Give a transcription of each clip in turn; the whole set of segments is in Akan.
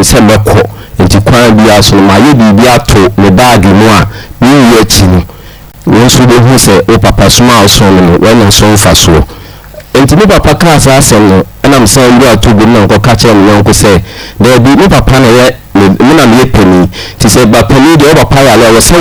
se meko nti kwan bia so ma ye bibia to me bag mu a ni ye chi no won so be hu se o papa soma so no won so mfa so nti me papa ka sa asem no na me say ndu atogo na nko ka che me nko se there be me papa na ye me na me peni ti se ba peni de o papa ya le o se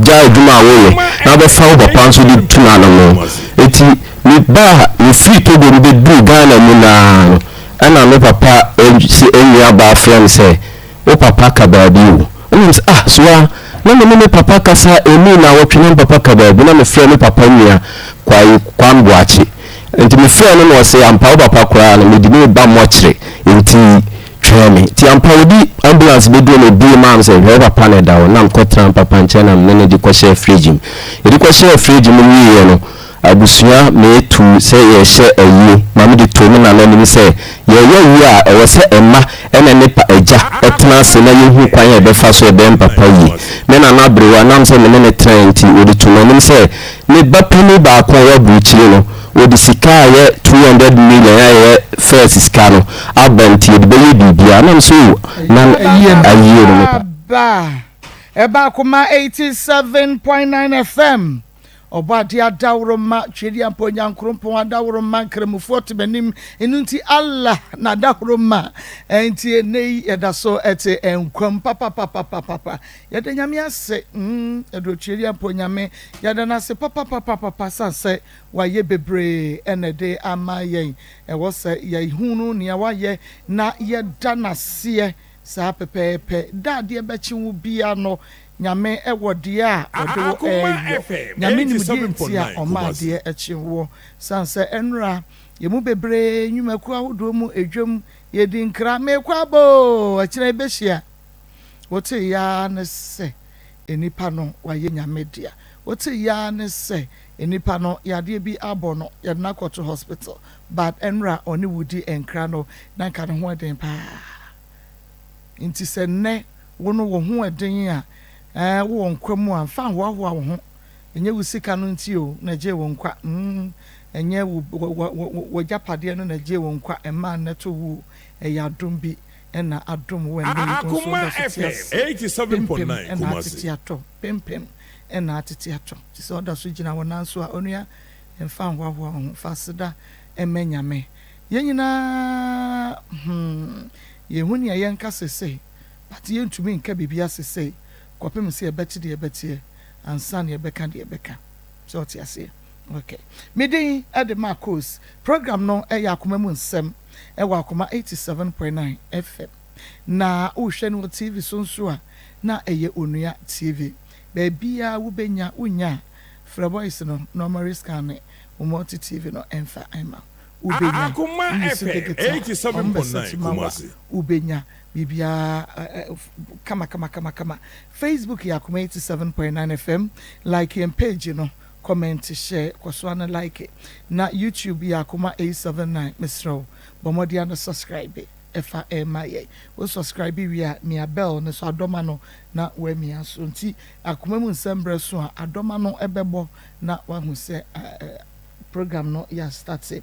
ja adwuma wo ye na be fa o papa so di tuna no eti me ba me free togo be du Ghana mu na ana me papa si enya ba friend say o papa ka ba bi o so na me papa kasa emi na wo twene papa ka ba bi na me friend me papa nya kwa mboachi nti me friend no say ampa o papa kura na me di me ba mo kire nti tweme ti ampa odi ambulance be do no bi mam say o papa na da o na ko tran papa nche na me ne di ko share fridge mi e di ko share fridge mi wi no abusuya me tu say ye share ayi ma me di to me na no ni say ye wi a e wo say emma ena ne pa eja etna se na ye hu kwan ye be fa so e be papa yi me na na brewa na say me ne trend odi to no ni say me ba peni ba ko wa buchire no odi sika ye 200 million ye first sika no abanti odi be ye bibia na so na ayi no ba eba Akoma 87.9 FM obadi adawroma twedi amponya nkrompon adawroma nkremufo tebanim enunti Allah na adawroma enti nei edaso ete enkwam papa yada nyame ase edo twedi amponya me yada na se papa sanse waye bebre enede amayen ewo se ye hunu ne waye na yeda na se sa pepepe dade bechiwu bia no nyame ewode a odo nyame ni mudi a omade echiwo sanse enra yemu bebre nyumaku ahodo mu edwom yedi nkra mekwabo akira behia wote ya ne se enipa no waye nyame dia wote ya ne se enipa no yade bi abono yadna koto hospital but enra oni wudi enkra no na nka no ho eden pa inti se ne wono wo ho eden a wo nkwamu amfa ho ho enye wusika no nti o na je wo nkwa enye wo japade no na je wo nkwa ema na to wu eyadom bi ena adom wo ene so 87.9 Kumasi pempem ena atetiato ti so da so gina wona so a onua emfa ho fasida emenyame yenyina yehuni ayenka sese but yentumi nka bibia sese kopem se ebeti de ebeti ansa ne ebeka de ebeka so ti ase okay midin ade Maa Akos program no eya Akoma mu nsem ewa Akoma 87.9 FM na o hwe no TV so a na eye onua TV bebia wo benya unya fra boys no normal scan o multi TV no emfa ema ubenya Akoma FM 87.9 Kumasi ubenya bibia kama Facebook ya Akoma 87.9 FM like and page no comment share kwaswana like na YouTube ya Akoma 879 misro bomodi and subscribe efa emaye wo subscribe via mia bell ne so adoma no na we mia so nti Akoma mu nsembre so a adoma no ebebo na wa hu se program no ya start say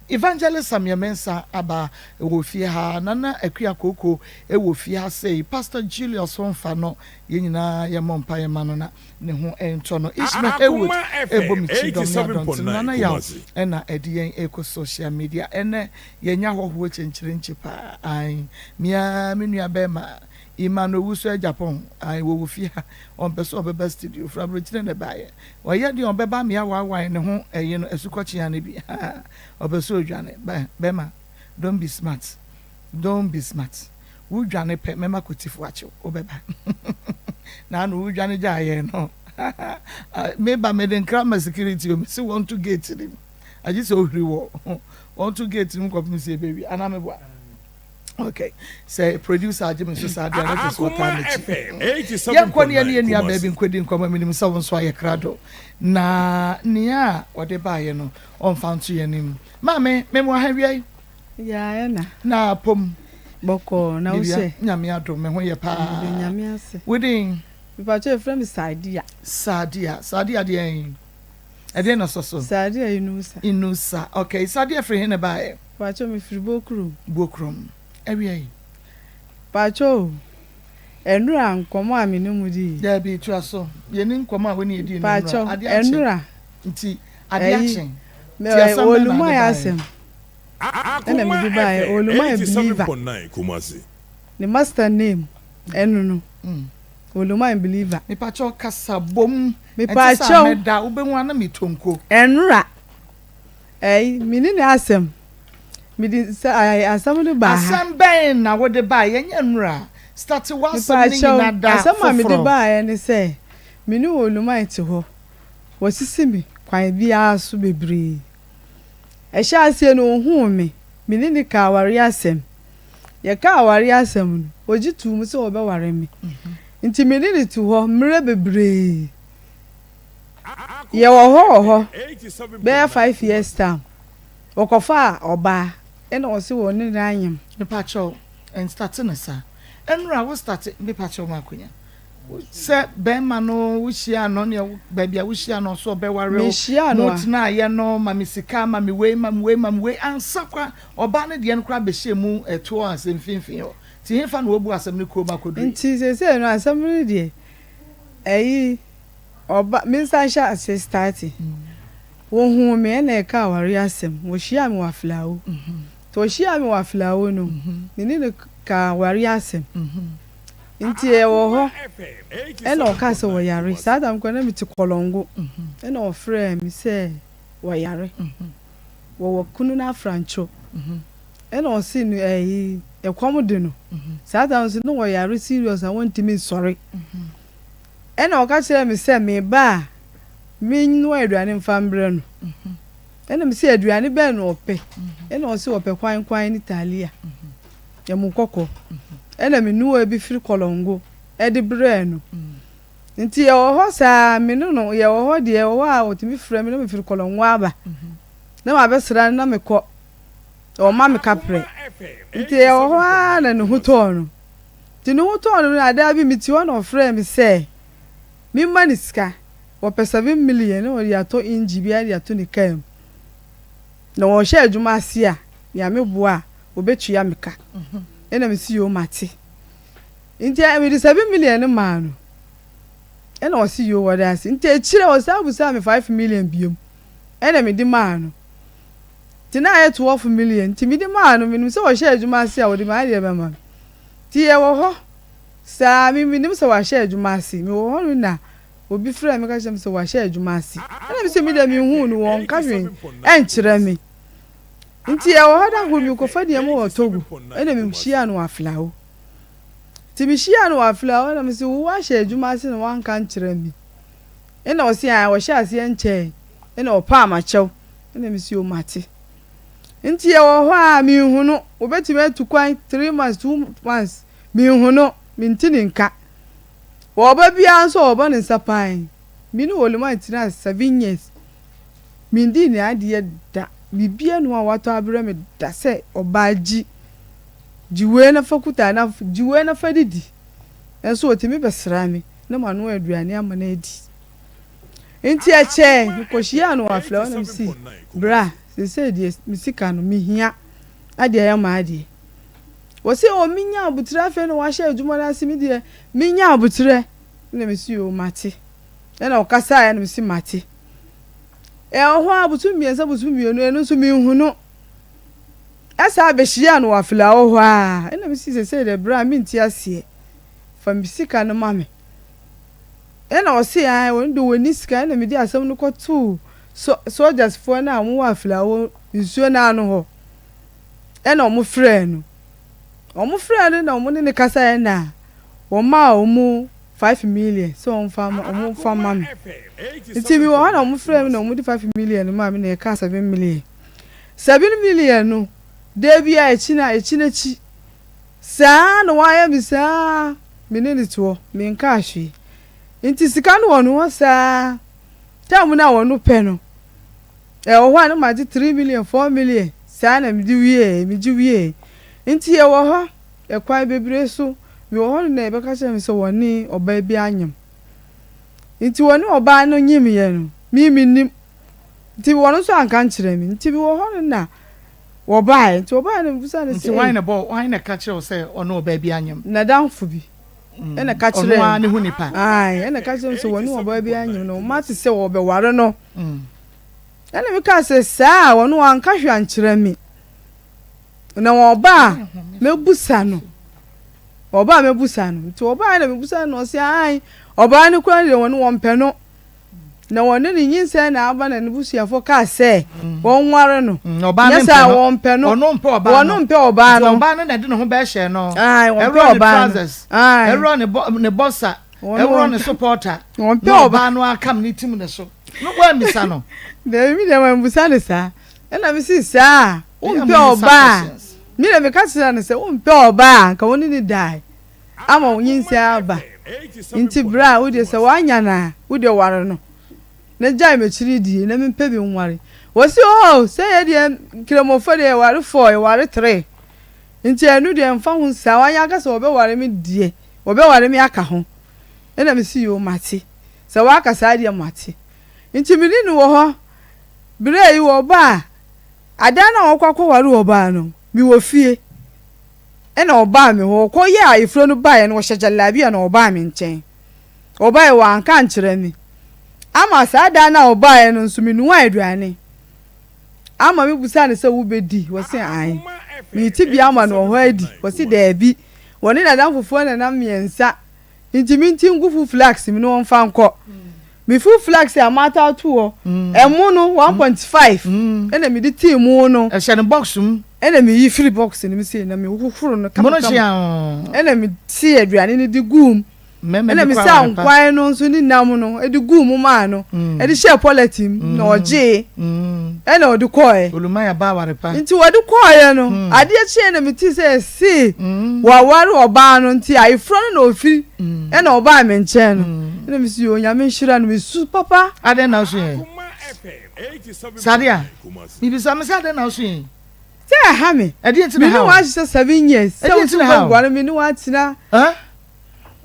Evangelist Samuel Mensa aba ewofie ha nana akua koko ewofie ha say Pastor Julius Onfa no yenyina ye mompa ye mano na ne ho ento no Ishmael Ewood ebomichi dom nana ya ena edien eko social media ene yenya hoho chenchire nchipa ai mia menua bema Imano wuso Japan ai wo fie ha on person obeba studio from Richard ne baye oye de obeba me awawan ne ho eye no esukochi ya ne bi obeso odwane bema don't be smart wudwane pe mema kotifu ache obeba na no wudwane ja ye no me ba me den krama security o me se want to get him I just ohri wo want to get him ko me se baby ana me bo okay say producer Jimmy so sad na just what time it yeah kwani ya ni ya baby nkwedi nkoma minim so won so aye krado na nia wode baaye no on fanto yanim mame me mo hawie ya na pom boko na wo se nyame adom me ho ye pa nyame ase wedin bipa che frame sadia de en ede na so sadia inusa okay sadia free he na baaye pa che me free bokrum awie Pacho enura nkomo aminu di there be traso ye ni nkomo a woni edi Pacho enura nti ade achen oluma ya asem ena me dubai oluma ya believer the master name enu no oluma ya believer me pacho kasa bom me pacho me da ubenwu ana me tonko enura mini na asem mi di asam do ba asam ben na wo de ba ye nya nura start was ni na da asam mi de ba ye ni say mini oluma enti ho wasisi mi kwan bia so bebre ehya asie no hu me mini ni ka wari asem ye ka wari asem no ojitu mu se obe ware me nti mini ni tu ho mre bebre ye wo ho be 5 years time okofa oba ena osi wo ni ranyem me pacho and start na sa enura wo start me pacho makonya se be ma no wo hia no ne ba bia wo hia no so be ware no tina ye no ma misika ma me we ansakwa oba ne de nkra be hye mu eto asem finfin ho ti hefa no obu asem ne ko makodu nti se no asem ne de oba minsa sha assistant wo hu me na ka ware asem wo hia me wa flawo to hia me wa flawo no ni ka ware asem nti wo ho ena o ka se wo yare sadam ko na mi ti kolongo ena o frɛ mi se wo yare wo kunu na francho ena o si no ekwom de no sadam so no wo yare serious I want me sorry ena o ka kyerɛ mi se me ba mi no aduane mfambre no ena mi se aduane be no ope ena o se ope kwan ni Italia ya mu kokko ena mi nuwa bi firi kolongo edi bre no nti ye wo ho sa mi no ye wo ho de ye wo a otimi frɛ mi no mi firi kolongo aba na ma besra na me kɔ o ma me kapre nti ye wo ho na ne huto no ti ne huto no na da bi mi ti wo no frɛ mi se mi maniska wo pesa 7 million no ya to inji bi ya to ni kam na wo hye adwuma ase a ya me boa obetua me ka ena me si yo mate nti me di 7 million ma no ena o si yo wada ase nti echire o sa busa me 5 million biom ena me di ma no ti na ye 12 million ti me di ma no me se wo hye adwuma ase a wo di ma de be ma ti ye wo ho sa me nim se wo hye adwuma ase me wo ho no na obi frɛ me ka kyem se wo hye adwuma ase ena me se me de me hu no won ka hwen enkyere me nti ye wo hoda hu mi ko fadi am wo togu ena mi hia no aflawo ti mi hia no aflawo na mi se wo hye adwuma ase no wan kan kyerɛ mi ena wo se a wo hye ase enkyɛ ena o pa ma kyɛw ena mi se o mate nti ye wo ho a mi hu no obetime atu kwan 3 months 2 months mi hu no mi ntini nka wo ba bia nso wo ba ne sapan mi no woluma ntina 7 years mi ndi ni ade da bibia no a wato abre me da se obaji jiwe na fakuta na jiwe na fadidi enso otimi besra me na manu aduane amana edi enti ache ko hia no afla na msi bra se die misika no mihia ade ya ma ade wo se o minya abutre afa no wa hia adwuma na asimi die minya abutre na msi o mate na o kasa ya na msi mate ho abutu miensa butu mienu enu so mi hu no asa be hia no afla ho a ena mi se de bra mi nti ase fa misika no mame ena o se ai won do woni sika ena mi di asem no kotu soldiers for na mo afla ho nsuo na no ho ena o mo frɛ no na o mo ne kasa na o ma o mo 5 million so on farm me nti mi wo na o mo frɛ na o mo di 5 million ma me na e ka 7 million no de bia echi saa no wa ya mi saa me ne ni to me nka ahwe nti sika no wono ho saa tam na wono pɛ no wo ho na ma di 3 million 4 million saa na mi di wie nti ye wo ho e kwai bebre so mi wo ho na e be ka che mi so woni oba bi anyem nti woni oba no nyim ye no mi nim nti wono so anka nkyerɛ mi nti bi wo ho na wo bai nti oba na busa ne nti why na ka kire say ono oba bi anyam na danfo bi ena ka kire ono ani hu nipa ena ka kire so wonu oba bi anyam no ma te se wo be ware no ena mi ka se saa wonu an ka hwa nkire mi na wo ba mebusa no oba mebusa no nti oba na mebusa no se ai oba ne kwa de wonu won pɛ no na wonu ne nyinse na aba na ne busuafo ka se won ware no oba ne pɛ no won pɛ no wonu mpɛ oba no oba no na de ne ho bɛ hye no ero oba ero ne bossa ero ne supporter won pɛ oba no akam ne tim ne so no kwa misa no de mi de wan busa ne sa na mi si sa won pɛ oba mi na me ka se na se won pɛ oba ka woni ni dai ama nyinse aba nti bra wo de se wanya na wo de ware no na jai me chiri di na me pɛ bi nware wo si se ye de kremofo de ware 4 ware 3 nti enu de mfa hu sa wanya ka se wo be ware mi die wo be ware mi aka ho na me si yo mate se wa ka sa de mate nti mi ni no wo ho bra yi wo ba ada na wo kwakọ ware wo ba no mi wo fie ena oba mi ho ko ye aifro no ba ye no hyegalabi na oba mi nchen oba ye wa anka nkyere mi ama sa da na oba ye no nso mi nuwa aduane ama mi busa ne se wo bedi wo se ai mi ti bi ama no ho adi wo se da bi woni na dan fofo na na miensa nti mi nti ngufu flax mi no mfa nko mi fu flax amata to emu no 1.5 ena mi di ti mu no e hye ne box ena mi yi free box ni mi se na mi huhuru no kama ena mi ti aduane ni di gum ena mi sa nkwan no nso ni nam no e di gum ma no e di share politim na oje ena odi koe oluma ya ba ware pa nti odi koe no ade chi na mi ti se si wa ware oba no nti ai fro no na ofi ena oba me nche no ena mi si onya me hira no mi su papa ade na so yen sadia mi bisa me sa ade na so yen say ha me ade nti na ha mi no wa 7 years ade nti na ha gware mi no wa tina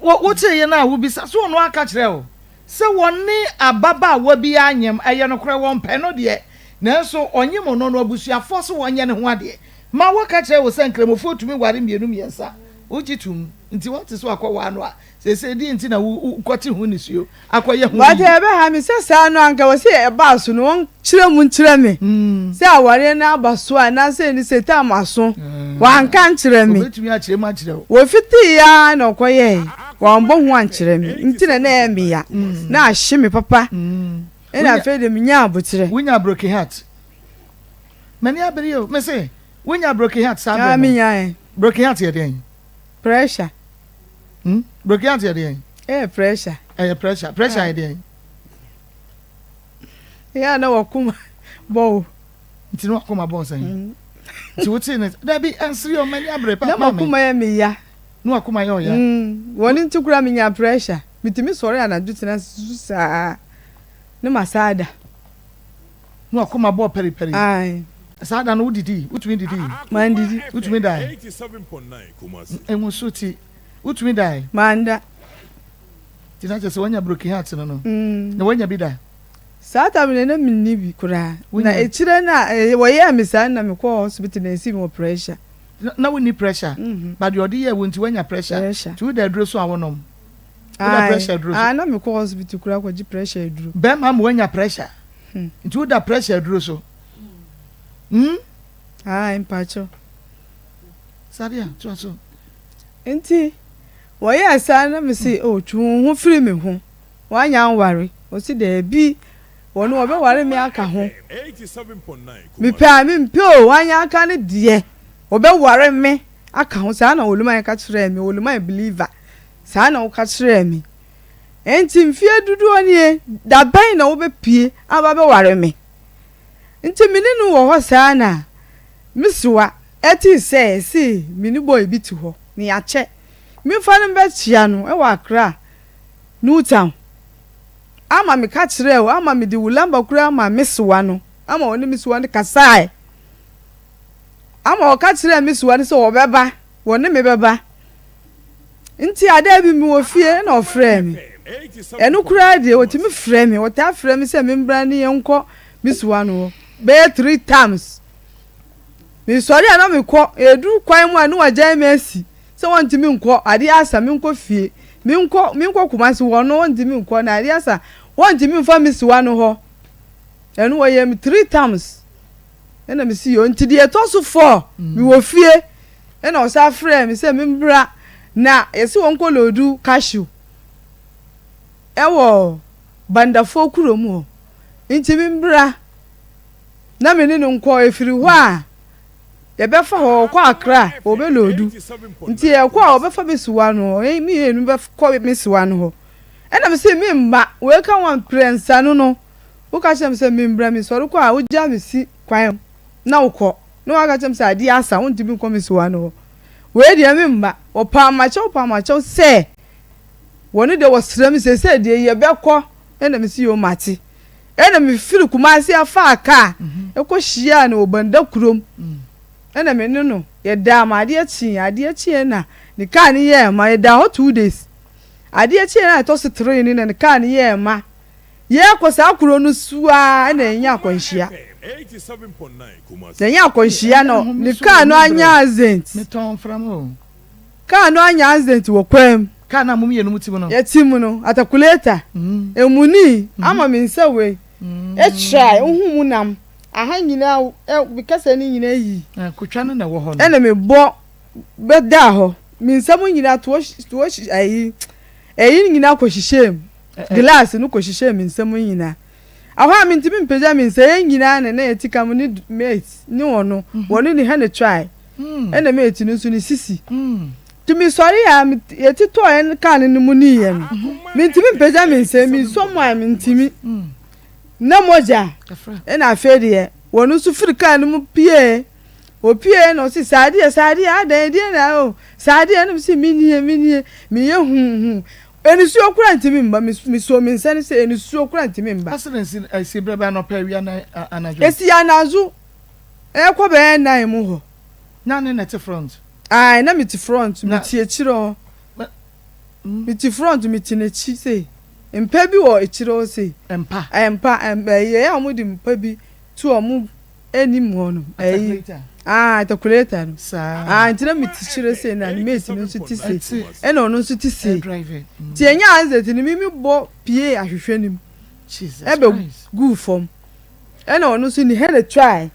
wo tie na wo bisa so no aka kire o se woni ababa wa bi anyem eye no kure won pɛ no de nanso onyem no no abusuafo so wonye ne ho ade ma wo ka kire wo se nkremofo tumi ware mienu miensa wo gitum nti what is akwa no a se di nti na wo kwati hu ni suo akoye hu wa de be ha mi se sa no anka wo se e ba so no won kire mu nkire me se aware na abaso a na se ni se ta maso wa anka nkire me obetumi a kire ma kire wo fiti ya na okoye wa mbo hu ankire me nti na na e me ya na ahye me papa e na fe de me nya abotire wunya broken heart mani abere yo me se wunya broken heart sa ya me nya broken heart ye den pressure broken heart ye den pressure pressure ye den ya na wakuma bo nti no akoma bo san nti wuti ne da bi ansiri o mani abere pa na wakuma ya me ya no akoma ya o ya woni ntukura me nya pressure mitimi sori anadu tina susa ne masada no akoma bo peri ai sada no udidi utumi didi man didi utumi dai 87.9 Kumasi emu suti utumi dai manda tina che se wanya broken heart no no na wanya bi da sata me na minni bi kura na echire na woye amisa na me ko hospital na esi me pressure na we need pressure but you dey won ti wanya pressure to the dro so awonom da pressure dro na me ko hospital kura ko ji pressure dro be ma mo wanya pressure to the pressure dro so mpacho sadia so enti woye asa na me say o twu ho firi me ho wanya nware o si da bi wonu obe ware me aka ho 87.9 mi pa mi mpe o wanya aka ne de obe ware me aka ho sa na oluma ka kire me oluma believer sa na wo ka kire me enti mfie dudu oni da ban na wo be pie aba be ware me enti mininu wo ho sa na misiwa eti se si mini boy bi tu ho ni ache mi fa ne be chia no e wa kra Newtown ama me ka kire o ama me di wulamba kura ama misiwa no ama oni misiwa ne kasai ama o ka kire misiwa ne so wo beba woni me beba nti ada bi mi wo fie na o frɛ mi enu kura de o ti mi frɛ mi o ta frɛ mi se mi mbra ne yenko misiwa no be 3 times mi sori ana mi kɔ edu kwan mu anu agya mesi se won timi nkɔ ade asa mi nkɔ fie mi nkɔ kumasi wo no won timi nkɔ na ade asa won timi mfa mi siwa no ho enu wo ye mi 3 times ena mi si yo ntidi etoso 4 mi wo fie ena o sa frɛ mi se mi mbra na yesi won kɔ lodu cashew ewo bandafo kuromu ntimi mbra na me ni nkɔ efiri ho a ye be fa ho kwa akra obe lodu nti ye kwa obe fa besiwa no mi enu be kɔ besiwa no ho ena me se mi mba we ka wan prince anu no wo ka chem se mi mbra mi sɔre kwa wo gya mi si kwan na wo kɔ no wa ka chem se ade asa won tibi kɔ besiwa no ho we de mi mba wo pa ma chew se woni de wo srem se de ye be kɔ ena me si yo mate ena me firi kumasi afa aka ekɔ hia na obanda kurom ena me no ye da ma ade achi na ni ka ni ye ma ye da ho 2 days ade achi na to se 3 ni na ni ka ni ye ma ye kɔ sa kuro no suwa ena nya akɔnhia 87.9 Kumasi. na nya akɔnhia no ni ka no anya azent me ton from o ka no anya azent wo kwam ka na mum ye no mutim no ye timu no atakuleta emuni ama me nsawe try uhu nam aha nyina because any nyina yi kutwa no na wo ho no ena me bo be da ho me nsam nyina to ayi nyina ko hihiem glass no ko hihiem me nsam nyina aha me ntimi mpeza me nsa nyina na etika mu ni mate ni wono wono ni ha ne try ena mate no so ni sisi timi sorry ya yetito en kan ni mu ni ye me ntimi mpeza me nsa me so mo me ntimi na moja ena afede wonu su frika no mu pie o pie no si sade adan die na o sade no si minie mi ye hu eni su okura ntimi mba mi so mi nsane se eni su okura ntimi mba asirensi si breba no pa wi na anajo esi anazu ekwo be na imu ho na ne net front ai na mi ti front mi ti echiro mi ti front mi ti nechi se mpa bi wo echiro se empa ye amudi mpa bi tu omu eni mu no calculator no sa ntina mi ti chire se na mate mi nso ti se ena ono nso ti se ti enya anze ti ni mi bo pie ahwehwe nim Jesus ebe good form ena ono nso ni hele try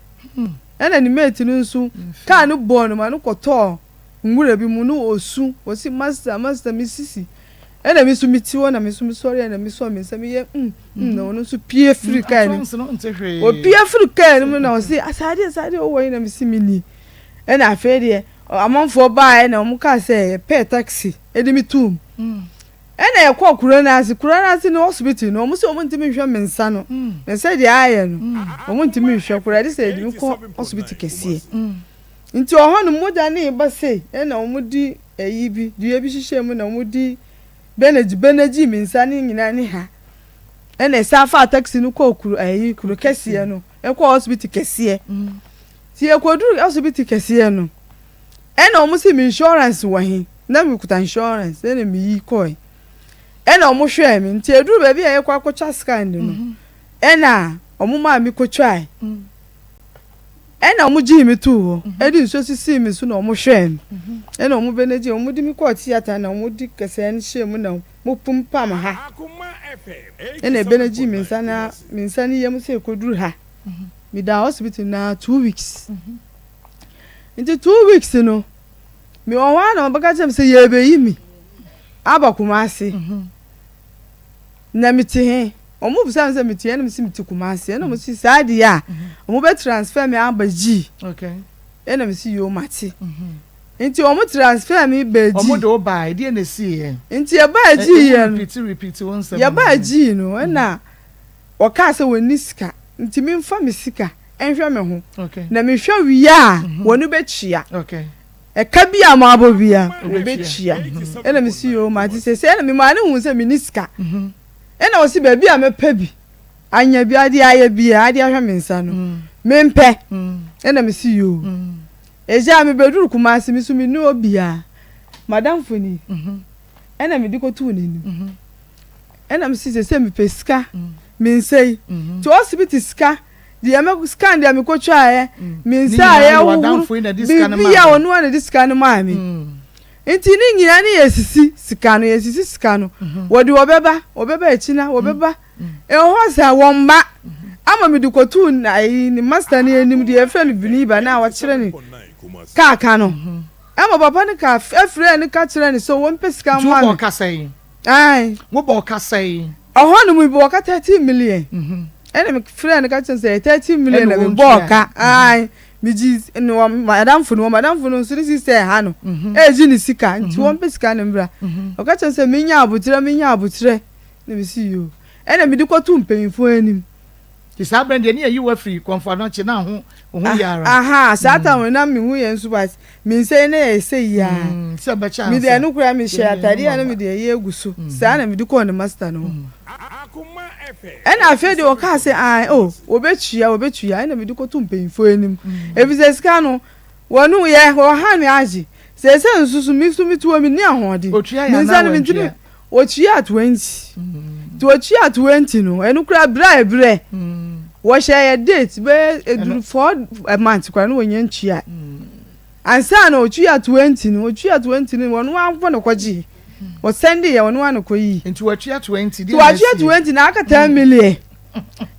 ena ni mate no nso ka no bo no ma no koto nwura bi mu no osu osi master mi sisi ena mi so mi ti wona mi so mi sorry ena mi so mi se mi ye na ono nso pie free ka ni o pie free ka ni na o si asade o wo ina mi si mi ni ena afede amanfo ba ena o mu ka se pay taxi edi mi tum ena ye kwa kuro na asi no hospital no o mu se o mu ntimi hwe mi nsa no na se di aye no o mu ntimi hwe kuro edi se edi mi ko hospital kese nti o ho no mu da ne ba se ena o mu di eyi bi dua bi hihye mu na o mu di beneji mi nsa ni nyina ni ha ena safa taxi no ko kuro kese no e ko hospital kese ti e ko duru hospital kese no ena o mu se mi insurance wa hin na mi kuta insurance ena mi yi ko ena o mu hwe mi nti eduru ba bi e kwa kocha scan no ena o mu ma mi ko try ena o mu ji mi tu ho edi so sisi mi so na o mu hwe mi ena o mu beneji o mu di mi ko theater na o mu di kese en hye mu na mo pumpa ma ha Akoma FM. ena beneji mi nsa ni yem se ko duru ha mi da hospital na 2 weeks nti 2 weeks no mi o wa na baka chem se ye be yi mi abakumase na mi ti he o mu bisa se mi ti ena mi si mi ti kumase ena mo si sadi ya o mu be transfer mi abaji okay ena mi si yo mate nti o mu transfer mi beji o mu do buy die na si ye nti e ba ji ye repeat one seven ya ba ji no ena o ka se woni sika nti mi mfa mi sika enhwe me ho okay na mi hwe wi a wonu be chia okay e ka bi a ma bo bi a be chia ena mi si yo mate se ena mi ma ne hu se mi niska ena o si ba bi a me pa bi anya bi ade aye bi ade ahwe me nsa no me mpe ena mi si yo eja mi beduru kumasi mi so mi no obi a madam foni ena mi diko tu ni ena mi si se mi pesika mi nsei to hospital ska dia me scan dia me ko twa me nsa ye wo bi ya onu na discan ma me nti ni nyina ni yesisi sika no wodi obeba echina obeba ho sa womba ama me dikotu na ni master ni enim de efre biniba na wa kire ni ka no ama papa ni ka efre ni ka kire ni so won pesika ma wo ka sai wo bo ka sai ho no mu bo ka 30 million ene me frɛ ni ka kire say 30 million na me bo ka miji no madam fu no so sister ha no eji ni sika nti won pesika ni mbra o ka kire say menya abutre na me si yo ene me dikotu mpanyimfo anim ti sa brand ni ayi wa free comfort no chi na ho yara sata we na me hu yen so but me say na e say ya se ba chance me de no kura me share atade na me de ye eguso sa na me de ko ne master no Akoma FM ena afi de o ka say obetua na me de ko to mpanyimfo anim ebi se sika no wonu ye ho ha ne agi se nsusu mi so mi tuo mi ni ahode me sa na me otua 20 to otua 20 no enu kura bre wo share date be eduru 4 months kwa no wonya ntua ansa na otua 20 no wonu anfo no kwaji wo send ye wonu an koyi nti otua 20 to otua 20 na aka 10 million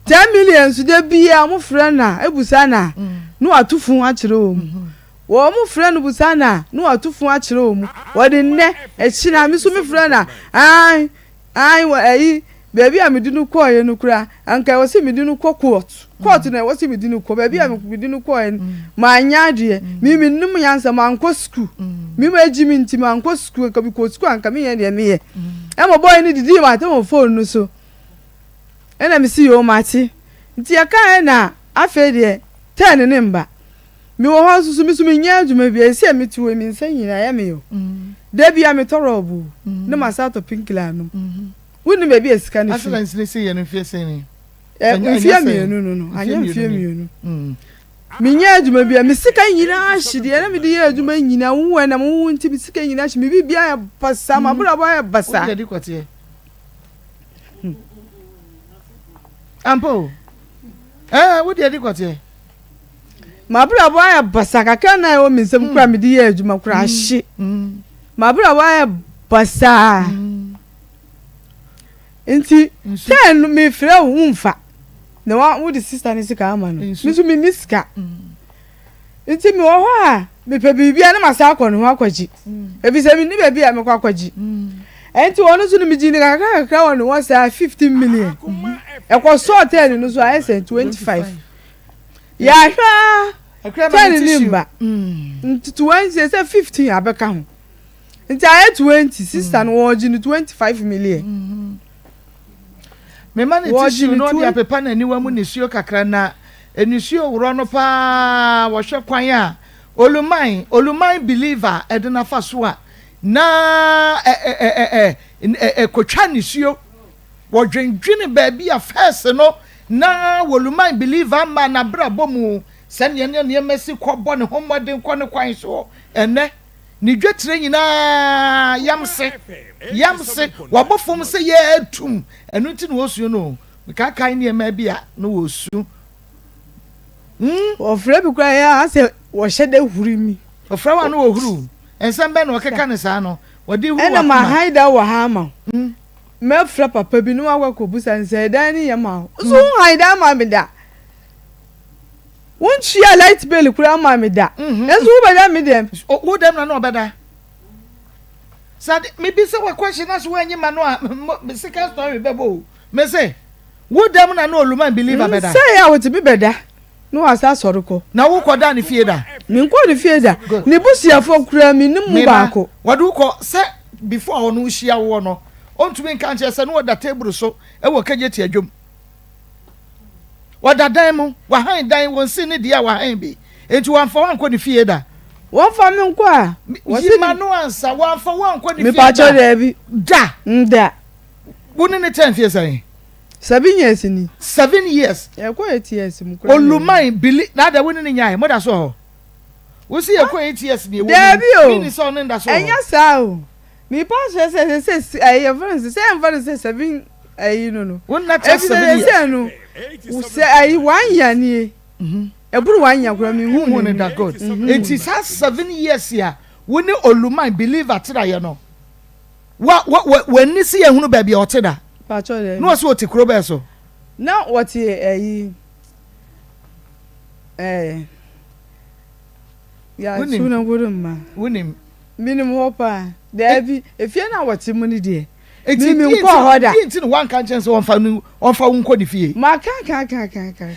10 million so de bia mo frɛ na ebusa na no atufu akire o wo mu frɛ no busa na no atufu akire o mu wo de nne echi na mi so mi frɛ na ai wa ayi baby amedinu ko ye no kura anka wo se medinu ko court na wo se medinu ko baby amedinu ko ye ma anya de mi num yansa man ko school mi ma ji mi nti man ko school ka bi ko school anka mi ye de mi ye e mo boy ni didi ma te mo phone no so ena mi si yo mati nti aka na afa de 10 ne mba mi wo ho susu mi so mi nya aduma bi e se mi tuwe mi nsa nyina ya me yo da bia mi torobu ne ma sa to pinkla no wunu baby esika ne fi asile se ye no fi ese ni mfia mienu no anya mfia mienu minya aduma bia mi sika nyina ahide na mi de ye aduma nyina wo na mo nti bi sika nyina ahide mi bibia ya pasa ma bura ba ya basa wo de kote ampo wo de kote ma bura ba ya basa kaka na wo mi nsem kura mi de ye aduma kura ahye ma bura ba ya basa nti ten me frɛ wo mfa na wo de sister ne sika ama no mi so mi niska nti me wo ho a me pe bibia na masa akɔ no ho akɔgi ebi se mi ni bibia me kɔ akɔgi enti wono so no mi gini kaka wono wo sa 15 million e kɔ so hotel no so a ese 25 ya hwa ten ni mba nti 20 se 15 abeka ho nti a 20 sister no wo gini 25 million me man tissue no dia pepa na niwa mu nisuo kakra na enisuo woro no pa wo hwe kwan a oluman believer edena fa so a na kotwa nisuo wo dwendwene ba bia first no na oluman believer ma na brabo mu sane ne mesi kɔbɔ ne homɔden kɔ ne kwan so ene ni dwetire nyina yamse wabofom se ye atum enu nti no osuo no mekakai ne ma bia no osu ofre bi kwa ya ase wo hyede huri mi ofre wa no ohuru ensem be no keka ne saa no wodi hu wa ena ma haida wa ha ma me fra papa bi no akwa busa nse dan ni yama so haida ma me da won chia light bill kura ma me da enso wo bada me dem wo dem na no bada sad me bi se wa question as wo anyi ma no a me second story bebo me say wo dem na no oluman believer bada say ya wo ti bi bada no asa soroko na wo koda ne fie da me nko ne fie da ne busuafo kura mi nim baako wadu ko se before onu hia wo no ontumi nka nche se no da table so e wo kaje ti adwom wadadan mu wa han dan won si ne dia wa han bi enti wan fa wan ko ne fie da won fa me nko a wosi ma no ansa wan fa wan ko ne fie me pa cho da bi da woni ne 10 fie sai 7 years ni 7 years e ko 8 years mu ko oluman bili na da woni ne nyae mo da so ho wosi e ko 8 years ni e woni ni so ne da so enya sa o mi pa se ai friends say 7 ai no won na 7 years Use ayi 1 year ni. Eburu 1 year kura mi hu ne da God. It is 7 years ya. We ne oluman believe atira ye no. When ni see ehunu ba bia otida. Pacho de. No so oti kuro ba so. Na what ayi ya suna gudun ma. Wunim. Minim hopa. There be if you na what mu ni de. Eti mi nko hoda. Eti no one kan chance on fa unko di fie. Ma kan.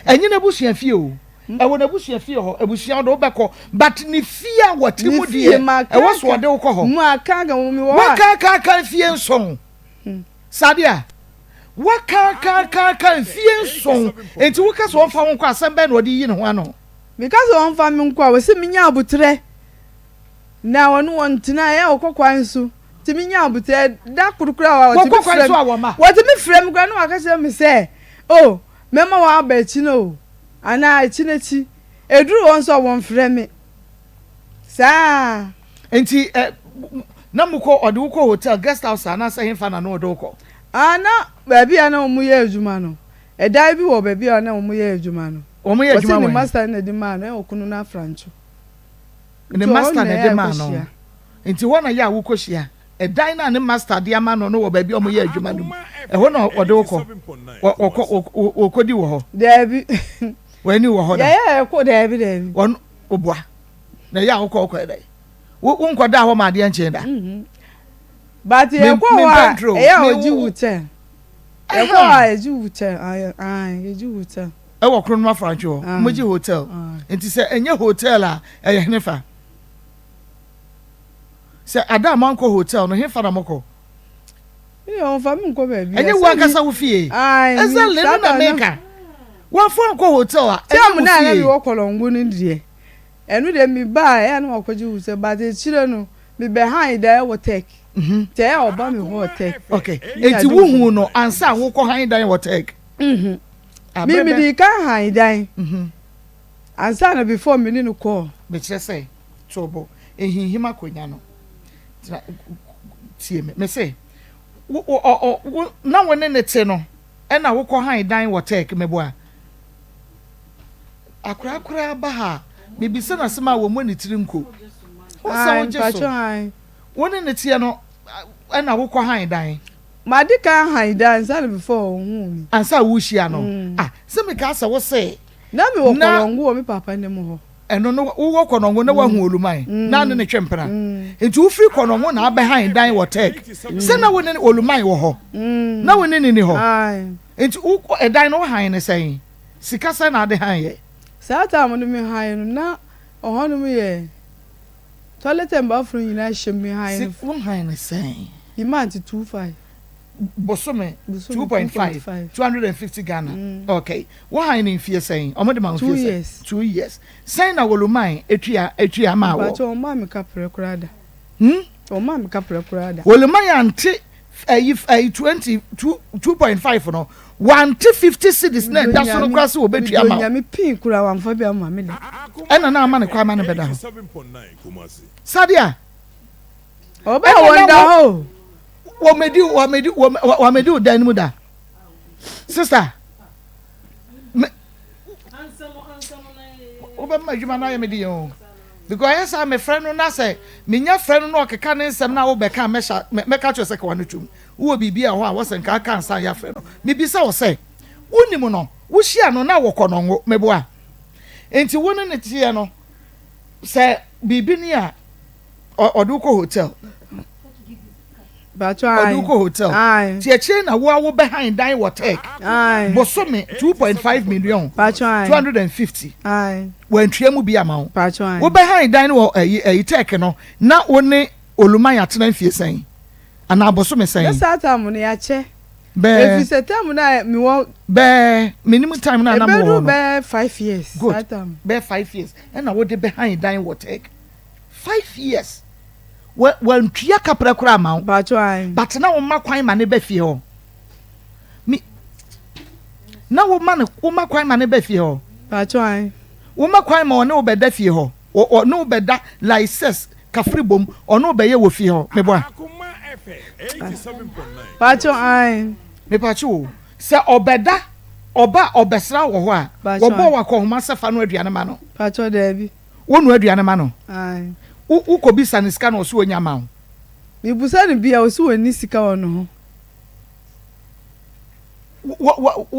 Enyi na busua fie o. E wo na busua fie ho, abusua do beko, but ni fie what mu de. E wo so de wo ko ho. Ma kan ga mu mi wo. Wa kan fie nson. Sadia. Wa kan fie nson. Enti wo ka so on fa unko asem be na odi yi ne ho ano. Because on fa mi nko a wo se mi nya abutre. Na wonu won tina ya okokwa nsu. Timi nya abutre da kurukura wa timi frem. Wa timi frem kwa no akase mi se. Oh, mema wa ba chi no. Ana chi na chi. Eduru won so won frem. Sa. Enti na muko oduko hotel guest house ana se himfa na no oduko. Ana baabi ana omu ye adwuma no. Edai bi wo baabi ana omu ye adwuma no. Omu ye adwuma wo. Wo master na di ma no okunu na francho. Ne master na di ma no. Enti wona ya wo kohia. Dan na ne master de ama no wo baabi omu ye adwuma no. Ho na oduko. Okodi wo ho. Dabi. Wani wo ho da. Ya ko dabi. Won obua. Na ya wo ko dai. Wo nkoda ho ma de enche da. But ye ko wa ya oji hotel. Ye ko wa eji hotel. Eji hotel. E wo kro no francho. Moji hotel. Enti se enye hotel a eye hnefa. Se Adam anko hotel no hefa na moko. On fa mi nko baabi. Enye wo akasa wo fie. Eza le na meka. Wo fa anko hotel a. Tem na na bi wo kolongo ni die. Enu de mi ba e na wakoji hotel but e chire no mi behind there wo tech. Te oba mi ho tech. Okay. Enti wo hu no ansa wo ko han dan wo tech. Mi di kan han dan. Ansa na before mi ni no call. Me kire say tobo ehihima konya no. Tie me say na wone ne te no e na wo ko han dan wo tech me bo a akura ba ha me bi se na sema wo mo ne tirim ko wo sa wo jeso wone ne te no e na wo ko han dan ma di kan han dan sa before hu mi ansa wo hia no se me ka sa wo say na me wo kolongo wo mi papa ne mo ho eno no wo konongo na wa hu oluman na ne twempra enti wo free konongo na abe han dan wo tech se na wo ne oluman wo ho na wo ne ni ho enti wo edan no han ne sen sika se na ade han ye sata mo mi han no na oho no mi ye toilet and bathroom ina shemi han wo han ne sen imant 25 bosome 2.5 250 Ghana. Okay. What I in fear saying? O de man 2 years. Say na woluman etua ma wo. But o ma me kapre kurada. O ma me kapre kurada. Woluman ante 2.5 no. 150 cedis na da so no kwase wo betua ma. Ya me pin kura wan fa bia ma me da. Ena na ama ne kwa ma ne beda ho. Sadia. Oba wonder ho. Wamedi dan mu da sister oba ma juma na yemedi yo because yes am a friend no na say menya friend no okeka ne nsem na wo be ka meka cho se ka wanu tum wo bibia ho a wo se nka ka nsa ya friend no me bi sa wo say wonimu no wo hia no na wo konongo mebo a enti wo ne tie no say bibi ni a oduko hotel Oduko hotel. Tiache na wo behind dan wo tech. Bosome 2.5 million. 250. When triemu bi amount. Wo behind dan wo tech no na one oluman atena fie sen. Ana bosome sen. Yes atam no ya che. Be. If you say time na me wo be minimum time na mo no. Be 5 years. Good. Be 5 years. And na wo de behind dan wo tech. 5 years. When tua kapra kura ma but na wo makwan ma ne ba fie ho mi na wo makwan ma ne ba fie ho but wo makwan ma ne wo beda fie ho o no beda license kafri bom o no be ye wo fie ho me bo Akoma FM 87.9 but me pa chu se obeda oba obesra wo ho a wo bo wakọ homa sefa no aduane ma no pacho da bi wonu aduane ma no ai wo bi saniska no so onya ma ho mi busa ne bia o so woni sika wono ho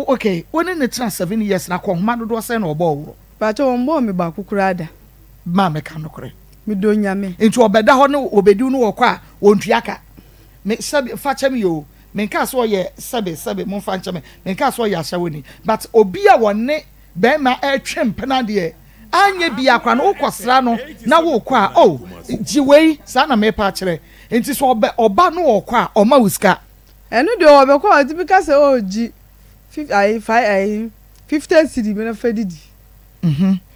okay woni ne tra 7 years na kọ homa dodo se na obo wo pacho won bo me ba kukura da ma me ka no kore mi do nyame enti obeda ho ne obedi no wo kọ a wontuaka me sabi fa chem yo menka so ye sabe mo fa ncheme menka so ye ahyawoni but obi a wonne be ma atwem pena de anye bia kwa no ukosra no na wo kọ a oh jiwei sa na me pa kire enti so oba no wo kọ a o ma wuska enu de obekọ ati bi ka se o ji 50 cedi me na fadidi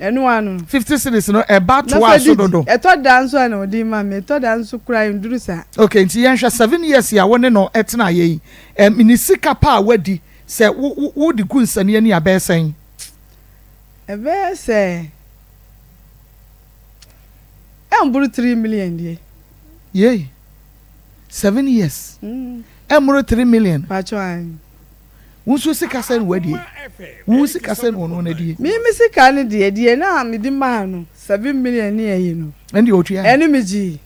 enu anu 50 cities no eba to aso dodo eto danso na odi ma me eto danso kura nduru sa okay nti yenhwe 7 years ya woni no etena ye ni sika pa wadi se wo di kunsane ani abesen ebe se mburu 3 million die ye 7 years mburu 3 million pacho an wunso sika sen wadi wu sika sen wono na die mi sika ne die na me di ma no 7 million ne yi no ndi otua eni mi ji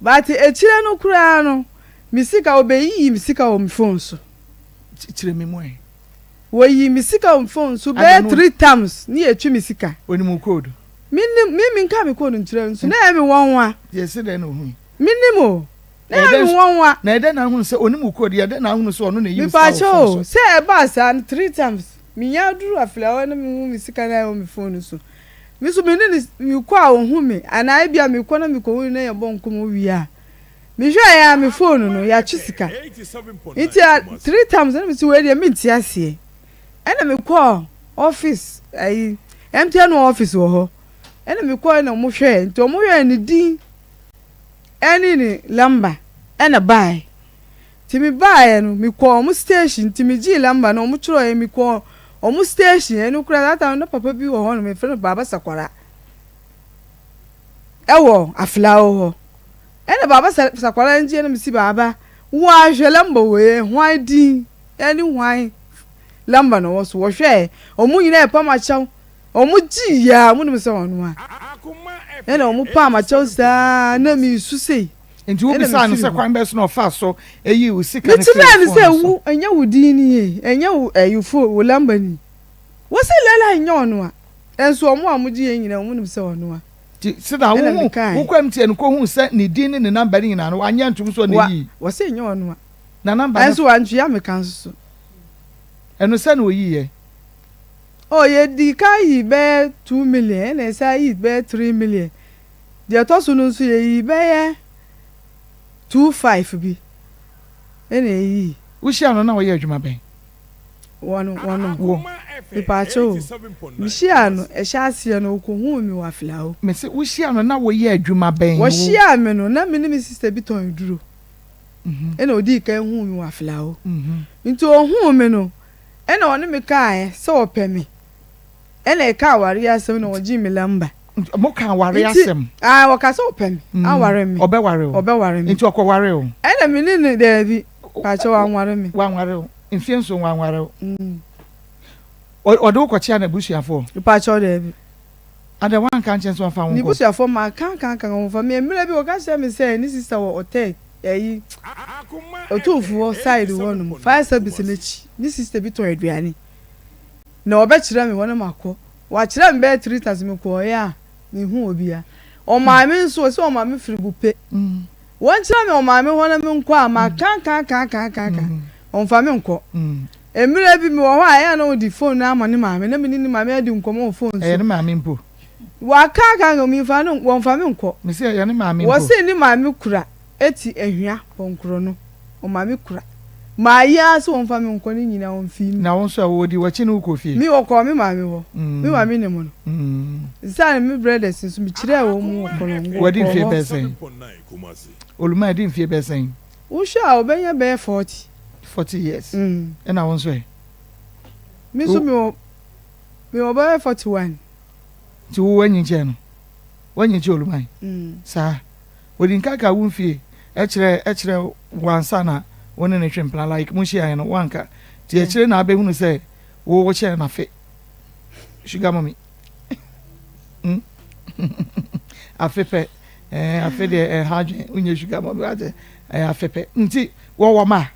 but echire no kura no mi sika obeyi mi sika o mi phone so chire mi moe wo yi mi sika o phone so be 3 times ni etwi mi sika oni mu code mi nka mi code nchire so na mi wonwa yes den no hu minimo na mi wonwa na eden na hu se oni mu code ya den na hu so ono na yi mi pacho se e ba sa 3 times mi ya duru afla na mi hu mi sika na o mi phone so mi so mi ni mi kwa o hu mi ana bia mi kwa na mi ko hu na ye bon komo wi a mi hwa ya mi phone no ya chi sika iti 3 times na mi si we dia mi ti ase ena mi kwa office ai MTN office wo ho ena mi kwa na mo hwe nto mo hwe ni din eni ni lamba ena buy ti mi buy no mi kwa o station ti mi ji lamba na o mo chiro e mi kwa o station enu kura that na papa bi wo ho no me friend baba sakwara ewo aflawo ho ena baba sakwara nje na mi si baba wa hwe lamba we hwan din eni hwan lamba no wo so wo hwe o mu nyina e pa ma chaw o mu ji ya mu no se wonu a ena o mu pa ma chaw sa na mi su sei enti wo bisa no se kwan be so no fa so eyi wo sika ne kire ni se wu enya wo din ni ye enya wo ayufo wo lamba ni wo se lela enya onu a enso o mu amuji ye nyina mu no se wonu a ti se da wo kwam tie no ko hu se ni din ni number ni nyina no anya ntum so na yi wo se enya onu a na number enso antwi ya me kan so eno se na oyi ye o ye di kai be 2 million na sa yi be 3 million de to so no so ye be ye 25 bi ene yi ushia no na wo ye adwuma ben wono wo ipacho ushia no e sha ase no ko hu mi wa flawo me se ushia no na wo ye adwuma ben wo shia me no na me ni mi sister bi ton duro ene odi kan hu mi wa flawo nti o hu mi no ene woni mi kai se o pe mi ene ka wari asem no oji mi lamba mo kan wari asem wo ka se o pe mi aware mi obeware mi nti okọ ware o ene mi ni de bi pacho wa ware o mfienso wa ware o odo ko chia na busuafo pacho de bi ade wan kan chen so fa won ni busuafo ma kan won fa mi emre bi o ka se mi se ni sister wo hotel eyi otufu side wonum 5 service lechi ni sister bi to aduane na obekira mi wona mako wa kira mi be 3000 mi ko ya mi hu obia o ma mi nso se o ma mi firi bupe won kira mi o ma mi wona mi nko a ma kan on fa mi nko emre bi mi wo ho aya na o di phone na amane ma mi na mi ni ma mi adi nkomo phone so ni ma mi mpo wa kan mi fa no won fa mi nko mi se ya ni ma mi mpo wo se ni ma mi kura eti ehia ponkro no o ma mi kura ma ya so won fa mi nko ni nyina won fi na won so wo di wachi ni uko fi mi wo ko mi ma mi wo mi ma mi ne mo no sa mi brothers so mi kire wo mu ko no wadi fi besen oluma di fi besen wo sha obenya be 40 years na won so mi so mi wo be 41 ti wo wanyi che no wanyi che oluma sa wodi nkaka wo fie e kire wansa na woni ne twempla like mun hia no wanka ti e kire na abehunu se wo che na fe sugar mommy afepe afede haje unye sugar mommy ade afepe nti wo ma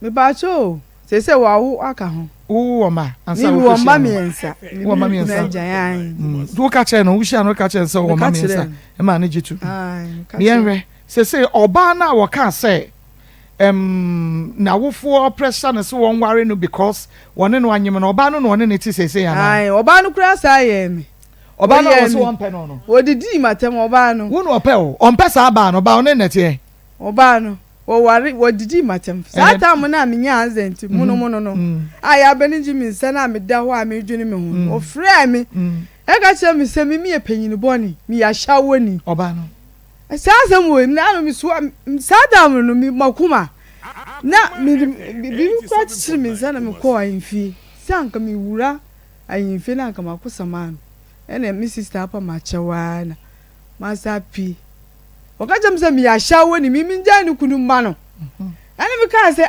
me ba cho se wa wo aka ho wo ma ansa wo ma miensa wo ma miensa do ka che no wo sha no ka che nsa wo ma miensa e ma ne jitu mienre se oba na wo ka say na wofo pressure no so won ware no because wone no anyem no oba no no ne ti sese ya na ai oba no kura sa ye me oba no wo so won pe no odidi matem oba no wo no ope o on pe sa ba no ba one nete oba no wo ware odidi matem sa ta mo na menya azenti muno no ai abeni ji mi nsa na me da ho a me dwene me ho o frɛ me e ka che me se me mi epanyini boni mi ya hawoni oba no sasa mo na no mi so sada mo no mi makuma na bi kwa tsi mi sana mi ko ayinfi sanka mi wura ayinfi na ka makusama no ene mi sister apa ma chewa na masapi wakaje mse mi ya shawo ni mi nja ni kunu ma no ene mi ka say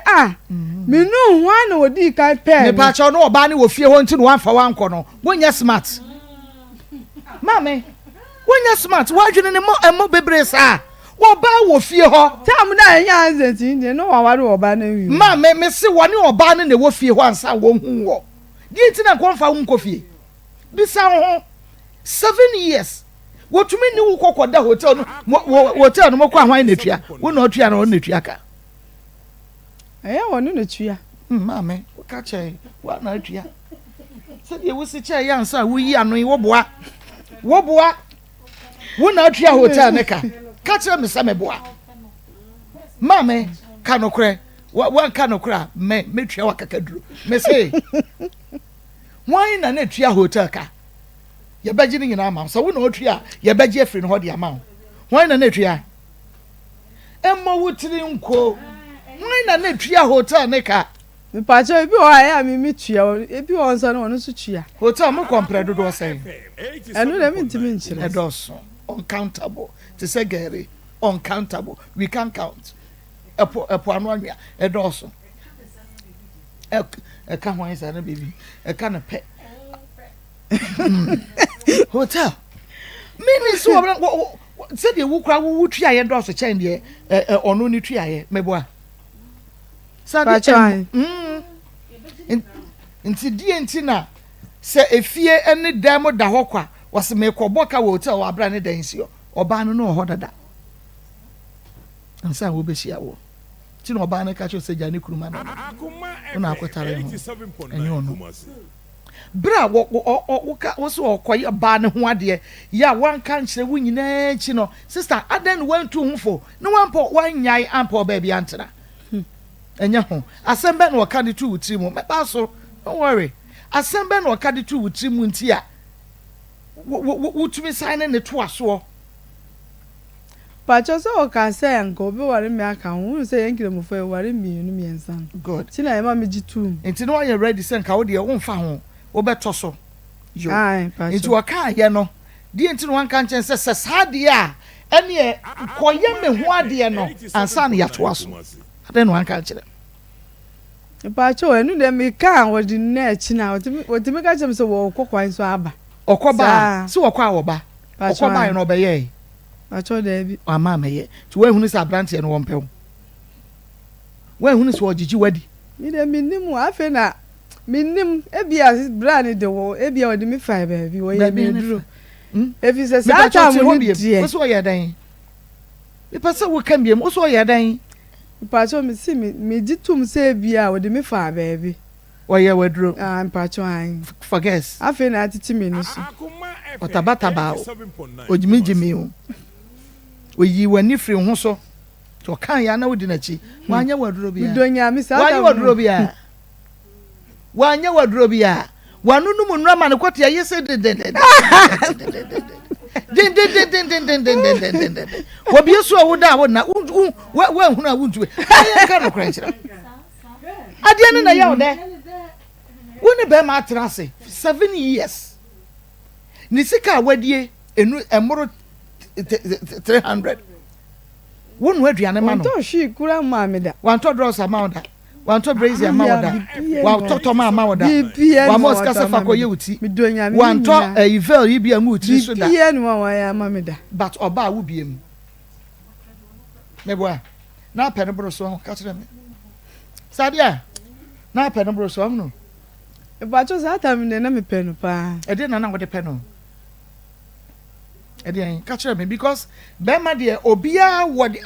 mi nu ho na odi ka pe me pa cho no oba ni wo fie ho nti no wan fa wan ko no wonya smart mame wonya smart wadwene ne mo bebre sa wo ba wo fie ho tam na nya azenti ndi no wa ware oba na wi ma me se woni oba ne wo fie ho ansa wo hu wo di nti na ko mfa wo nko fie bisa ho 7 years wo tumi ni wo kokoda hotel no hotel no mo kwa hwan na tua wo na otua na wo na tua ka wonu na tua mame wo ka che wa na tua se de wo si che ya ansa wo yi ano wo boa wo na tua hotel ne ka che me se me boa mame ka no kre wa ka no kra me tua wa kakaduro me say why na tua hotel ka ye beji ni nyina ma so wo na otua ye beji afri no ho de ama why na tua emma wutiri nko why na tua hotel ne ka mi pa cho ebi o aya mi tua ebi o nso na wonu so tua hotel mo compare do say enu na mi ntimi nchire edos uncountable to say Gary uncountable we can count epo anu anwa edos ka hwan isa na baby ka na pe hotel mini so say de wo kra wo tua ye dos chen de onu ni tua ye meboa Pachai. Nti die nti na se efie ene dam da ho kwa wase me koboka wo hotel wa bra ne dan sio oba no no ho dada ansa wo behia wo ti no oba ne ka cho se jani kuruma na na akotare ho enye ono bra wo so okoye oba ne ho ade ya wan kan kire wo nyina chi no sister adan wan tu hufo ne wan po wan nyai ampo ba bia ntena enya ho asembe na waka de tu wutiri mu meba so don't worry asembe na waka de tu wutiri mu nti a wutumi sign ne to aso Pacho so o ka say anko be ware me aka hu say yankire mu fa ware mienu miensa good ti na e ma me jitu nti no you ready sen ka wo de wo mfa ho wo beto so yo ai Pacho nti waka ye no die nti no wan kan chen se sade a ene e koye me ho ade no ansa na ya to aso ade no wan kan kire Pacho enu de me ka wodi na echi na wodi me ka chem se wo kokwan so aba okoba si wokwa woba okoba no be ye Pacho de bi ama meye ti we hunu sa brantie no wompew we hunu so ogigi wadi mi de minnim afa na minnim ebia brand de wo ebia wodi me fa ba bi wo ye me duro efi se sa ta mo die wo so ye dan mi pasa wo kan biem wo so ye dan Pacho mi si mi jitum se bia wodi me fa ba bi wo ye waduro Pacho an forget afa na atiti me no so otabata ba ojimijimi o oyi wani firi ho so to kan ya na wodi na chi wanya waduro bia donya mi sa wanya waduro bia wanya waduro bia wanunu mu nrama ne kwata ya yese de wo bia so wo da wo na wo hunu a wuntu ayi ka no kranchira ade ne na ya wo de wo ne be ma trase 7 years ni sika wadie enu emoro 300 wonu aduane ma no to shi kura ma me da wan to draws amount da wan to brazy ama woda wa toto ma ama woda wa mos kasa fa koye uti wan to evil yi bia mu uti so da bia no wa ya ama me da but oba wo biem meboa na pɛ no bro so ka kyerɛ me sadia na pɛ no bro so no e ba cho sa ta me na me pɛ no pa e dey na wo de pɛ no e dey ka kyerɛ me because bema de obia wo de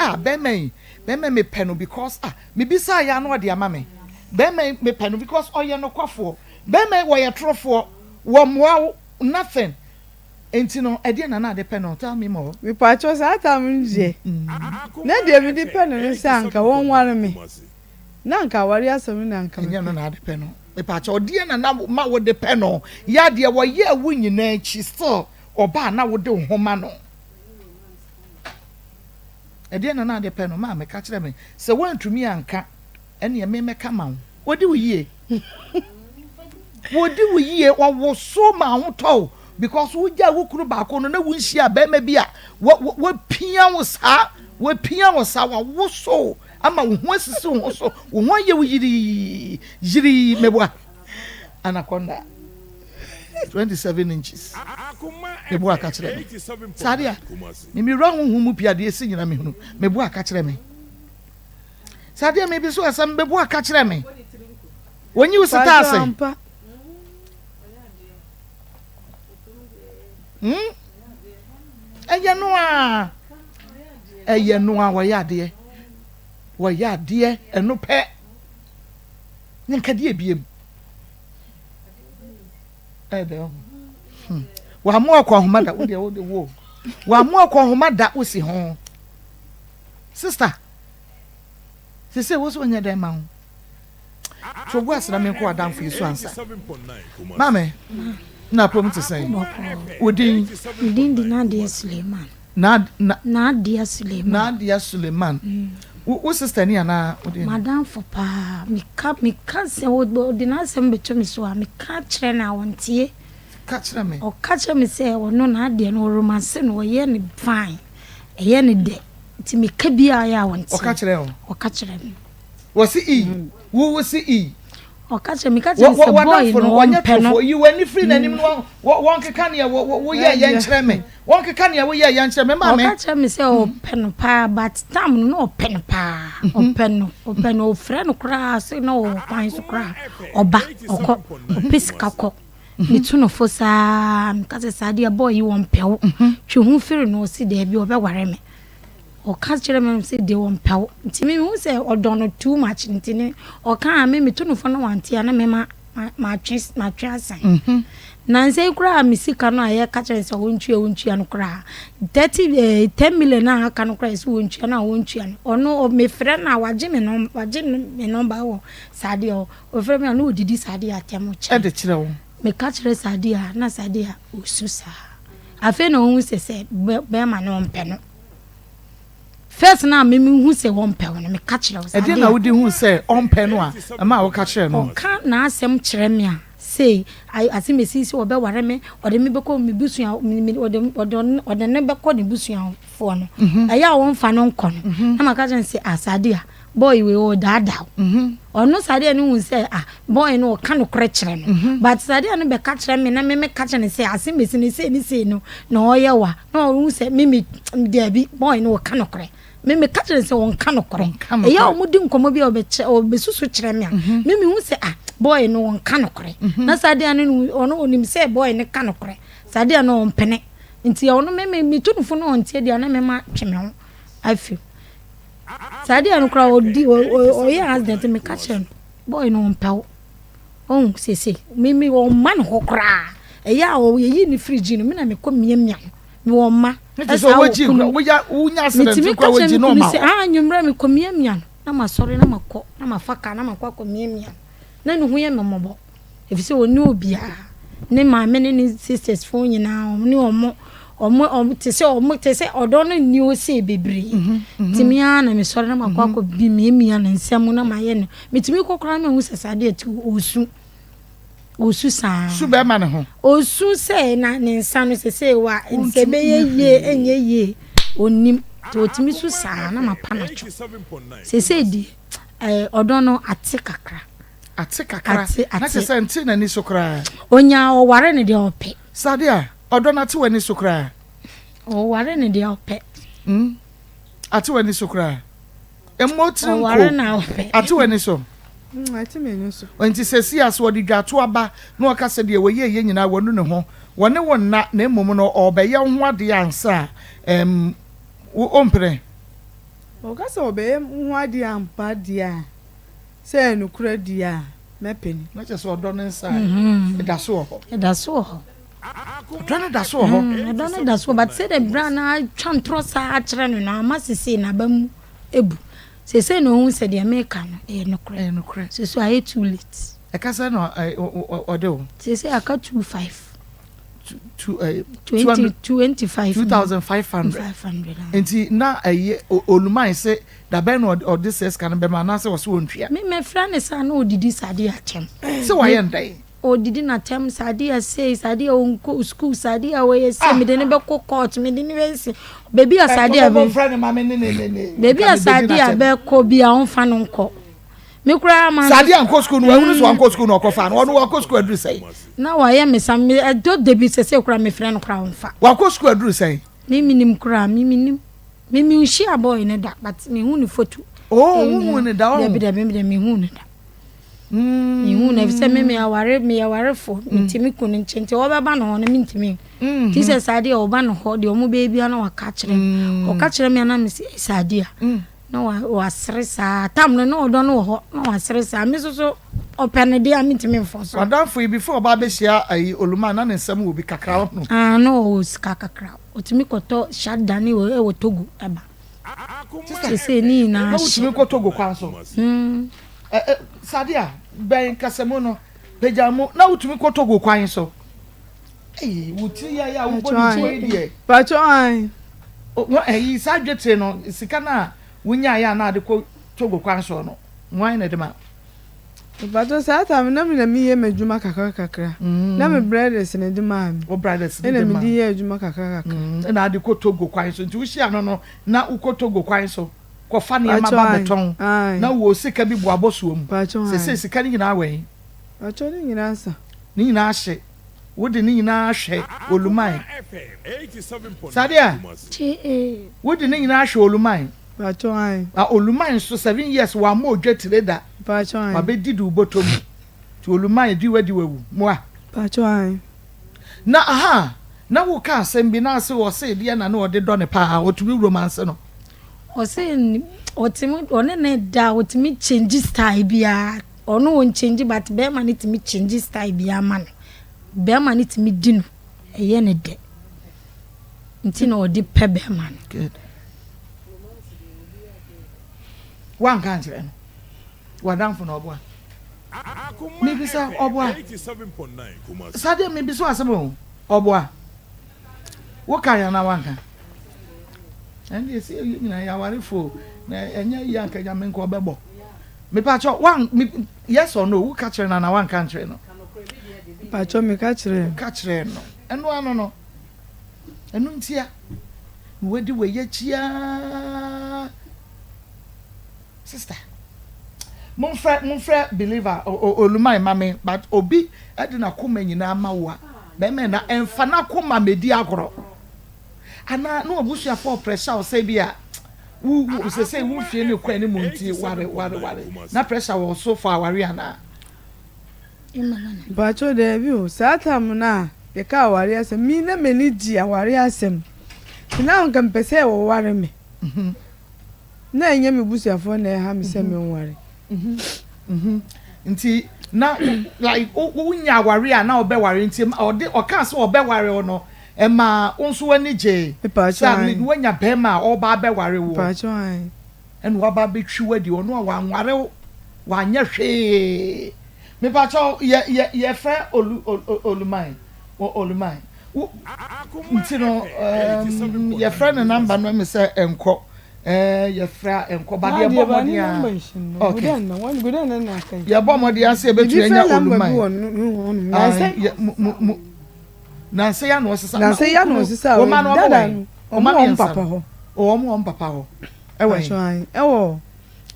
bema me pɛ no because me bisa ya no de ama me bema me pɛ no because oye no kwafo bema wo ye trofo wo moa nothing enti no e dey na de pɛ no tell me more me pa cho sa ta me je na de me de pɛ no ne sanka won ware me na nka ware asem na nka me no na de pɛ no me pa cho de na ma wo de pɛ no ya de wo ye awu nyina chi still oba na wo de homa no e de na de pɛ no ma me ka kire me se wantumi anka ene me meka ma wo de wo yie wo so ma ho to because wo ja wo kunu ba ko no na wo nhia ba ma bi a wo pia wo sa wo so ama wo ho asisi wo so wo ho ye wo yiri meboa anaconda 27 inches meboa ka kire me sadia me wura ho mu pia de esi nyina me hunu meboa ka kire me sadia me bi so asam meboa ka kire me wonyi wo sitase eye no a wo ya de eno pe nka de ebiem wa mo akwa homada wo de wo wa mo akwa homada wo si ho sister se wo so nya dem ma ho trogu asra me ko adam fi so ansa mame na promise say udin di Nadia Suleiman Nadia Suleiman wo sister ni ana udin madam for pa me ka se wo di na se mbeto me so me ka kire na wontie ka kire me o ka kire me say wono Nadia no romance no ye ne fine ye ne de ti me ka bia ya wontie o ka kire me wo si wo si okache mikache se boy no wonye you when free na nim no won keka ne wo ye nkyere me won keka ne wo ye nkyere me ma me okache me se o pen pa but tam no pen pa o pen o frɛ no kra se no kwan so kra oba okɔ opiska kɔ mitu no fosa mikache sadia boy won pɛwo twe hu firi no si de bi obɛware me o ka kire me say de won pawo ntimi hu say odono too much ntini o ka me to no fo no wantia na me ma asan na nse kura me sika no aye ka kire say wontua no kura 10 million na aka no kura say wontua na wontua no ono me frɛ na waje me number wo sade o frɛ me na odidi sade atemo che e de kire wo me ka kire sade a na sade a osusa afi na hu se be ma no mpe no first na me hu se won pe won me ka kire wo e dey na wodi hu se on pe no a ma wo ka kire no ka na asem kire me a say asi me sisi wo be ware me ode me beko me busua ode ne beko ne busua fo no aya won fa no nko no na ma ka kire se asade a boy we o dada ono sade no hu se boy no ka no kire kire no but sade no be ka kire me na me ka kire ne se asi me se ni se no na oye wa na hu se me de bi boy no ka no kire me ka kire se won ka no kire e ya o mudi nkomo bi o be susu kire me a me hu se boy no won ka no kire na sade no ono onim se boy ne ka no kire sade no on pene nti ono me tunufo no on tie dia na me ma tweme ho afi sade no kra o ye accident me ka kire boy no on pawo on se me won man ho kra e ya o ye ni fridge no me na me ko miamia me won ma esa woji wo nya accident kwa woji no ma nyumra me ko miamia na ma sori na makọ na mafaka na makọ ko miamia na no hu ye memobo efise woni obia ne ma me ne sisters fo nyina ni omo tese odo no ni o se bebre timia na me sori na makọ ko bi miamia na nsem na ma ye no metimi kokora me hu sesade ati osu sa su be ma ne ho osu se na ne nsa no sese wa nsebe ye enye onim to otimi su sa na mapa na cho sese di odono ate kakra na se senti na ni sokra onya o ware ne de ope sadia odono ate wani sokra o ware ne de ope ate wani sokra emoti o ware na ope ate wani so ate me so onti sesi aso odi dwato aba na o ka se de we ye nyina wonu ne ho wone wonna na emom no obeye ho ade ansa ompre o ka se obeye ho ade ampa dia se nukura dia mepeni na che so odo ne nsa da so ho odo da so ho odo da so but say the brand na twantro sa akere no na amasese na bam ebu se no hu se de make no nukura so I too late e ka se no odo se aka 25 2,500 enti na oluman se da ben or this says can be man say was wontria me friend is na odidi sade atem se wa yendai odidi na tem sade say sade on school sade we say me de ne be court me de ne we say baby asade abe friend ma me ne baby asade abe ko bi a on fa no nko me kura man sade anko school no ehunu so anko school no okofa no ono wako school aduru sai na wa ye me sam me do debi se kura me friend kura on fa wako school aduru sai mimi nim kura mimi unshi aboy ne da but me hu ni photo hu ne da o me hu ne da me hu na se me aware fo ntimi ku ne nchente wo beba no no ntimi ti se sade o ba no ho de o mu baby na wa ka kire o ka kire me na me sade no wa stressa tam no odo no ho no wa stressa me so open dey am ntimi mfo madam for before ba be hia ayi oluma na ne nsam wo bi kakra no no kakra otimi koto shadani wo Togo aba se ni na otimi ko Togo kwan so sadia ben kasemo no pejamo na otimi ko Togo kwan so wuti ya wo bodi we die pacho ai sadwete no sika na wunya ya na de ko Togo kwan so no wan na de ma pacho sa ta na mi ye medjuma kakra na me brothers ne de ma o brothers ne de ma mi ye edjuma kakra na de ko Togo kwan so nti wo hia no na uko Togo kwan so ko fa ne ma ba beton na wo sika bi bo aboso mu se sika ni nyina wen pacho ni nyina sa ni nyina hye wo de ni nyina hye oluman sadia wo de ni nyina hye oluman pacho ai oluman so 7 years wa mo odwetire da pacho ai ma be didu botom ti oluman di wadi wawu moa pacho ai na na wo ka asem bi na se wo se de na o de do ne pa otumi romance no o se otimi one ne da otimi change style bia ono won change but be man it me change style bia man be man it me dinu eye ne de nti na o di pe be man good one country no wadam for no obo me bi sa obo 87.9 sade me bi so asemo obo wo kan ya na wanka and you see you na ya ware fo na enya ya nka ya menko bebo me pa cho one yes or no wo ka kire na one country no pa cho me ka kire no eno ano no enu ntia wedi we ye chia sister mon frère believer olumai mame but obi edina koma nyina mawa be me na emfa na koma medi agoro ana no obusia for pressure o say bia wu say wu fie ne kwa ni monti ware na pressure wo so for aware ana ba cho de bi o satam na ye ka aware asem mi na meni di aware asem na on kan pese wo ware me na enye me busia for na ha me se me ware nti na like unya aware na obeware nti o ka so obeware no ema onso wani je sa ni wanya bema oba beware wo pacho ai en wa ba betwi wadi ono wa nware wa nya hwe me pacho ye fa olumai nti no ye fra na number no me say enko ye fra enko ba de bomodi a okay na one good na kai ye bomodi a se betu enya olumai na se ya no sisa o ma no o ma papa ho o mo papa ho ewo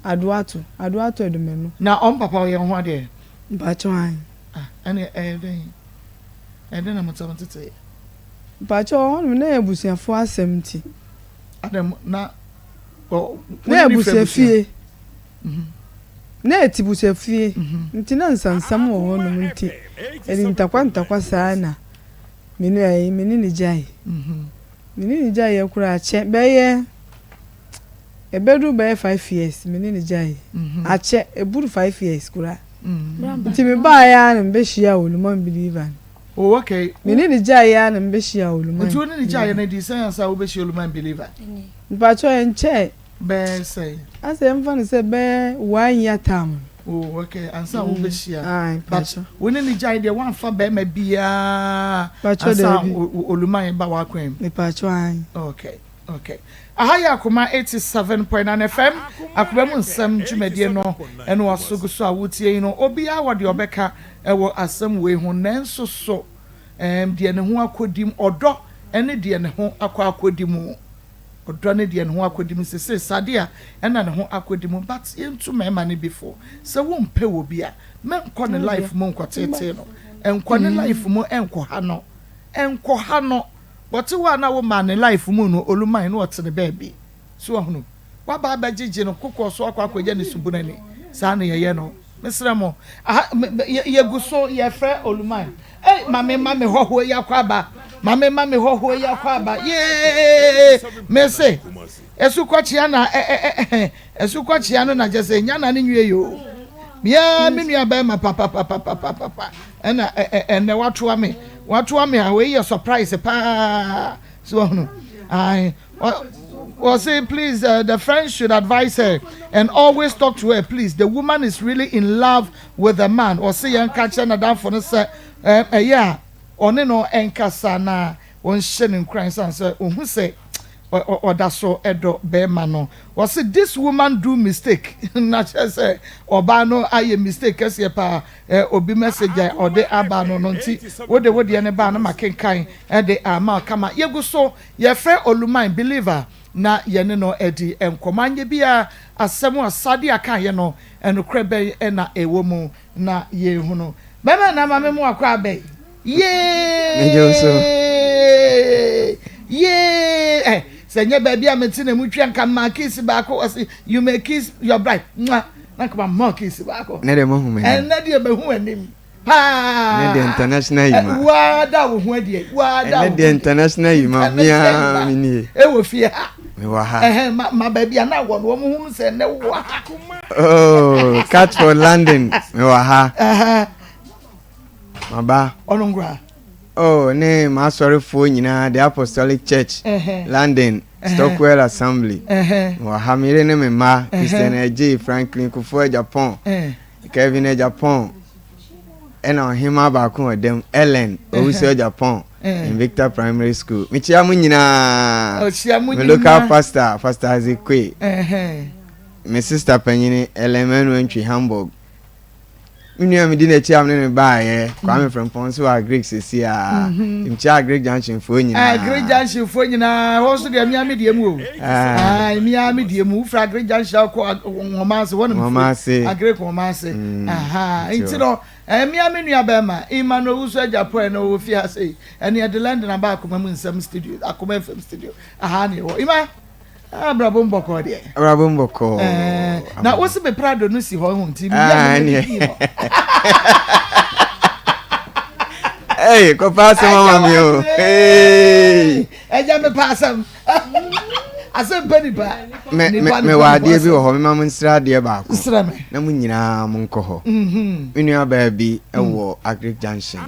aduato edumenu na on papa ye ho ade mpacho an ane den na mutamatete mpacho on na ebusuafo asemti adam na ebusafie na etibusafie nti na nsansam wo ho no nti edi ntakwa saa na mini ni jai mini ni jai ekura ache beye ebedu be 5 years mini ni jai ache eburu 5 years kura nti me ba ya na mbehia olumon believer oh okay mini ni jai ya na mbehia olumon nti woni ni jai na di science a wo behia olumon believer mpacho enche be say ase mfa no se be 1 year time oh okay ansa wo behia ai mpacho woni ni jai de wan fa be ma bia mpacho de olumon ba wa kwem mpacho ai okay ahaya Akoma 87.9 FM akoma mu nsam dwumadie no ene wasogu so awutie no obia wode obeka ewo asam we ho nanso so de ne ho akodim odo ene de ne ho akodim odo ne de ne ho akodim sese sade a ena ne ho akodim but yentu mema ne before se wo mpe wo bia menko ne life mo nkotete no enko ne life mo enko ha no but wa na wo man life mu no oluman no ote ne baby so hono wa ba ba gigi no kokko so akwa ne subunani sa na ye no mesremo ye guso ye frɛ oluman mame hoho ya kwa ba mame hoho ya kwa ba ye mese esukɔchia no na jese nya na ne nwie yo mia me nua ba ma papa ene watu ame a we surprise pa so no I was say please the friend should advise her and always talk to her please the woman is really in love with the man or say yan catch na dan for no say yeah one no enkasa na won hye nkran san say ohun say oda so edo be ma no was say this woman do mistake na say oba no aye mistake kase pa obi message or de aba no nti wo de ne ba no makenkan de ama kama yegu so ye frɛ oluman believer na ye ne no edi enkomanye bia asɛm asade aka ye no enokra be na ewo mu na ye hu no bema na mame mu akwa be ye senye baby ametine mu twa nka ma kiss baako you may kiss your bride na ka ma kiss baako na de mo hu me na de be hu anim pa na de international yima wa da wo hu ade wa da na de international yima mia mini wo fie ha me wa ha ma baby na wo no mo hu se ne wo oh catch for London me wa ha maba onungwa oh ne ma sorry for nyina the Apostolic Church London Stockwell Assembly wa ha mere ne me ma Christian AJ Franklin Kufo Japan Kevin Japan ena hima ba ko dem Ellen Owusu Japan Invicta Primary School mi chia mu nyina me local pastor Azekwe my sister Penyini Elemenu Entry Hamburg Minia me di na chia me ba ye kwa me from Ponso Agric sesi a im chia Agric Junction fo nyina Agric Junction fo nyina ho so de mi ame de mu o mi ame de mu fra Agric Junction ko ngoma se wonu Agric ngoma se nti no mi ame nua ba ma Emmanuel Uso Japan na wo fi ase ene de London na ba Akoma mu nsam studio Akoma FM studio ne wo ima Abrabo mboko de. Abrabo mboko. Na wo se be prado no si ho ho nti mi ya ni. Hey, ko pasa mama mi o. Hey. Eja me pasa. Asem pani ba. Me wa de bi wo ho me ma mun sra de ba ko. Sra me. Na mun nyina mun ko ho. Inu aba bi e wo Agric Junction.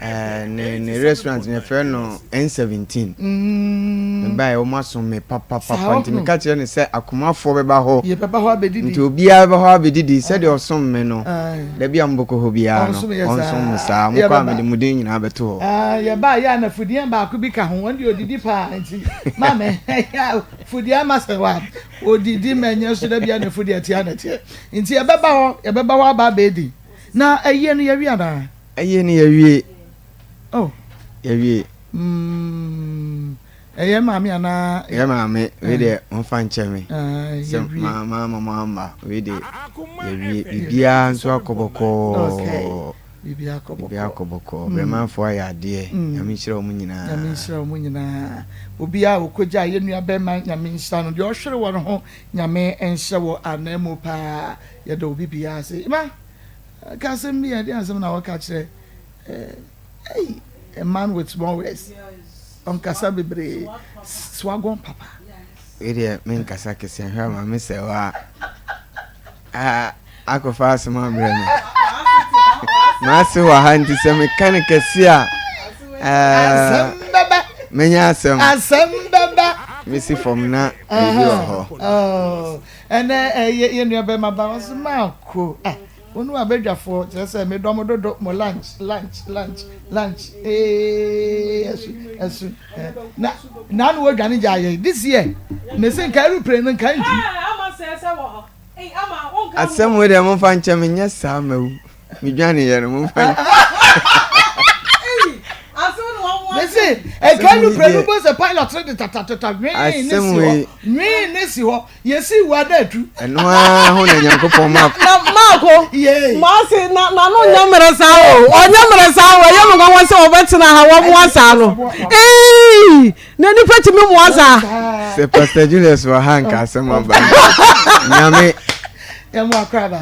Ne restaurant ne fe no N17. Me ba e o maso me papa nti me ka kire ne se akomafo be ba ho. Ye papa ho abedidi. Nti obia be ho abedidi se de osom me no. Da bia mboko ho bia no. Onsom sa mo kwa me de mudin nyina beto ho. Ye ba ya na fudian ba ko bi ka ho won de odidi pa nti mame fudia masewa odidi menye so da bia na fudia tia na tie nti ye beba ho aba bedi na eye no ye wi ana eye no ye wie oh ye wie eye maami ana ye maami we de on fan cheme so mama we de ye bibia nso akoboko okay bibia akoboko be manfo ya de nyame nhyira o munyina obi a okoja ye nua be man nyame nhyira no de o hwere wo no ho nyame enhyɛ wo anamu pa ye de obi bia se ma kasem bi ade asem na wo ka kire a man with small words on kasa bebre swagon papa we de men kasa kese hwa ma me se wa akofa asema bre no Masi wa hanti se mechanic sia menya asem baba misi from na ebi ho ene ye nua be ma ba was Maa Akos onu abedwafo se me dom dodo mo lunch esu na no wadwane jaye this year me say nka aeroplane no nka nti ama se wo ho ama won ka asem we de mo fa nche menya sa mawu mi dwane ye no mo fa Listen, a can you produce a pilot ready to green nesi ho yesi wa da tu eno a ho na Nyankopon ma Maako ma se na no nyamere sa o onyamere sa o ye mo gwan se obetena ha wo mo asa no na ni pati mi mo asa se Pastor Julius wa hanka asem aba nyame Emu akraba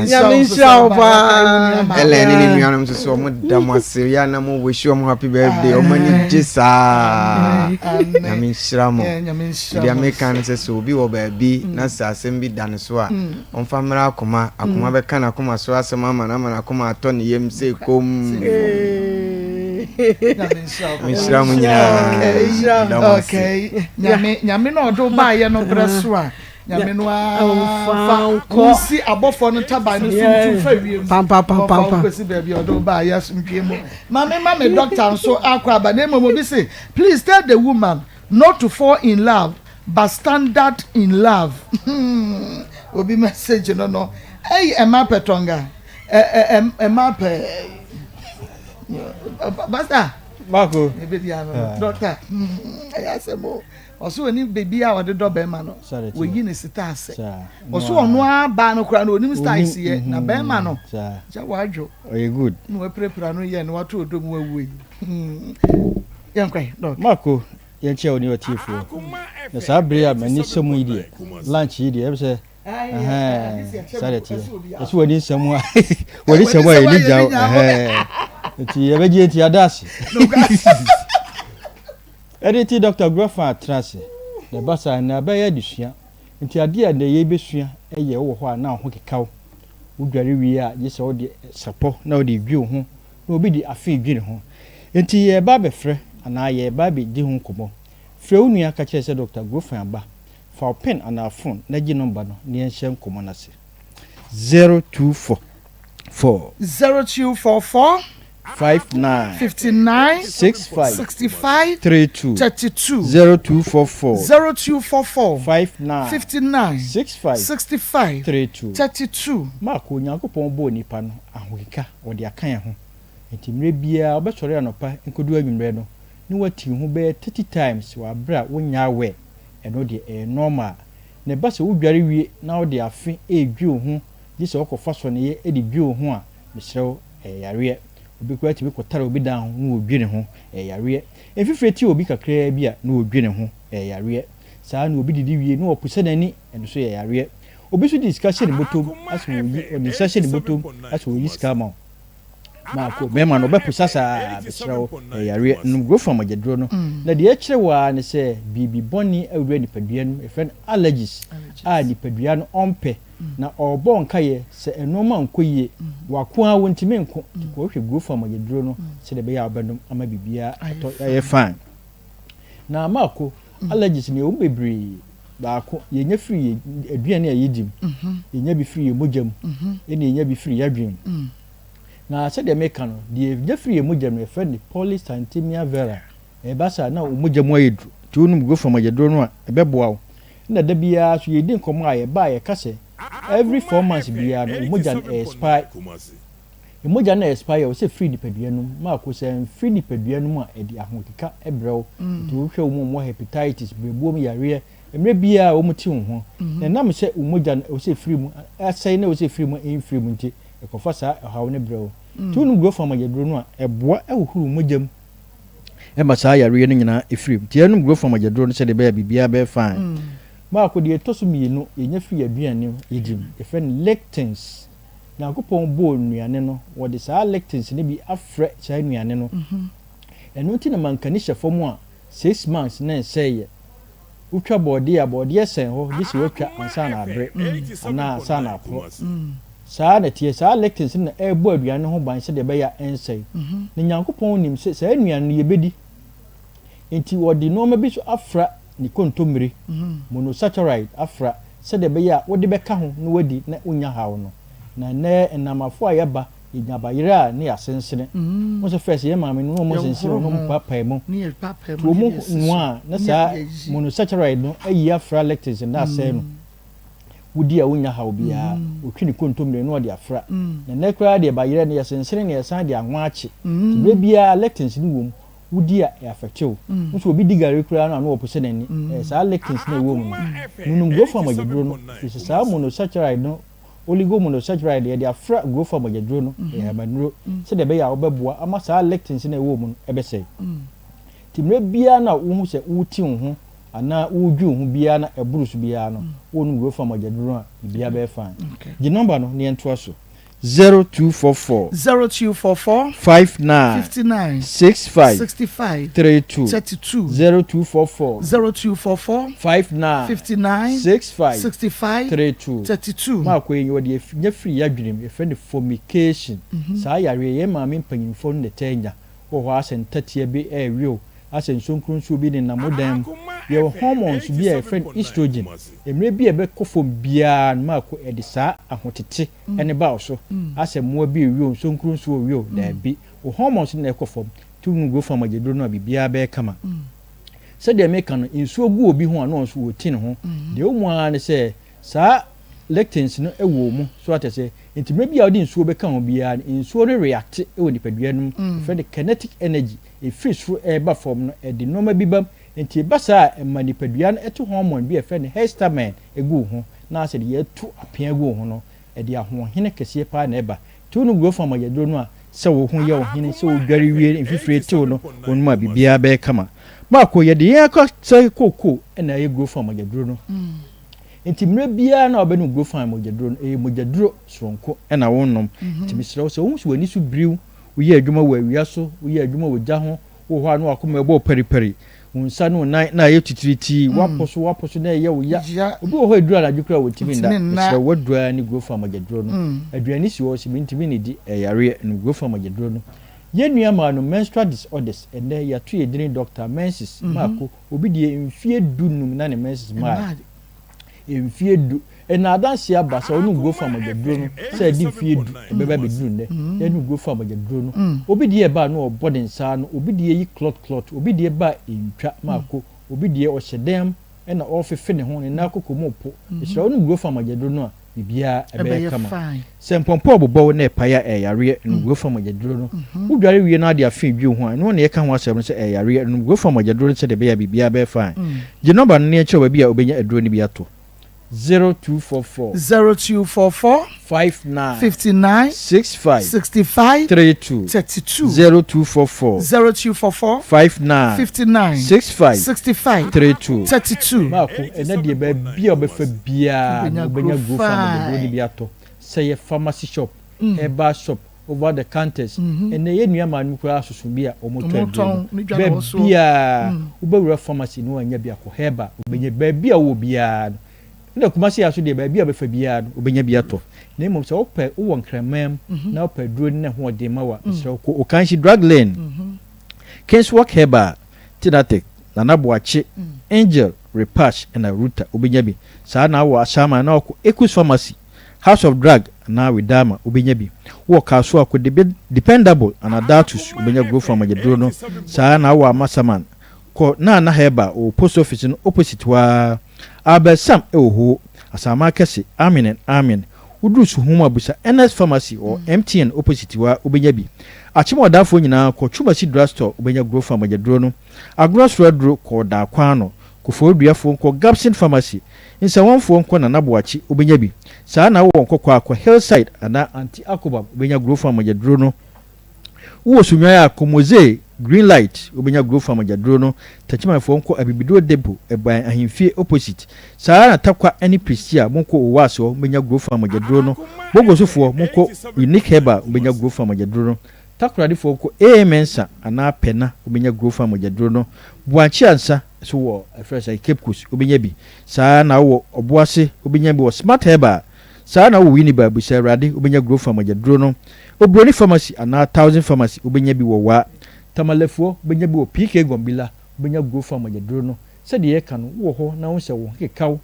nyame nhyira ba ele ni nuanam so mo da mo ase ya na mo wish you happy birthday o mani jisa nyame nhyira mo dia mekan se so obi wo ba bi na sa asem bi dan so a on fa mra akoma be kan akoma so asem ama na akoma ato ne yem se kom nhyira mo nyina okay nyame no do ba ye no breso a nyame no fa si abofo no taba no so fa wiem pam ko si baby odo ba ya sumtwe mu mame doctor so akwa ba na mo bi say please tell the woman not to fall in love but standard in love obi message no ema petonga ema pe basta Marco ebe dia no doctor ayasemo oso oni baby a wode do be ma no we yi ne sita ase oso ono aba no kra no onim style ye na be ma no ja wadwo you good no we prepare no ye no wato odom wawu yankwai dog Marco ye nche oni otiefo na sabre a mani somu idi lunch idi e be sare tie eso woni samu a woni samu a ni jaw ti e be je ti adasi Editi Dr. Grofa Trase, the bassa na baya disua. Nti ade a ye besua eye wo ho a na ho kekaw. Udware wi a ye se wo de sapo na wo de dwi ho. Na obi di afi dwi ho. Nti ye ba be frɛ ana ye ba be di ho komo. Frɛ unu aka kire se Dr. Grofa aba. Fa pen ana phone na gi number no ne enhyem komo na se. 0244 0244 59 65 32 0244 59 65 32 Marco Nyankopon bo nipa no ahohika odi akan ho enti mre bia obesore anopa enkodu anwumre no ni wati ho be 30 times wa bra wonya awe eno de normal ne ba se wodware wie na wo de afi edwi ho gise okofa so ne ye edi dwi ho a mesrew yare obi kwa ti bi kotara obi dan ho no odwene ho yare efifre ti obi kakra bi a no odwene ho yare saa no obi didi wie no opuse nani eno so yare obi so discussion botom aso yi oni session botom aso yi scam Marco mema no be pusasa besrew yare no go from agedro no na de akire wa ne se bibi boni awure nipadua no e friend allergies a nipadua no ompe na obo nkaye se enoma nkoyie wakoa wontime nko ko hwe go from agedro no se de be ya obedom ama bibia ato fine na Marco allergies ne o bebre baako yenya free aduane ayedim yenya bi free mojam yenya bi free yadwem na se de meka no de free mojam no friend polycythemia vera e basa na mojam ayedu ti onum go from agedro no a e beboa wo na da bia so yedi nkomo a ye ba ye kase every 4 months bia no mojam expire emoja na expire o se free nipadua no ma ko se free nipadua no a edi ahokeka ebrew to hwe wo mo hepatitis brebuom yare emre bia o muti ho na nam se emoja o se free mu asai na o se free mu en free mu nti ekofa sa hawo ne brew to no go from agedro no a eboa ehuru mojam e ma sa yare no nyina efree ti enu go from agedro no se de bia bibia be fine ma ko de toso mienu yenya free aduane yedim efen lectins na kopon bo nuane no wo de sa lectins ne bi afre cha nuane no enu ti na mankani hyefo mu a 6 months na sey utwa body sen ho disi wotwa ansa na abre na ansa na pro saa na tie saa lectins na ebo aduane ho ban se de be ya ensei ne nyankopon nim se saa nuane ye bedi enti wo de no ma bi so afra ni kontomire monosaccharide afra se de be ya wo de be ka ho no wadi na unya hawo no na ne enamafo ayaba ignabayira ne asensene mo so first ye maame no mo sensene no papa mo ne papa mo mo nwa na sa monosaccharide no ayi afra lectins na se no wudi a unya hawo bia otwini kontomire no de afra na ne kra de bayira ne asensene ne san de anwaache be bia lectins ni wom wudi a affectio nso obi digare kra no opose nani sa lectins na wom no go for magedro no so sa monosaccharide no oligomonosaccharide de afra go for magedro no e manuro se de be ya obeboa ama sa lectins na wom ebese timre bia na wo hu se wuti ho ana wudwu ho bia na eburusu bia no wonu go for magedro a bia be fine the number no ne ento aso 0244 59 65 32 0244 59 65 32 ma ko yin wodi nya free adwenem e friend fornication saa yare ye ma me mpanyimfo no tenya wo ho asentatie bi ewio asensonkronso bi ne namodam ye hormones bi e friend estrogen emre bi e be kofom bia ma ko e de saa ahotete ene ba so asemo bi ewio sonkronso ewio da bi wo hormones na ekofom tunu go fam agedro no bibia be kama se de me kan insuo gu obi ho ano so wo tin ho de o mu an se saa lectins no ewo mu so atese intimre bia odi insuo be kan ho bia insuo no react e woni padua no friend kinetic energy e free through eba form no e de normal bibam enti basa manipadua no eto hormone bi e friend histamine egu ho na ase de yetu apia egu ho no e de ahohene kese pa na eba tunu go fam agedro no a se wo ho ye wo hene se wo dware wie mfifire tew no wonu ma bibia be kama ma ko ye de ye ko sai koko na ye go fam agedro no enti mre bia na obenu go fam agedro no mogedro soronko na wonnom enti misrew se wo so wani so briw wo ye adwuma wo awia so wo ye adwuma wo ja ho wo ho anu akoma ebo periperi unsa no na ye titiriti waposo na ye wo ya obi wo ho adura na dwukra wo timinda misrew wo dura ni go fam agedro no aduani si wo si bintimi ni di yare no go fam agedro no ye nua ma no menstrual disorders ene ya to ye dini doctor menses mako obi die mfie dunum na ne menses ma mfie du ena adanse abasa onu go fam agedro no say di mfie du beba be du ne ye nu go fam agedro no obi die ba no body nsa no obi die yi clot obi die ba entwa mako obi die o hyedem ena ofefe ne ho ne na kokomo po isra onu go fam agedro no bibia ebe kama sempompo obobo na epaya yare no go fam agedro no udware wie na de afin dwi ho no na ye ka ho asem no se yare no go fam agedro no se de be bibia be fine je number no ne che ba bia obenya adro ni bia to 0244 59 65 32 0244 59 65 32 mako ena de ba bia obefa bia obenya go fam de bia to say pharmacy shop herbal shop over the counters ena ye nua ma nukura asusu bia omoto bia ubewura pharmacy no anya bia ko herbal obenya ba bia wo bia na kumasi aso de ba bia obefa bia obenya bia to na emom se ope wo nkramam na ope duro ne ho de mawa so ko okanshi drug lane Kens work heba Tinatek Nanabuachi Angel Repatch and a Ruta Ubinyabi Sana wa Shama na ko Equus Pharmacy House of Drug na Widama Ubinyabi work aswa ko dependable and adatus Ubinya grow from Majadrono Sana wa Masaman ko na heba o post office no opposite wa Abel Sam eho asama kese amen woduru suhum abusa NS pharmacy or MTN opposite wa obenya bi achimo dafo nyina ko Chumasi drugstore obenya grow farm agedro no agrosro dro ko da kwano ko foduafo ko Gapsin pharmacy nsawanfo nko na naboachi obenya bi saa na wo nko kwa Hillside ana anti Akoma obenya grow farm agedro no wo sunwa ya komoze green light obenya grow farm agedro no tachima fo nko abibido depot eban ahimfie opposite saa na takwa any prestia monko owaso obenya grow farm agedro no bogosofo monko unique heba obenya grow farm agedro no takrade fo ko mensa ana pena obenya grow farm agedro no buachi ansa so wo fresh Cape Coast obenya bi saa na wo oboase obenya bi wo smart heba saa na wo wini ba bu serade obenya grow farm agedro no obroni pharmacy ana 1000 pharmacy obenya bi wo wa tamalefo obenya bi wo PK Gombila obenya grow farm agedro no se de ye ka no wo ho na wo se wo kekaw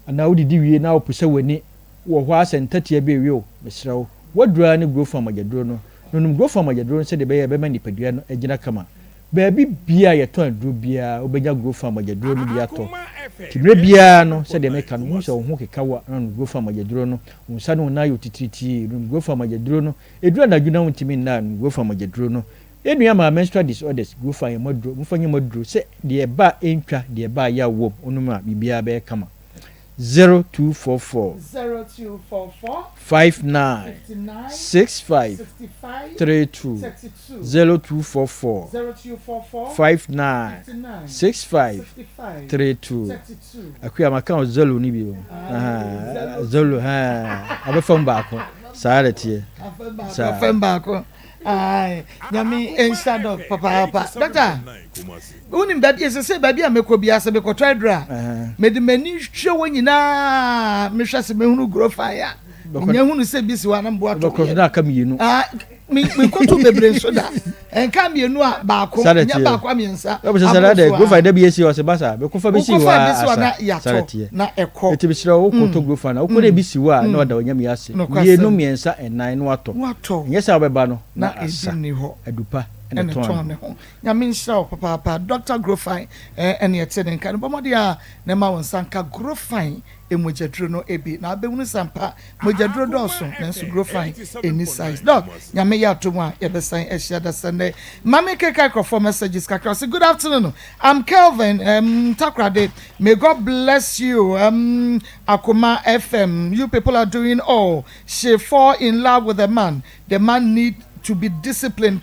ana wo didi wie na wo puse wani wo ho asentatia be wie o mesrawo wadura ne grow farm agedro no nonum grow farm agedro se de be ye be manipadua no agina kama baabi bia ye ton aduro bia obenya grow farm agedro no bia to timre bia no se de meka no so ho kekawa no grow farm agedro no unsa no na yo titiriti no grow farm agedro no edura na dwuna wontimi na grow farm agedro no enua ma menstrual disorders grow farm modro mfanye modro se de ba entwa de ba ya wo onuma bibia be kama 0244 59 65 32 0244 59 65 32 akuya maka zelo ni bi zelo abefam baako saare tie abefam baako ai nyami enshado papa doctor unim that is say baby ameko biase be kotwa dra medimani hwe wonyina mehwe se mehunu grow fire nyahunu se bisi wa na mbo ato because na kam yinu mi koto bebre so da enka mienu a baako nya baako amiensa obo se salade grow fire da bi esi o se basa be kofa bisi wa na yato na eko etibisira wo koto grow fire na okore bisi wa na oda onyam yase mienu miensa enan no ato nyesa obeba no na edini ho adupa and the Yamin show, Papa, Dr. Grofine, and yet said, and Canabodia, Nema and Sanka Grofine, in Mujadruno Ebi. Now, Bewin Sampa, Mujadro Dawson, and so Grofine in this size. Dog, Yamaya to one, ever sign a shadow Sunday. Mammy Kaka for messages, Kaka. Good afternoon. I'm Kelvin, Takrade. May God bless you, Akoma FM. You people are doing all. She fall in love with a man. The man need to be disciplined.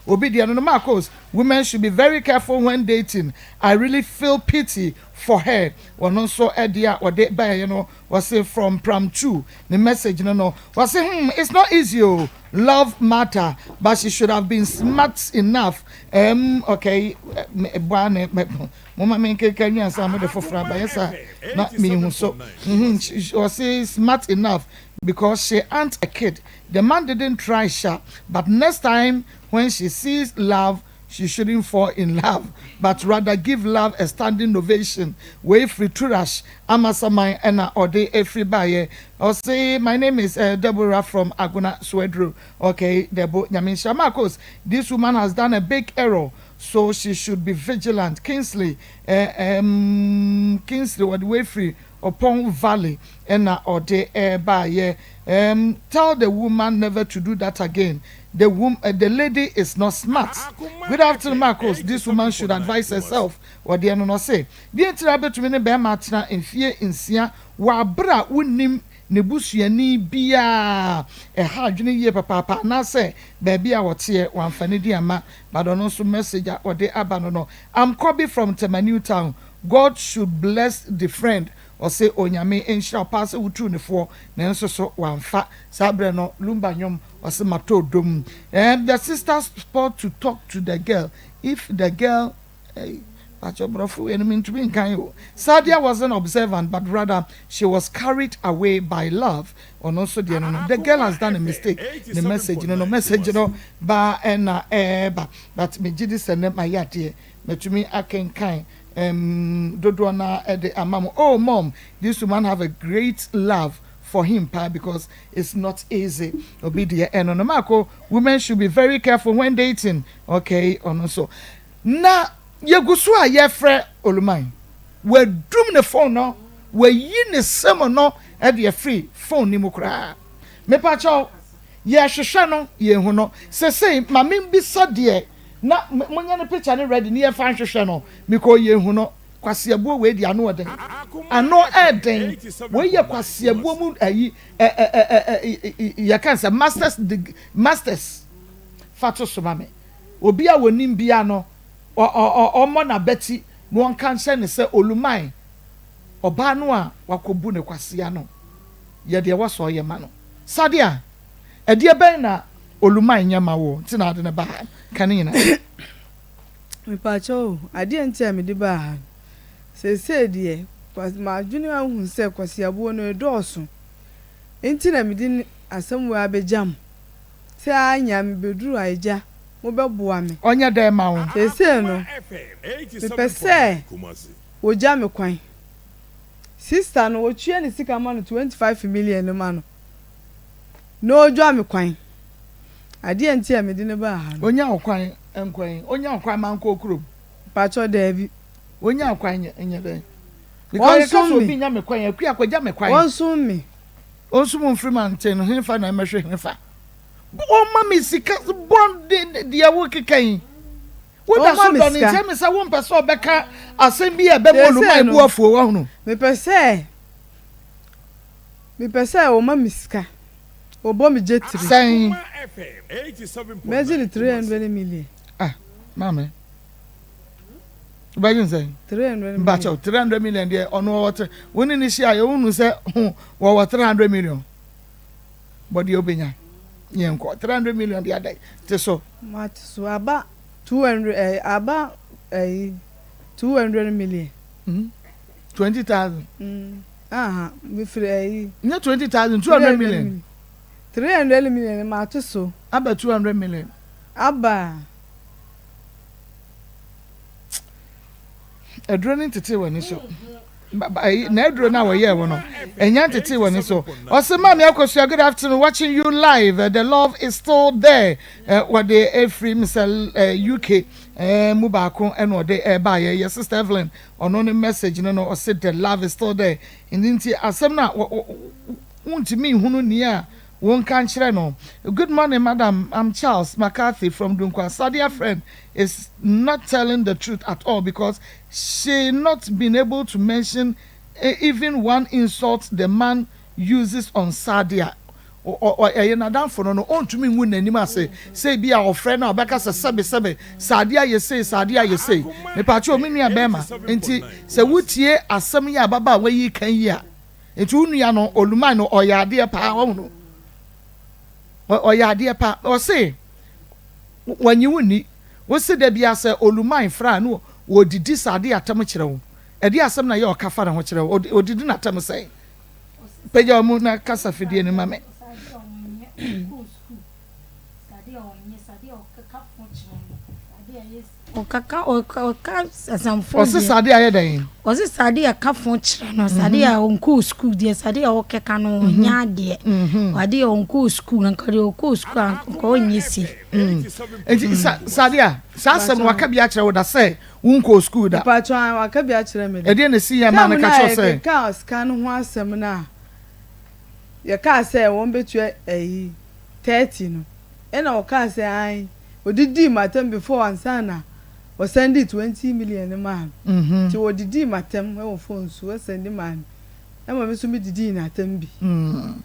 Obedient. No, Maa Akos, women should be very careful when dating. I really feel pity for her. When also Edia or they by was say from Pram 2. The message was say it's not easy. Love matter, but she should have been smart enough. Okay, Mama menke Kenya some the for Fraba, not me who so she was say smart enough because she ain't a kid. The man didn't try sharp, but next time when she sees love, she shouldn't fall in love, but rather give love a standing ovation. Way free to rush. Amasamai and or day every buyer. Or say, my name is Deborah from Aguna Swedru. Okay, Deborah Yamin Maa Akos. This woman has done a big error, so she should be vigilant. Kingsley, what way free upon Valley and or day buyer. Tell the woman never to do that again. The lady is not smart. Good afternoon, Maa Akos. This woman should advise herself. What the no say. The entire to me be matna in fear in sia wa bra unim nebusuani bia hadwene ye papa na say baby a wote e wan fane di ama but ono so message or the aba no. I'm Kobe from Temanu Town. God should bless the friend. Or say onyame enhira pass wutu ne fo na enso so wamfa sabre no lumba nyom or say mato dom. And the sisters sport to talk to the girl. If the girl Sadia wasn't observant, but rather she was carried away by love. And also the girl has done a mistake. The message, message, ba and but me jidi send my yati. Me to me I can kind. Dodwana at the amamo. Oh, mom, this woman have a great love for him, because it's not easy. Obedient and on the Marco, women should be very careful when dating. Okay, on also. Na yegusua ye fre olumai. We doom the phone no, we yin the summer no, e de free phone ni mu kra me pa cho ye hwehwe no ye hu no say ma me bi so de na munya no picture ni ready ni ye fa hwehwe no me ko ye hu no kwasiabuo we di ano oden ano eden we ye kwasiabuo mu ayi ya kan say masters fato so ma me obi a wonim bia no omo na beti no on kan say ne say oluman oba no a wakobu ne kwasia no ye de waso ye ma no sadia e de ben na oluman nyama wo ti na ade ne ba kan nyina me pa cho ade enti me de ba se die pas ma dwene ahun se kwasiabo no edoso enti na me di asem wo abejam se anya me beduru aja mo beboa me onya da ma wo se no me pese wo ja me kwan sister no wo tue ne sika ma no 25 million no ma no ojo me kwan ade enti me di ne ba ha onya okwan enkwan onya okwan man ko kuro pa cho da bi onya akwan nya den because so bi nya me kwan akua akwaja me kwan on sum freeman ten no hefa na mehwe hefa o ma me sika bond de awo kekan wo da so don nche me sa wo mpese obeka asem bi e be mo lu mai bu afuo wa hunu me pese o ma miska o bo me jetri sen measure 300 million mama Bagin say 300 million. Bacho 300 million there ono water. Woni ni share you unu say wo 300 million. But the obenya. Yenko 300 million there dai. Te so. Mat so aba 200 200 million. 20,000. Me free na 20,000 200 million. 300 million mat so. Aba 200 million. Aba Adronin tete woni so na adro na wo ye wo no enya tete woni so Maa Akos, good afternoon, watching you live. The love is still there. What the every Mr. UK Mubako and what the ba your sister Evelyn on a message no or said the love is still there in inti asem na won't me hunu nia won kan kire no. Good morning, madam. I'm Charles McCarthy from Dunkwa. Sadia friend is not telling the truth at all because she not been able to mention even one insult the man uses on Sadia. Or na for no on to me win anima say be our friend or beka sebe Sadia you say me pacho me nua bema enti se wutie asem ya baba we yi kan yi a enti unua no oluman no oyade pa wo no oyade pa o say wanyi wuni wo se da bia se oluman fra no wo didi Sadia atam kire wo e di asem na ye o kafa na ho kire wo odidi na atam sai peja mu na kasa fidie ni mame Sadia ye den o se Sadia ka fon kire no Sadia onku school de Sadia o keka no nya de Sadia onku school na kare o ku school ko nyisi Sadia sasem waka bia kire wo da say wonko school da pa twa waka bia kire me e de na si ya ma na ka cho say ka scan ho asem na ye ka say won betu 30 no e na o ka say ai odidi matem before ansana o send 20 million man ti odidi matem e wo phone so o send man e mo me so me didi na atem bi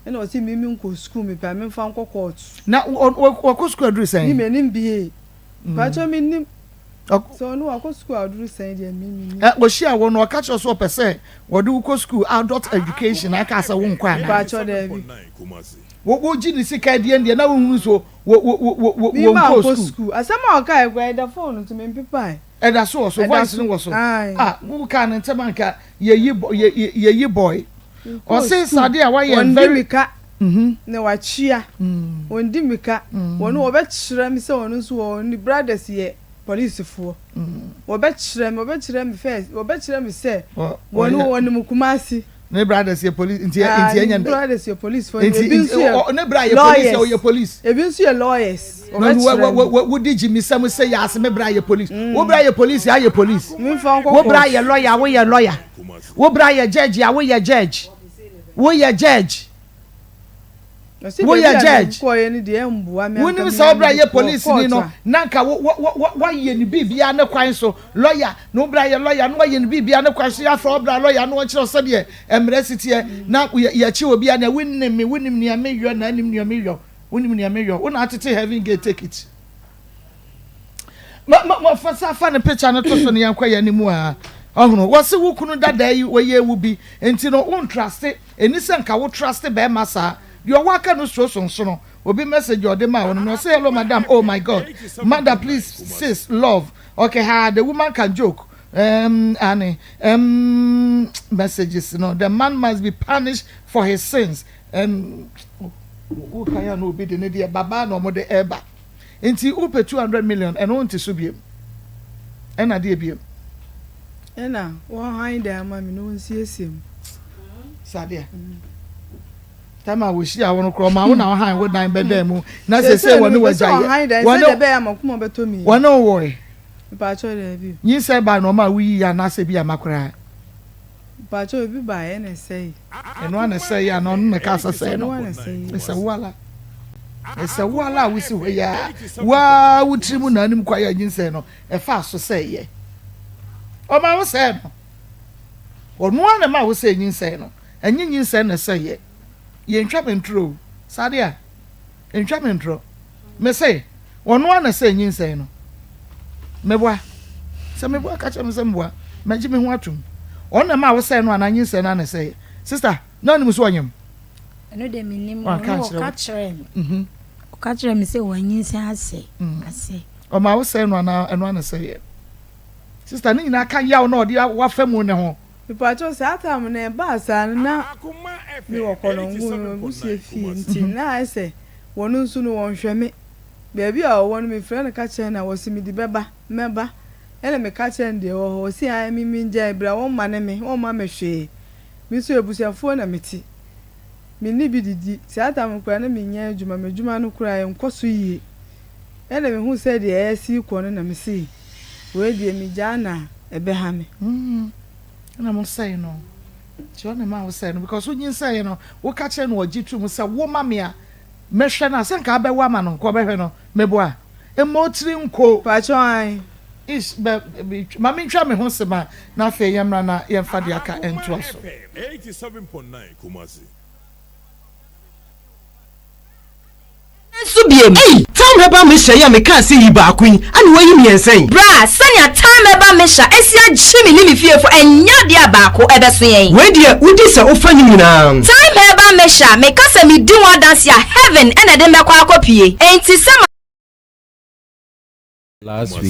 e na o si me nko school me pa me fa nko court na o ko school address ni me nim bi pa cho me nim so no o ko school address de me o share wo no o catch us up say wo do ko school adult education aka say wo nkwa na pa cho de bi wo ji ni sika de na wo so wo ko school asama o kai gwa da phone to me pipa e da so voice no wo so wo kan ntema nka ye boy o say Sadia wa ye very ka na wa chia ondi mika wono wo be kire mi se wono so woni brothers ye police fo wo be kire mi first wo be kire mi se wono woni mukumasi ne brothers ye police inti enya ndai brothers ye police for ne bra ye police o ye police e bin so ye lawyers wo digi mi sam say ya se me bra ye police wo bra ye police ya ye police wo bra ye lawyer wo ye lawyer wo bra ye judge ya wo ye judge wo ya judge wo ya judge wonim sa obra ye police ni no nanka wo ye ni bibia ne kwan so lawyer no obra ye lawyer no ye ni bibia ne kwan so ya fra obra lawyer no kire so de emresity na ya chi obi na wonim ni ameyo na anim ni ameyo wonim ni ameyo wona atete heaven gate take it ma fa ne picture no to so ne yankwa ya ni mu a ohunu wo se wo kunu dada yi wo ye wu bi enti no won trust eni se nka wo trust be masa your waka no so obi message or the man no say hello madam, oh my god mother please sis love okay the woman can joke messages the man must be punished for his sins who can no be the need baba no mo de eba enti who pay 200 million and won to subiem and ade biem ena wo han da ma mi no nsiesim sadia tama wo shi awon kro ma wo na han wo dan bedam na se woni wajaye woni be am kuma beto mi woni wo pa cho de bi yin se ba no ma wi ya na se bi amakra pa cho bi ba e na sei eno na sei ya no na ka se no esa wala wi si ho ya wa wutri mu na anim kwa ya yin se no e fa so se ye o ma wo se no onu na ma wo se yin se no enyin se na se ye ye ntwa mentro sadia ntwa mentro me say onu na se yin se no meboa se meboa ka chem se meboa maji me ho atum ona ma wo se no ana yin se na se sister na nim so onyem eno de minim no ka chere ka chere me se wanyin se ase o ma wo se no ana eno na se ye sister ni na kan yawo na odi wa famu ne ho Pipacho sa atam na ba sa na mi wo kolongu bu se fi nti na ese wonu nsu no won hweme beebi a wonu mi frɛ no ka kyerɛ na wosi mi di beba meba ele me ka kyerɛ ndie wo ho si a mi nja ibra won ma ne me won ma me hwe mi so ebusiafo na meti mi ni bi didi sa atam kura na mi nya adwuma me adwuma no kura enkoso yie ele me hu sɛ de esi kɔ no na me si we die mi jana ebe ha me na mo say no jo na ma wo say no because when you say no wo ka che no ojitu mo say wo ma me a mehwe na se nka be wa ma no ko be hwe no mebo a emotri nko pa cho ai is ma me twa me ho se ma na fe yemra na yemfa de aka ento so 87.9 Kumasi Subiem. Hey, time heba mesha ya me kan se yi ba akun. Ani wo yi mi ensen. Bra, sanya time heba mesha esia jimi ni mi fie fo enya de abako ebeso yen. We de udi se ofa nyimi na. Time heba mesha me kasa mi di one dance ya heaven ena de mekwa akopie. Enti sama Last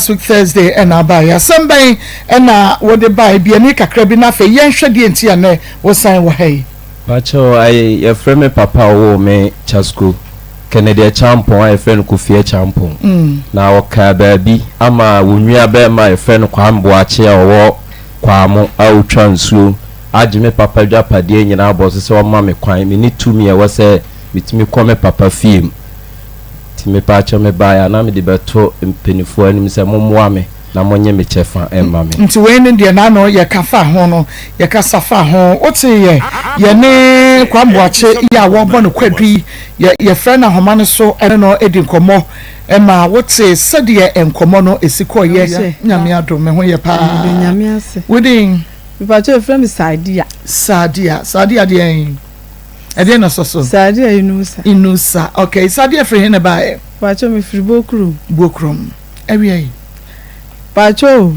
week Thursday and abaya somebody and what the buy be ani kakra bi na fe yenhwe de enti ane wo san wo hai. Pacho your friend me papa wo me chasko Kennedy champon I friend ku fie champon na wo ka baabi ama wonua ba ma friend kwa mbo ache wo kwa mo awutwa nsuo age me papa dwapade nyina aboso se wo ma me kwan me ni tumi e wo se mitimi kwa me papa fie me pacho me baya na me de beto mpenifo anim se mommoa me na monye me chefa emma me nti we ne de na no ye kafa ho no ye kasafa ho oti ye ne kwamboache ya wo bo no kwadui ye friend na homa no so ene no edi nkomo emma wote sede enkomo no esiko ye nyame adom me ho ye pa nyame ase within Pipacho friend sadia de en ede na soso sadia inusa okay sadia free hene bae Pipacho me free bokrum ewie Pacho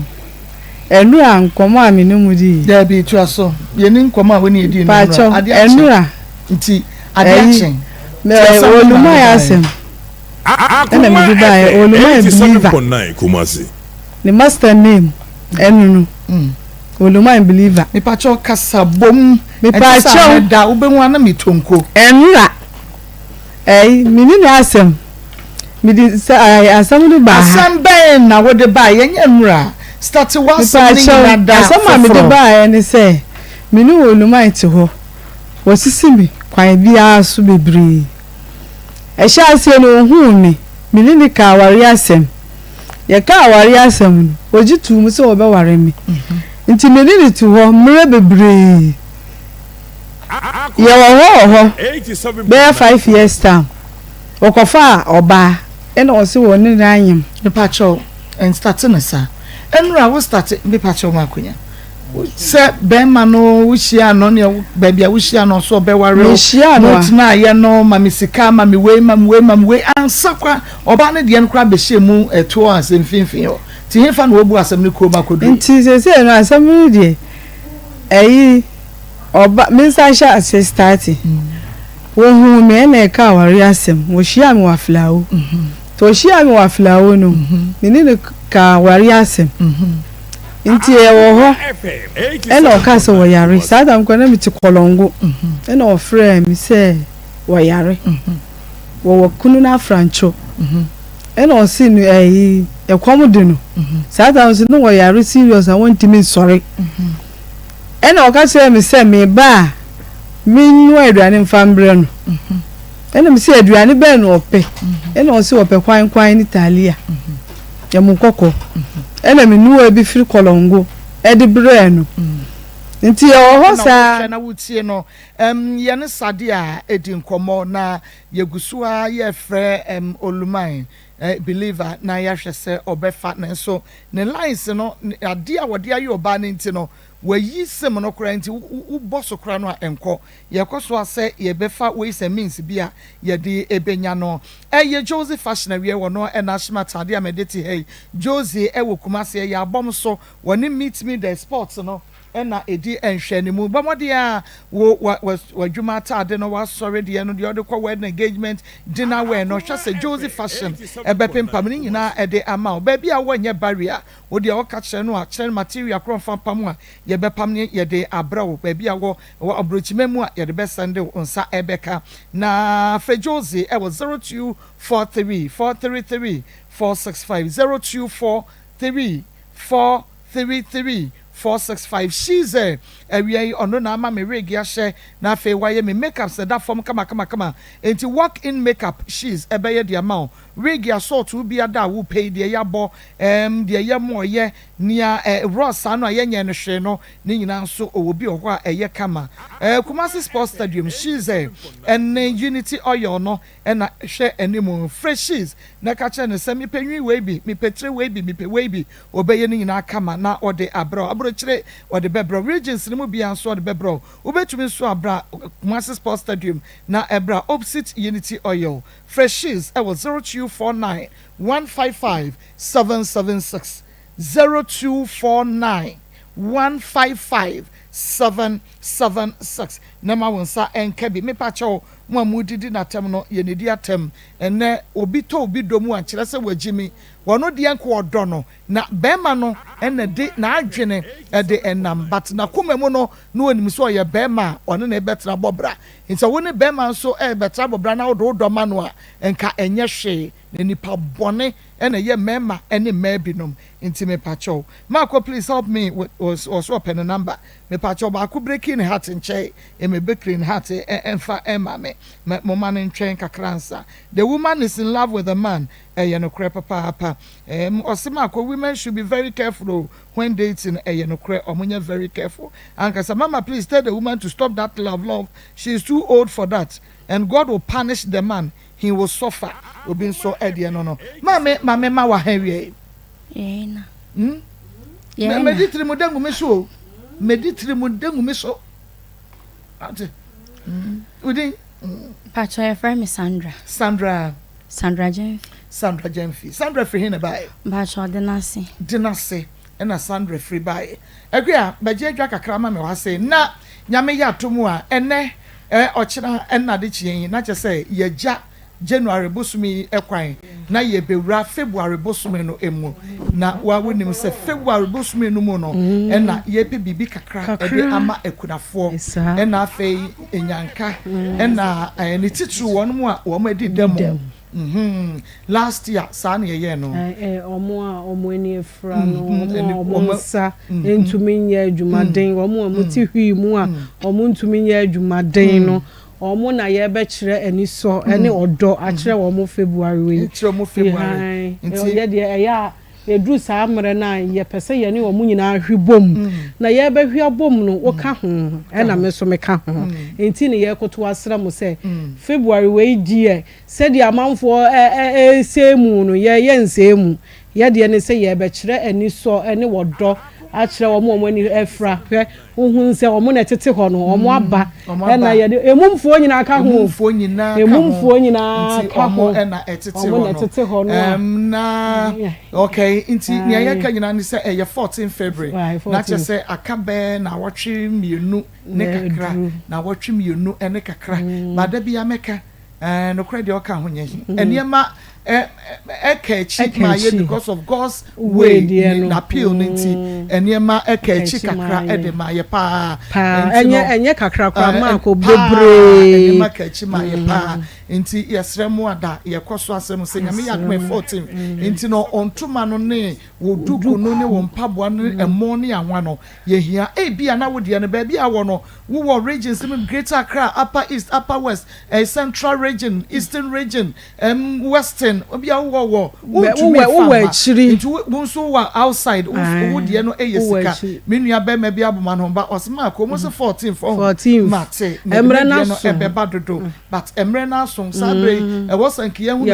enura nkomo aminu mudi there be to aso ye ni nkomo a woni edi no Pacho enura nti adiachen me oluma yasem ena me dubai oluma believer Kumasi the master name enunu oluma believer me Pacho kasabom me Pacho da ubenwa na mitonko enura mini na asem mi di asam ni ba asam ben na wo de ba ye nyamra start was something that asam mi de ba ni say mi ni oluma iti ho wasisi mi kwan bia so bebre e sha ase no hu mi ni ka wari asem ye ka wari asem ojitu mu se wo be wari mi nti mi ni tu ho mre bebre ye wo 87. be 5 years time okofa oba ena o se wo ni ranyem ne pacho and starting sa enra wo start be pacho makonya se be ma no wo hia no ne ba bia wo hia no so be ware o not na ye no mamisika mamiwe ansakwa oba ne de nkra be hia mu eto asem finfin o ti hefa no obu asem ne kroma kodu nti se no asem ni de eyi oba minsa sha assistant wo hu me na ka ware asem wo hia me wa flawo to hia me wa flawo no ni ka ware asem nti e wo ho e na o ka so wo yare sada nko na mi ti kolongo e na o frɛ mi se wo yare wo kunu na francho e na o si nu e kom de no sada nso no wo yare serious I want me sorry e na o ka se mi se me ba mi nyu aduane mfambre no e na mi se aduane be no ope e na o se ope kwan ni talia ya mu kokko ena me nuwa bi firi kolongo edi bre no nti o ho sa na wutie no ye ne sade a edi nkomo na yegusu a ye frɛ oluman believer na ya hwese obefa na so ne lines no ade a wode ayi oba ne nti no wayi sem no kora nti u boso kora no enko ye koso ase ye befa we se means bia ye de ebenya no ye Josie fashion awie wo no na shima tade a medeti hey Josie wo kumase ye abom so woni meet me the sports no na edi enhwe ne mu bamode a wo wadwuma tade no wa sorry de no de odekọ wedding engagement dinner wear no hwese Josie fashion ebepempam ni nyina ede ama ba bia wo nye barrier wo de wo ka kire no a kire material kron fa pam a ye bepam ne ye de abrawo ba bia wo abrochimemu a ye de besende onsa ebeka na fe Josie e was 0243 465 she's a we ono na ama me rig ya she na fe waye me makeup se that form kama enti walk in makeup she's ebeye the amount rig ya so to be ada wo pay the ya bo the ya mo ye nia Ross anu aye nye no hwe no ni nyina so obi ho a eye kama Kumasi Sports Stadium she's a and Unity oil no na hwe animu freshies na ka che ne se me penwi we bi me petre we bi me pe we bi obeye ni nyina kama na ode abro chire ode bebro regions ni mu bia so ode bebro obetumi so abra Kumasi Sports Stadium na ebra opposite Unity oil freshies was 0249 155 776 0249 155 776 nama wonsa enkebi me pacho mo amudidi na tem no ye nedi atem ene obi to obi domu a kire se wagimi wono de enko odo no na bema no ene de na adwene de enam but na komemu no no onim so ye bema one na betra bobra nti woni bema so betra bobra na odo ma no a enka enye hwe na nipa bone ene ye mema ene mabinom nti me pacho Marco please help me with also open a number me pacho ba ku breaking heart nche me breaking heart enfa ema me mama ne ntwen kakransa the woman is in love with the man no kre papa osima ko women should be very careful when dating no kre omunya very careful and kasa mama please tell the woman to stop that love she is too old for that and God will punish the man he will suffer obi so no mama ma wa hawie na meditri mudangu me so ate udin Pacho your friend is Sandra Jenfi Sandra free hin by Pacho dinase na Sandra free by agria baje adwa kakra ma me wa say na nyame ya tomu a ene ochira na de chien na che say yeja January bosumi ekwan na ye bewura February bosumi no emu na wa wonim se February bosumi no mu no na ye pe bibi kakra ede ama ekunafo na afei enyanka na ne titru won mu a wo ma di demo last year sa na ye no omo eni efra no omo sa entumi nya adwumaden omo ti hwi mu a omo ntumi nya adwumaden no omo na ye be kire ani so ene odo a kire omo February we kire omo February nti ye de edru saa mre na ye pese ye ne omu nyina hwe bom na ye be hwe bom no wo ka ho e na me so me ka ho enti ne ye koto asra mo se February we die se di amanfo semu no ye nsemu ye de ne se ye be kire ani so ene wodo a kire wo mo ani efra hwe ohun se wo mo na tete ho no wo aba e na ye emumfo nyina ka ho emumfo nyina ka ho e na etete ho no na okay nti ne ye ka nyina ni se ye 14 February na che se akabe na wotwe mienu ne kakra na wotwe mienu ene kakra bada bia meka no credit oka ho nye eniema ekechi maye because of God's way na appeal nti eniema ekechi kakra ede maye pa enye kakra kwa ma ko bebre eniema kechi maye pa nti yesremu ada yekoso asem se nyame yakme 14 nti no ontuma no ne wodugu no ne wompaboa no emo ne anwa no yehia bia na wodi ne ba bia wo no wo regions Greater Accra, Upper East, Upper West, Central region, Eastern region, Western obia wo so outside wo de no yesika menua be ma bia aboma no ba osma ko mo se 14 mate emre na so ebeba dodo but emre na so sabre e wosanki ye hu se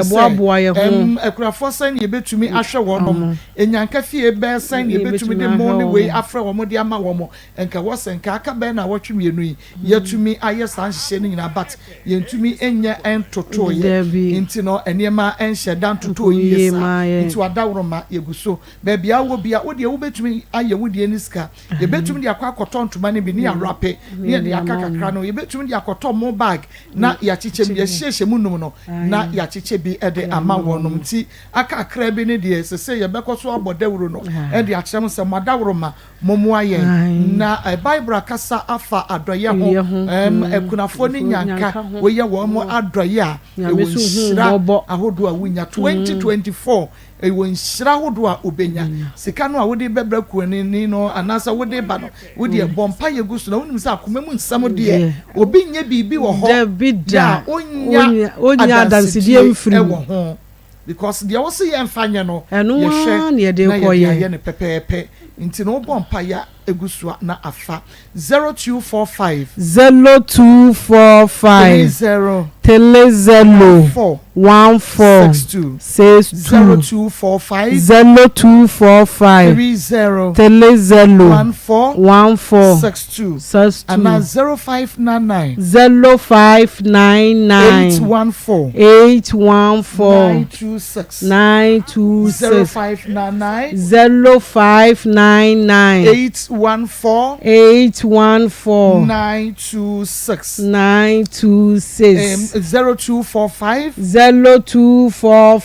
akurafo san ye betumi ahwe wonom enyanka fie be san ye betumi de money way afre wo mo de ama wo mo enka wosanka aka be na wotwe mienu yi yetumi aye san hye ni nyina but yentumi enya entoto ye nti no enema enhye dan toto yi nti wadawroma yeguso be bia wo bia wo de wo betumi aye wo de niska ye betumi de akwa kotontoma ne bi ni arape ne de akakakra no ye betumi de akoto mo bag na ya chiche bi hyehye munum no na ya chiche bi ede ama wonum ti akakra bi ne de sese ye bekoso abodawro no e de akyem se madawroma momu aye na Bible kasa afa adoye ho ekunafo ni nyanka wo ye wo mo adoye a e wo shira ahodo a wunya 2024 e wo shira ahodo a obenya sika no a wodi bebra kuani no anasa wodi ba no wodi e bompa yegusu na wonim sa akomam nsam de obi nya bibi wo ho da onya dansidie mfiri wo ho because there was ye mfanya no ye hwe na ye de koye ye ne pepepe nti no bompa ya egusua na afa 0245 30 14 0245 30 14 and 0599 814 926 0599 814 926 0245 14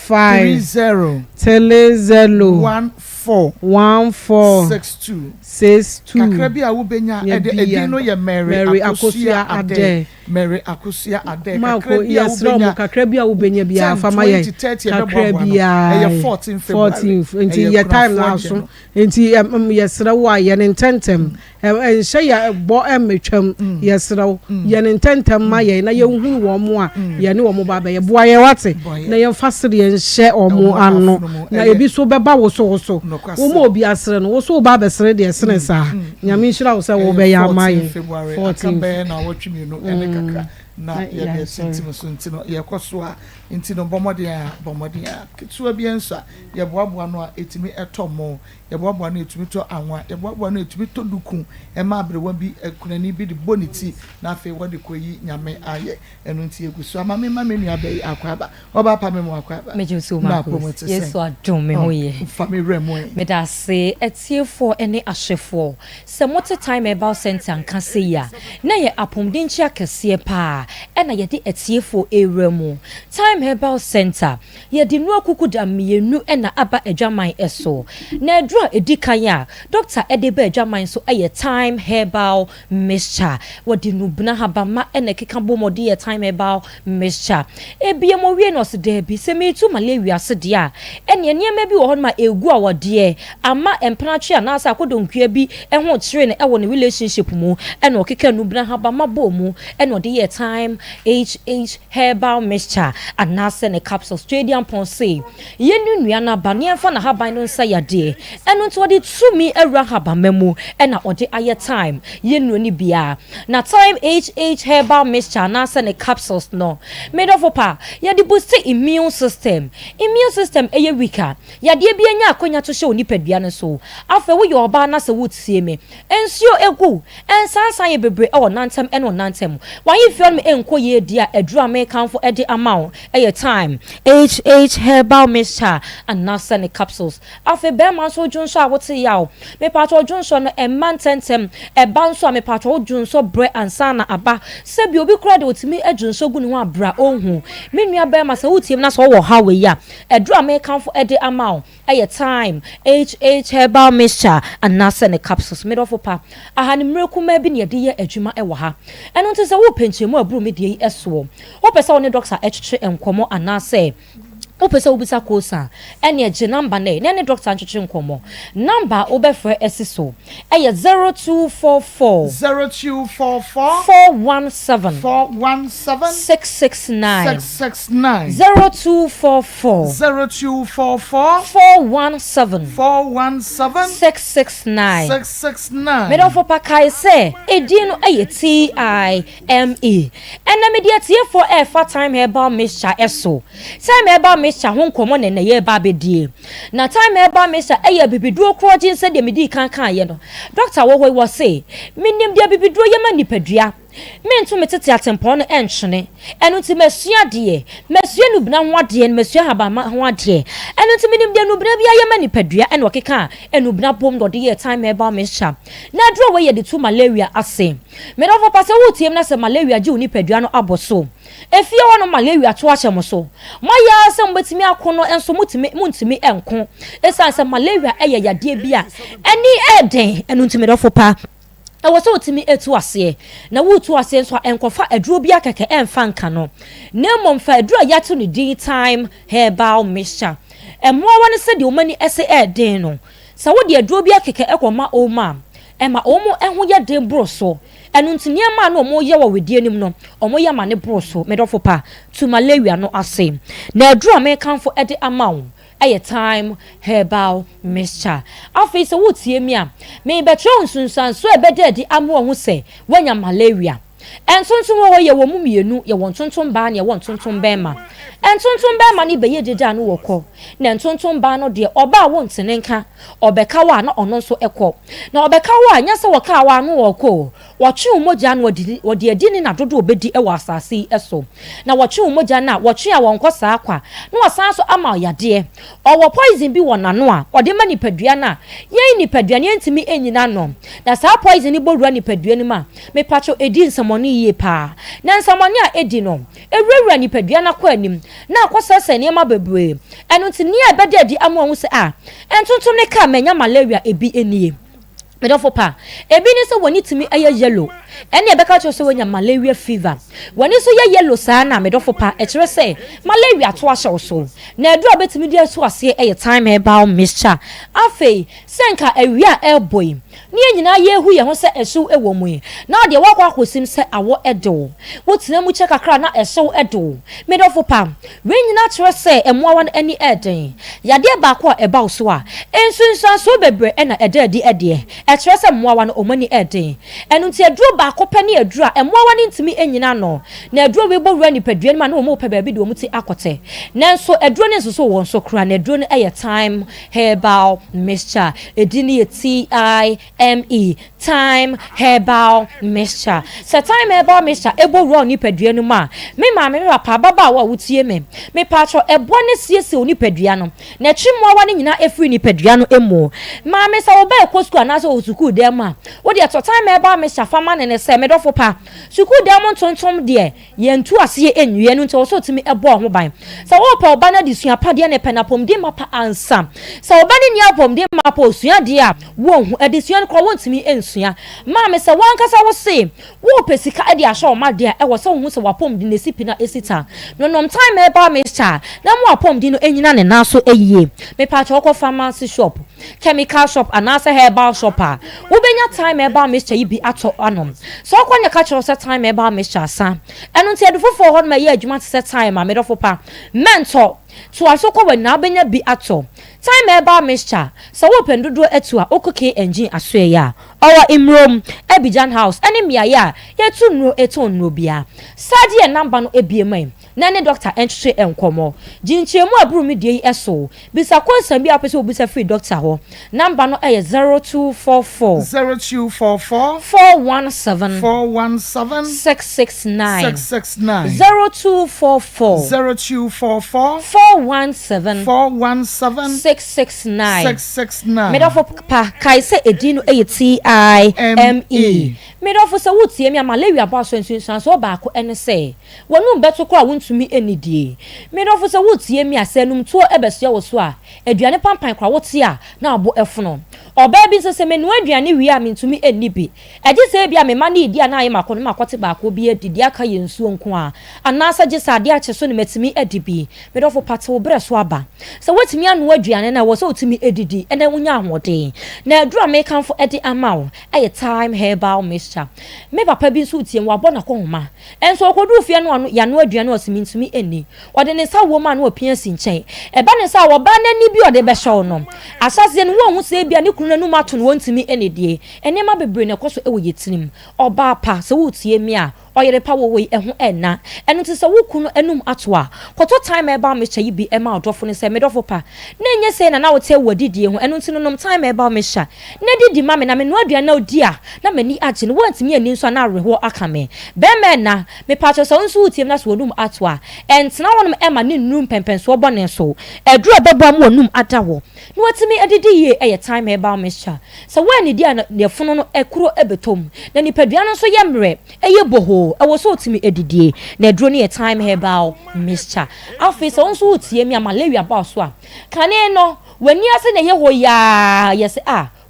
kakrabi a wo benya ede no ye Mary Akosua Ade Mary Akosua Ade kakrabi a wo benya kakrabi a wo benya bia fama ye kakrabi a 14 February enti ye time na so enti yesra wo ye ntentem enhye ya bo emetwam yesra ye ntentem ma ye na ye hu wo mo a ye ne wo mo ba be ye boa ye wate na ye fasiri ye nhye omo ano na ebi so beba wo so wo mo obi asre no wo so ba be sre de sre sa nyame nhira wo se wo be ya ma ye 14 na wo twimi no ene kakra na ye be sentimo so ntino ye koso a ntino bomode a ketua bi enso a ye boaboa no a etimi etomo ye boaboa no etimi to anwa ye boaboa no etimi to duku e ma abrewa bi kunani bi de boniti na afi wode koyi nyame aye enu nti egusu ama me ma menu abai akwaba oba pa me mo akwaba me jesu ma yesu adom me hoye fa me remo me da se etiefo ene ahwefo se mote time about center nka se ya na ye apomdenchi akese pa e na ye de etiefo ewremu time herbal center ye di no akuku da mienu e na aba adwaman eso na edro edikan ya doctor edebe adwaman so eye time herbal mixture wodi no buna haba ma e na keka bomodi ye time herbal mixture ebie mo wie no se de bi se me tu malaria se de a ene niam bi wo ho ma egu a wode ama empratwe na asa akodonkua bi e ho kire ne e wo ne relationship mu e na okeka no buna haba ma bo mu e na ode ye time time HH herbal mixture and nasa ne capsule stadium ponse yenu nuana bania fa na haban no nsa yade eno nto de tumi awura haba memu na ode aye time yenu ni bia na time HH herbal mixture nasa ne capsules no made of pa ya de boost immune system eye weaker ya de bia nya akonya to hye onipadua no so afa wo yo ba na se wotie me ensio egu ensansan ye bebre e wonantem eno nantem wan ye fio me enko ye dia adura me kanfo e de amount eye time HH herbal mixture and nasa ne capsules afa be man so junso a wote yawo me patro junso no e man tentem e ban so me patro junso bre ansana aba se bi obi kura de otimi adwunso gu ne ho abra onhu me nua be ma se wotie na so wo ha we ya adura me kanfo e de amount eye time HH herbal mixture and nasa ne capsules made of pa ahani mreku ma bi ne de ye adwuma e wo ha eno nte se wo penchemu aburu me de yi eso wo pese wo ne doctor etwetwe enkomo anase opese obisa kosa ene age number ne doctor ntwetwe nkomo number obefre esiso eye 0244 417 669 0244 417 669 me don't for pakai say edino eye TIME ene me dia tie for for time herbal mixture eso time herbal mixture ho nkomo ne ye ba bedie na time herbal mixture eye bibiduo krojin se de medi kan ye no doctor wo say minim dia bibiduo ye manipadua mentu metete atempon no enhwene enu ti mesua de mesua nubna ho ade mesua habama ho ade enu ti minim de nubna bia ye manipadua enu okeka enubna bom do de ye time herbal mixture na dro we ye de tu malaria ase me do for pase wo tiem na se malaria ji unipadua no aboso efie wono malaria to ahyem so moya se mbetimi akono enso muntimi enko esan se malaria eye yade bia eni eden enu ntimi do for pa e so otimi etu ase na wo tu ase so enkofa aduro bia keke enfa nka no na momfa aduro yato ne din time herbal mixture emmo woni se de omani ese eden no sa wo de aduro bia keke ekoma oma ema omo ehu ye de broso enu ntinia ma no omo ye wo wedie nim no omo ye ma ne broso medofo pa to malaria no ase na aduro me kanfo ede amawo aye time herbal mixture afi se wotie mi a me betwe nsunsan so ebede di amo ho se wanya malaria entonton wo ye wo mumienu ye won tonton ba na ye won tonton ba ma entonton ba ma ni be ye deda no wokọ na entonton ba no de oba wo ntenenka obeka wa na ono so ekọ na obeka wa anya se woka wa no wokọ wotwe umoja na wodi adini na dodo obedi e wa asase eso na wotwe umoja na wotwe a wonko saa kwa na wasan so ama yade owo poison bi wonano a ode ma nipadua na ye nipadua ne ntimi enyina no na saa poison ni borua nipadua ni ma me pacho edi nsamoni ye pa na nsamoni a edi no ewura nipadua na kwa anim na akwasase ne ma bebre eno ntini e bede di amo hu se a entontom ne ka menya malaria ebi enie medofo pa ebi ni so woni timi eye yellow ene e beka cho so wonya malaria fever woni so ye yellow saa na medofo pa e kire se malaria to ahye so na edu obetimi dia so ase eye time herbal mixture afei senka awia elboy ni nyina ye hu ye ho se ehyew ewo mu na de wakwa akosim se awo edo wotina mu che kakra na ehyew edo medofo pa we nyina kire se emoawa ani eden yade ba ko eba so a ensunsan so bebre na eda di ede kire se moawa no omani eden enu nti aduro ba akopɛ ne adura emoawa ne ntimi enyina no na aduro we bowura nipadua ma na omo pɛ ba bi de omuti akote nanso aduro ne nso won so kra na aduro ne eye time herbal mixture edini ye TIME time herbal mixture se time herbal mixture ebowura nipadua no ma me ma me papa baba wa wutie me patro ebo ne siese onipadua no na twimoawa ne nyina efiri nipadua no emu ma me sa oba ekosku na so osuku dem a wo de to time herbal mixture fama ne se medofo pa suku dem tontom de ye ntu ase enwie no nto so timi ebo ho ban sa wo pa oba na disua pa de ne penapom de mapa ansa sa oba ne ni apom de mapa osua de a wo hu edisua ko wontimi ensua ma me se wankasa wo se wo pesika e de ahye o ma de e wo se wo hu se wapom di nesipi na esita no nom time e ba mixture na mo apom di no enyina ne na so eyie me pa cho ko pharmacy shop chemical shop anasa herbal shop a wo benya time e ba mixture yi bi ato anom so ko nya ka cho se time e ba mixture sa eno nti edufofo ho ma ye adwuma se time a me do fo pa mentor to asoko we na benya bi ato time eba mixture so wo pendodo etu a okoke engine asoe ya owo imrom Abidjan house ene mia ya yetu nro eto nro bia sadi e number no ebiemai na ne doctor entwe enkomo jinchemu aburu mi die eso bisa konsan bi apese obisa free doctor ho number no eye 0244 417 669 0244 417 669 Medofo pa kai se edino TIME Medofo se wutie mi amalewi aba so nsunsan so ba ko ene se wonu beto ko a wontumi enidie Medofo se wutie mi asenum to ebeso wo so a aduane pampan kwa wote a na abo efono oba bi se menu aduane wi a mentumi enibi eje se bia me ma na idi na aye makono makote ba ko bi edidi aka ye nsuo nko a anasa je sa ade ache so ne metumi edibi Medofo pate wo bre so aba se wetumi anu aduane na wo so otumi edidi ene wunya ahode na adura me kanfo ede amawo eye time herbal mixture me papa bi so tie wo abona ko homa enso okodu fie no ya no aduane osimi ntumi eni ode ne sa wo ma no opia si nchen eba ne sa wo ba nani bi ode be show no asase ne wo hu se bia ne kunu nanu mato no ntumi enedie ene ma bebre ne koso ewo yetinim oba pa se wo tie mi a oyere pa wo we eho enna eno ti se wo kunu enum ato a koto time eba me kye bi ema odofo ne se medofo pa na enye se na wo te wadidie ho eno ti no nom time eba me hya na didi ma me na me no adua na odi a na mani agye no wantimi ani nso na areho aka me be me na me pa cho so nso utiem na so onum ato a entena wonum ema ne num pempenso obone so eduro bebo am wonum adawo no watimi adidi ye eye time eba me hya so when di na ne fono no ekuro ebetom na nipadua no so ye mre eye boho ewo so otimi edidie na eduro ne time herbal mixture afisa onso utie mi amalewi aba so a kane no wani ase na ye ho ya yes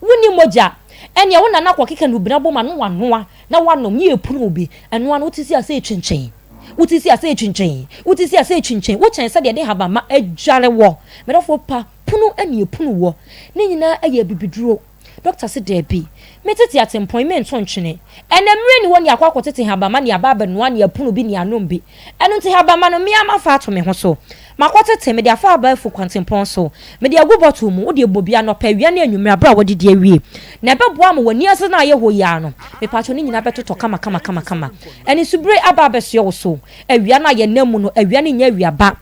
wuni moja enya wona na kwakeka no bina boma no wanoa na wanom ye epunu obi eno ano tisi ase etwentwen utisi ase etwentwen utisi ase etwentwen wo chen se de haba ma adware wo medofo pa punu eni epunu wo ne nyina eye bibiduro doctor se debi metete appointment ontwene enemre ni woni akwa tete haba ma ni aba no ani epunu bi ni anom bi eno nti haba ma no me ama fa to me ho so makotete me de afa aba fu kwantempon so me de aguboto mu wo de bobia no pa wia na anwumra bra wo de de awie na beboa mo wani ase na ye ho ya no me pacho ni nyina betoto kama eni subre aba beso wo so awia na ye namu no awia ni nya awia ba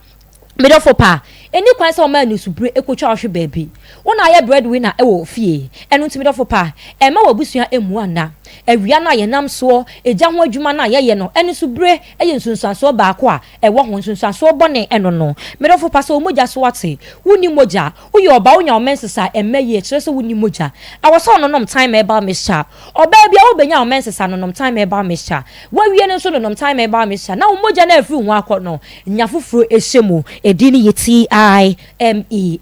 medofo pa eni kwan se o ma ni subre ekotwa ohwe baabi wona ye breadwinner e wo fie enu nti medofo pa e ma wabusua emu ana awia na ye nam so eja ho adwuma na ye no eni subre eye nsunsanso ba ko a e wo ho nsunsanso bone eno no medofo pa se o moja so ate wuni moja uye oba unya o mensesa emaye kire se wuni moja awoso no nom time e ba mesha oba bia wo benya o mensesa no nom time e ba mesha wawie no so no nom time e ba mesha na o moja na afiri hu akọ no nya foforo ehyemu edini ye TIME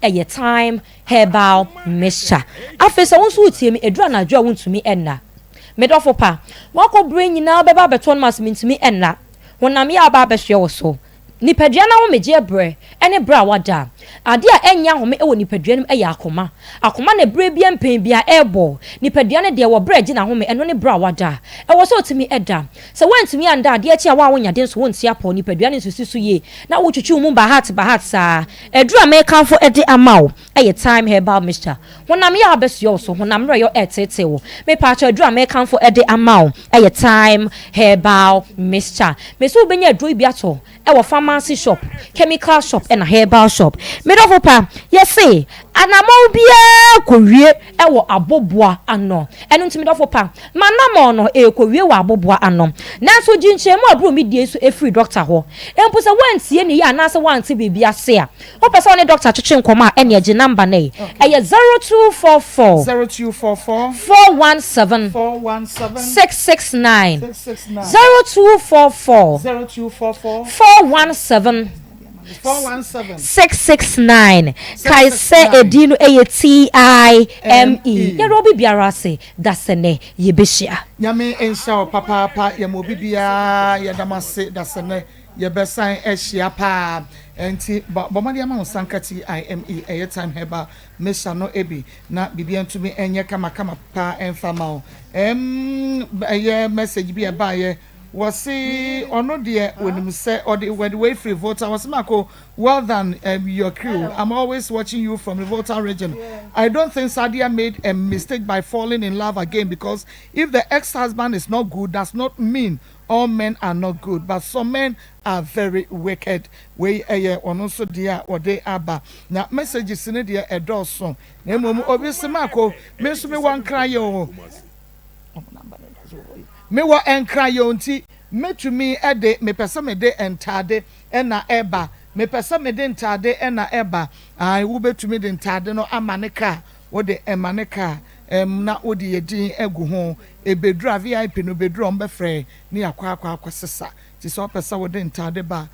eye time herbal mixture afesa wonso utie mi edura na adwa wontumi enna medofo pa wako brain nyina beba beton mas mintumi enna wonam ya aba behwe wo so nipadua na wo meje bre ene bra wada ade a enya home e wo nipadua nim eye akoma na bre bia mpen bia ebo nipadua ne de wo bre gi na home eno ne bra wada e wo so otimi eda se wantumi anda ade achi a wa wonya den so wonti apo nipadua ne susu ye na wo twetwe mu ba hat sa edura me kanfo ede amawo eye time herbal mixture wonam ya abesyo so wonam re yo etete wo me pa cha edura me kanfo ede amawo eye time herbal mixture me so benya edro bi ato e wo pharmacy shop chemical shop and a herbal shop medofo pa yes say anamo bia kowie e wo aboboa ano eno ntimi medofo pa manamo no e kowie wo aboboa ano nanso ginchemu abro mi die so e free doctor ho empo se wantie ne ya na se wantie bibia se a o pese one doctor twetwe nkoma ene age number na e 0244 417 669 0244 417 417 669 kai se edinu TIME ya robi biara se dasene yebehia nyame ensha papa ya mo bibia ya damase dasene ye besan ehia pa enti bomade ama sankati IME time heba mesha no ebi na bibia ntumi enye kama pa enfama ye message bi e ba ye wasi ono de wenim say or the way free voter was mako well done your crew. I'm always watching you from the Volta region. I don't think Sadia made a mistake by falling in love again, because if the ex-husband is not good, does not mean all men are not good, but some men are very wicked. We also dear or they aba now messages in the adults. Obviously mako me one cry yo me wa enkra yonti metumi ede me pesa me de entade na eba me pesa me de entade na eba ai wo betumi de entade no amaneka wo de emaneka na wo de yedin egu ho ebedura VIP no bedura on befre ni akwa sesa ti so pesa wo de entade ba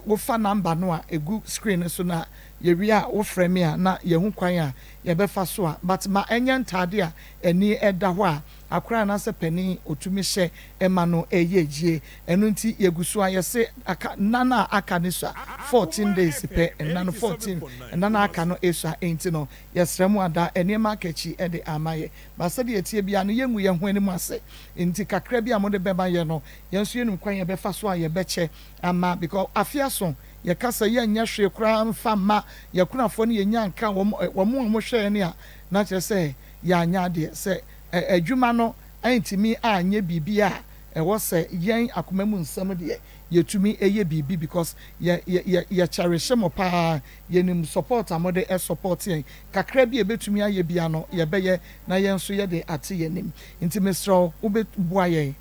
wo fa number no a egu screen so na yewi a wo frɛ me a na yehu kwan a yebefa so a but ma enya entade a eni eda ho a akra na se pani otumi hye ema no eyejie enu nti yegusu ayese nana aka ne so 14 days pe nana 14 nana aka no eso enti no yesremu ada enema akachi e de amaye ba se de etie bia no yengu ye ho anim ase enti kakra bia mo de beba ye no yenso yenum kwan ye befa so a ye beche ama because afia so ye kasa ye nya hwe kra mfa ma ye kunafo no ye nya nka wo mo hwe ne a na che se ya nya de se adwuma no antimi anye bibia ewo se yen akomamu nsam de yetumi eye bibi because ye cherish mo pa yenim support amode support yen kakra bi ebetumi aye bia no ye beye na yen so ye de ate yenim nti mesro boaye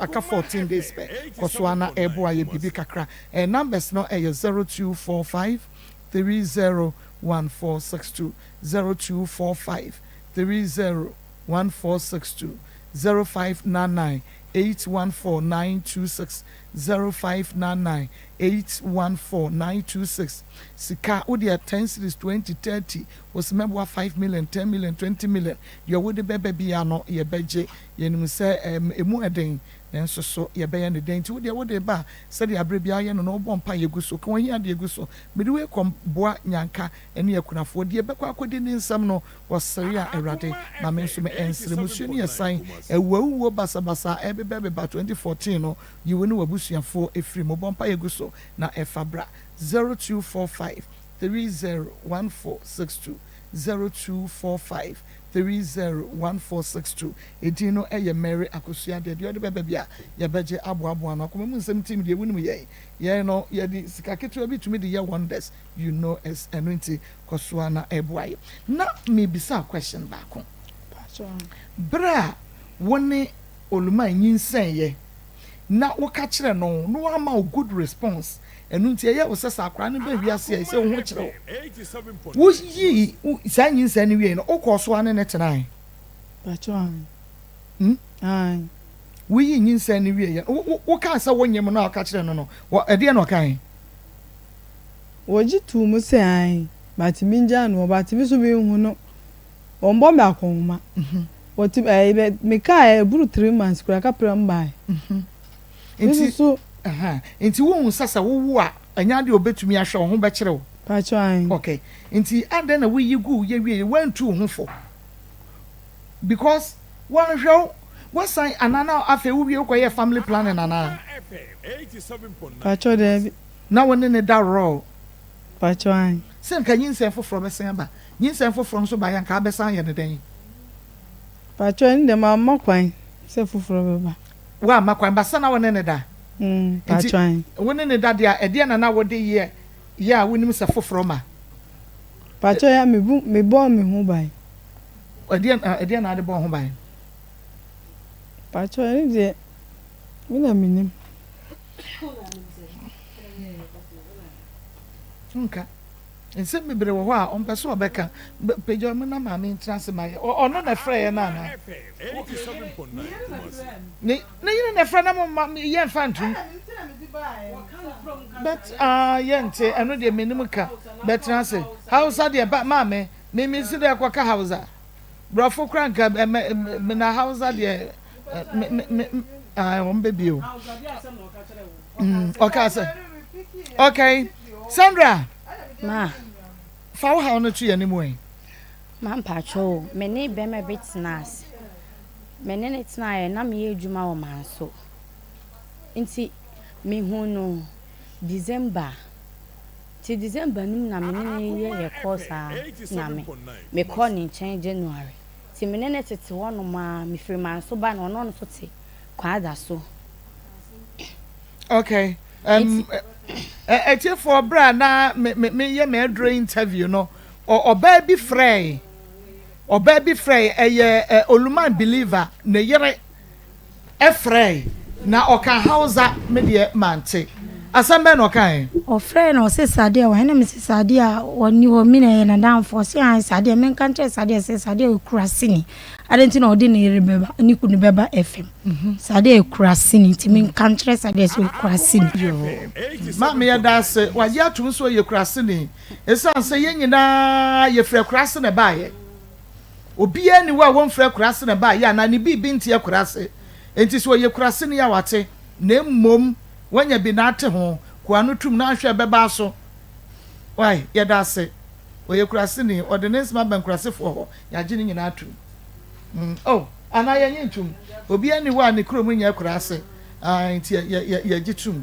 aka 14 days pe koso ana boaye bibi kakra numbers no 0245 301462 0245 301462 0599 814 926 0599 814 926 sika odi 10 series 2030 was member 5 million 10 million 20 million your would be bia no ye beje yenim se emu eden nenso so ye be ne den ti would ba se de abre bia ye no no bompa ye guso kan hi ade guso me de we kom boa nyanka ene yakunafo de be kwa akodi ne nsam no wasere a erade na me nso me ensre musu ne yesan ewuwo basabasa ebebe ba 2014 no yiwo ne wabusuafo efri mo bompa ye guso na efabra 0245 301462 0245 301462 edino eye Mary Akosua de ode bebe bia ye beje aboabo na komamu nsem tim de wunu ye no ye di sikaketu abi tumi de ye wonders you know as anointing kosoa na eboaye na me bisa question back on bra woni oluma nyinsen ye na wo ka kire no no ama good response enu nti ye wo sesa akra ne ba wiase ye se wo ho kire wo yi sanyin sani wie no okoso ane ne tenai Bachwan ai wo yi nyin sani wie ye wo ka sa wo nyem no aka kire no no wo ede no kan wo ji tu mu se ai bati minja no bati mi so bi hu no ombo me akonma wo ti me ka buru 3 months kura ka pram bai Inti so inti wo sasa wo a anya de obetumi ahwe wo ho be kire wo Pachwan okay inti ade na wo yi gu ye wie wantu ho fo because one show what sign anana afi wo wie ko ye family planning ana Pachwan de na woni ne da ro Pachwan sen kan yin sen foforo be sen ba yin sen foforo so ba yan ka be san ye ne den Pachwan de ma kwan se foforo be ba wa makwan ba sana woni ne da Pachwan woni ne da dia e dia na wo de ye ya wonim se foforo ma Pachwan ya me bo me hu bai e dia na de bo hu bai Pachwan ni de mina minim nka nse bebre wo ho a on pese obeka pejo me na ma me ntrase ma ono na frɛ na na 87.9 Kumasi. ne yine na frɛ na mo ye fantum but yente eno de menim ka betrase hausa de ba ma me si de kwaka hausa brofo kranka me na hausa de on baby o okay Sandra ma fa wo ha no tu ya nimu ma mpacho me ne be me bitnas me ne netna ye na me edwuma wo manso nti me hu no December nim na me ne ye course na me call ni chen January ti me ne tete wono ma me firi manso ba na ono no so te kwa da so okay for bra na me ye me draw interview no oba bi frey eye oluman believer na yere frey na oka hausa me de mante asambe no kan o frey no se sade wa na me se sade a oni ho mi na ye na dan for se an sade men kan tre sade se sade kurasini adenti na odi na yere beba ni kunu beba fm sade kurasini ti men kan tre sade se kurasini ma me ya da se wa ya tu so ye kurasini esan se ye nyina ye frɛ kurasini ba ye obi ani wa won frɛ kurasini ba ye na ni bi ntie kurase enti so ye kurasini ya wate na mmom wanya bi na ate ho kwa no tum na ahwe beba so wai ya da se oye kurasini ordinance ma ban kurase fo ho ya gye ni nyina atu oh ana ya nyentum obi ani wa ne krom nya kurase enti ya gitum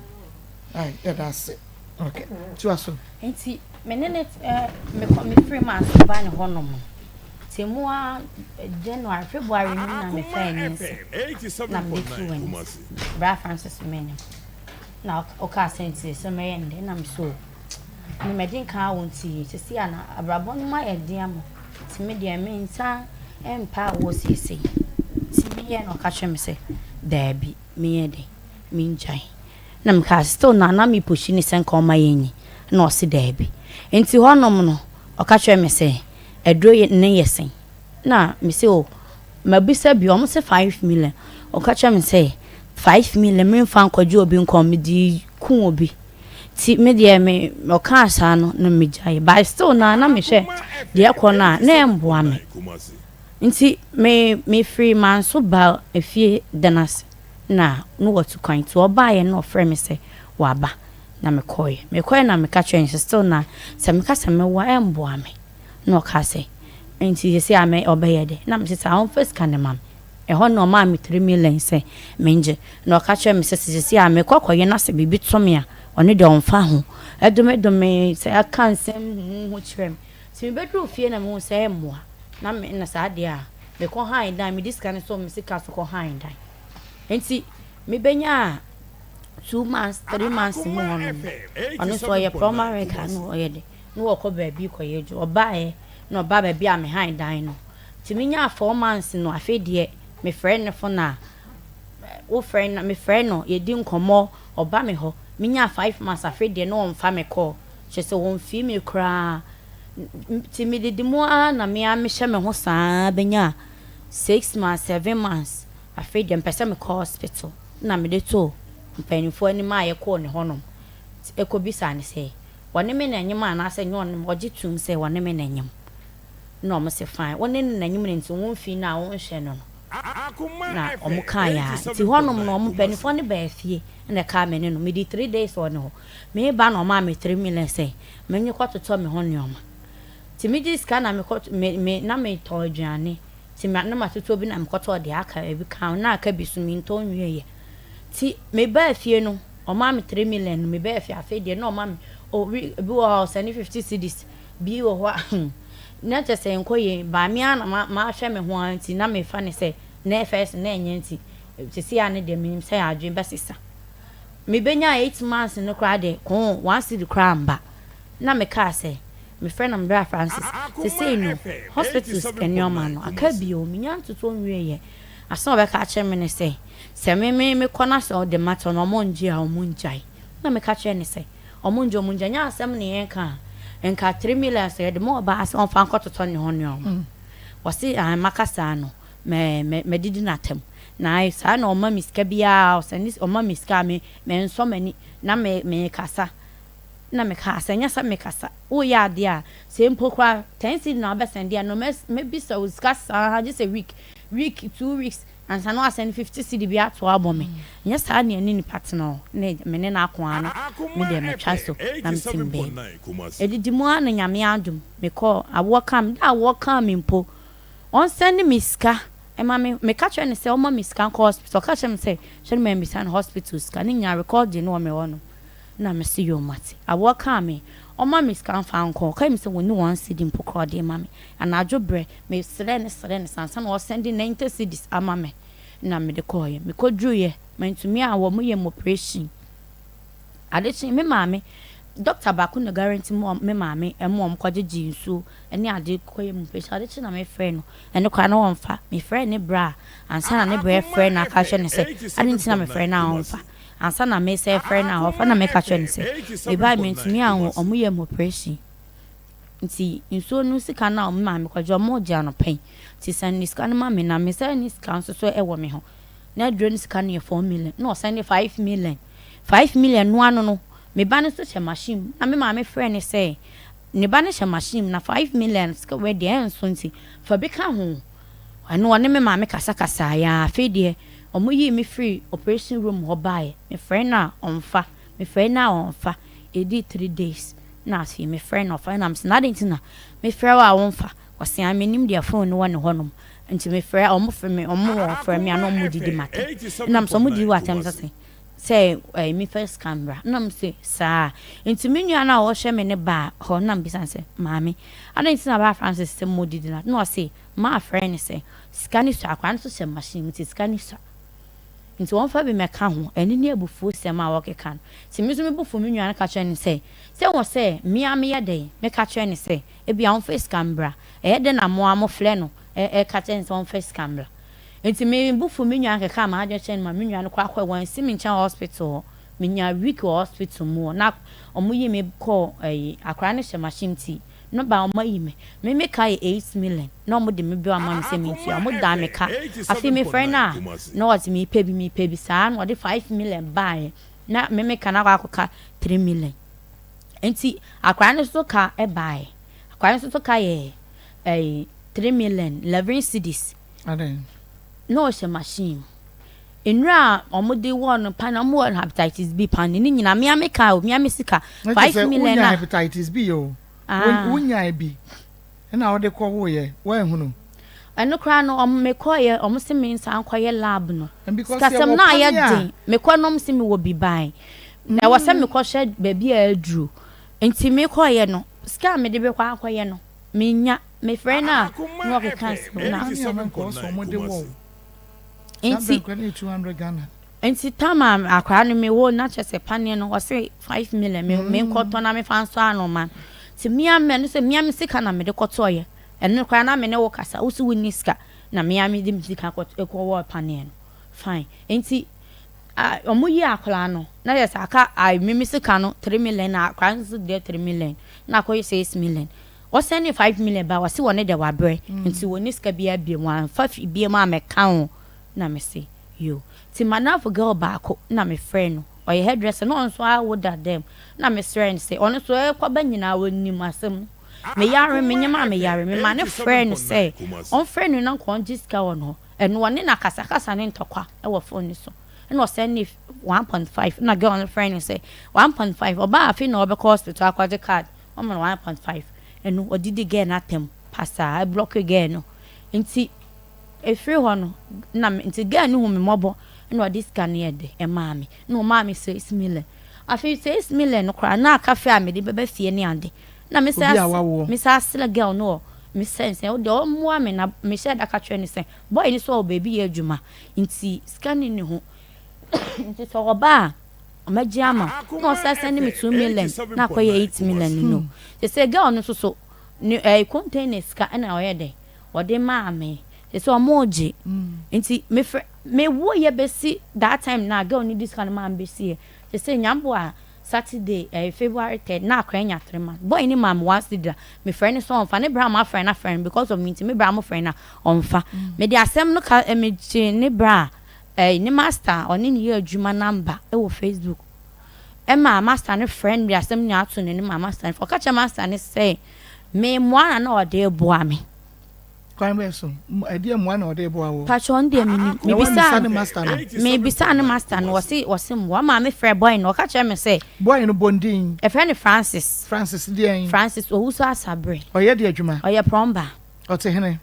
ai ya da se okay tuaso enti menene me free man ba ne honom temua January February ni na me fa ni na me tu Bra Francis Menyo na oka senti so me yende na me so me medin ka wonti se sia na abrabon ma yede am ti me de me nsa empa wo sisi ti me ye no ka hwe me se dabi me yede me njai na me ka still na me pushi ni sen ko ma yenyi na o se dabi enti honom no oka hwe me se edro ne yesen na me se o mabisa bi o mo se 5 million oka hwe me se 5 million me fan kwaje obi nkom me di ku obi ti me de me oka asa no na me jai but still na me hwe de ekọ na emboa me nti me free man so ba efie danas na no watu kwan to oba ye no frɛ me se waba na me koye na me ka twen still na se me ka se me wa emboa me no ka se nti ye se ame obeye de na me se sa on first kan mam ho no ma me 3 million se menje no ka twen me se ame kokoye na se bibi tome a one de on fa ho edome se aka nsem ho kyerem se me bedru fie na me se emboa na me na sa de a me ko han dan me diskan so me sika so ko han dan enti me benya 2 months 3 months mo hono ono so ye from America no ye de no wo ko ba bi ko ye jo oba e no ba ba bi a me han dan no ti me nya 4 months no afedie me friend ne fo na wo friend na me friend no ye di nkomo oba me ho me nya 5 months afedie no on fa me call che se won fi me kra ti me de mo na me a me hye me ho saa benya 6 months 7 months afedie mpese me call hospital na me de to mpanifo ani ma ye call ne honom ekobisa ne se wone me na nyim ana se nyon oje tum se wone me na nyim no mo se fine wone na nyim ne nti won fi na won hye no na omuka ya ti honom no mo mpanifo ne ba afie na ka me ne no me di 3 days on ho me ba no ma me 3 million se me nyi kwato me ho nyoma ti me di scan na me na me to aduane ti me na matoto bi na me kwato de aka e bi ka na aka bi su mi to nwie ye ti me ba afie no o ma me 3 million me ba afie afi de no ma me o bi wo send 50 cedis bi wo ho na je se nkoye ba mi ana ma hwe me ho anti na me fa ne se na first na enye nti ti si ane de me se adwen besisa me benya 8 months no kra de ko one cedi kra mba na me ka se me friend am Bra Francis se say no hospitals enyoma no aka bi o minya ntoto nwie ye aso be ka che me ne se me kona so de matter no monji a omunjai na me ka che ne se omunjo nya asem ne yen ka enka 3 million so de mo ba as on fa nkototo ne ho ne o wo se makasa no me didi natem na ai sa na o ma miska bia o se ni o ma miska me nso mani na me kasa na me kasa nya sa me kasa o ya de a se mpokwa 10 cedi na obesend dia no me bi so kasa just a week 2 weeks and so no asend 50 cedi bia to abo me nya sa na ni partner na me ne na akwa no me de me twa so na mtimbe edidi mu an nyame adum me call awo kam mpo on send me ska ema me catch and say o ma me ska hospital catch me say shey me san hospital ska ni nya record no me wono na me see you mate awo kam me o ma me ska fa nko kai me say woni wan cedi mpo call de ma me anajo bre me sere ne sansan o send 90 cedis ama me na me de call ye me kodru ye me ntumi awo mo ye operation adechi me ma me doctor baku no guarantee me maame emo kwaje jinsu ene ade koye mu pe ade chi na me frɛ no ene kwa no wonfa me frɛ ne bra ansa na ne bra frɛ na ka hwɛ ne sɛ ade ntina me frɛ na wonfa ansa na me sɛ frɛ na wonfa na me ka hwɛ ne sɛ e ba me ntumi anwo omo ye mu operation nti nso no sika na o maame kwaje omo gya no pen ti san ni sika no maame na me sɛ ni sika nso so e wo me ho na dro ni sika no ye 4 million no sɛ ni 5 million no ano no me ba ne so che machine na me ma me friend ne say ne ba ne che machine na 5 million ska we de enso nti fa be ka ho ano ne me ma me kasa ya fe de omo yi me free operation room ho bae me friend na onfa edi 3 days na see me friend of na am na de ntina me friend wa onfa wase am nim dia phone no one honom nti me friend omo friend me ano mo didi mate na am so mo di wa tem say me first camera nam say sa enti menua na wo hwe me ne ba ho nam bisan say maami ada nti na ba Francis say modi di na no say ma friend say scanning so akwan so say machine nti scanning so nti won fa be me ka ho eni ne abufu say ma wo keka ti me so me bufu menua na ka kye ni say wo say me am ye dey me ka kye ni say e bia on face camera e de na mo amofle no ka kye ni say on face camera enti me bufu menua keka ma ajo chen ma menua no kwa wan si me chan hospital menya week hospital mu na omo yi me call akra ne hye machine ti no ba omo yi me kai 8 million na omo de me bi ama me se me ti omo da me ka afi me friend na no what me pay bi sa no de 5 million buy na me ka na kwa 3 million enti akra ne so ka buy akra ne so ka 3 million 11 cedis aden no she machine enra omode won pana mo hepatitis B pan ni nyina me ameka o me amesika 5 million na hepatitis B yo wunya bi na o de ko wo ye wan hunu eno kra no me ko ye se me nsa ankoye lab no kasem na ye din me ko no se me wo bi ban na wo se me ko hye baby adru enti me ko ye no ska me de be kwa akoye no me nya me friend na no ke cancel na ko so mo de wo enti 200 Ghana enti tama akwa no me wo na chese pane no wo se 5 million me nkoto na me fanso ano man ti mia me no se mia me sika na me de koto ye eno kwa na me ne wo kasa wo se woni sika na mia me de sika koto wo pane no fine enti omo yi akwa no na yes aka me sika no 3 million na akwa nso de 3 million na ko 6 million o se ni 5 million ba wo se wo ne de wa bre enti woni sika bia bia wan fa bia ma me kan na me say yo ti manafo girl baako na me friend no o ye hairdresser no nso a wo da dem na me friend say ono so e kwa ba nyina wonni masem me yare me nyama me yare me ma ne friend say on friend no nko jiska wono eno woni na kasa ne ntokwa e wo phone so eno send ni 1.5 na girl on friend say 1.5 oba afi na obe hospital akwaje card o mo 1.5 eno odidi girl na tem pasa block again no nti free hono na nti ga ni hu me mobo na this scan here de e maami no maami 6 million afi 6 million no kra na cafe a me de beba fie ni ande na me say asla girl no me sense e de o mo ame na me share da ka twa ni say boy ni so baby ye adwuma nti scan ni hu nti so oba o maji ama no say send me 2 million na akoye 8 million no say girl no so ni containers ka na o ye de o de maami so amoji nti me wo ye besi that time na girl ni this kind man besi e say nyambo a Saturday February 3rd na akra nya 3 months boy ni mam once did me friend so on fa ne bra ma friend na friend because of me me bra mo friend na on fa me de asem no ka me che ne bra ni master oni ni adwuma number e wo Facebook ma master ne friend bi asem nya ato ne ma master for catch master ne say me moana na ode boa me kwan be so idea moana ode boa wo patron de me bisa ne master no wose mo ma me friend boy no catch me say boy no bonding e friend Francis de Francis owuso asabre oye de adwuma oye promba ote hene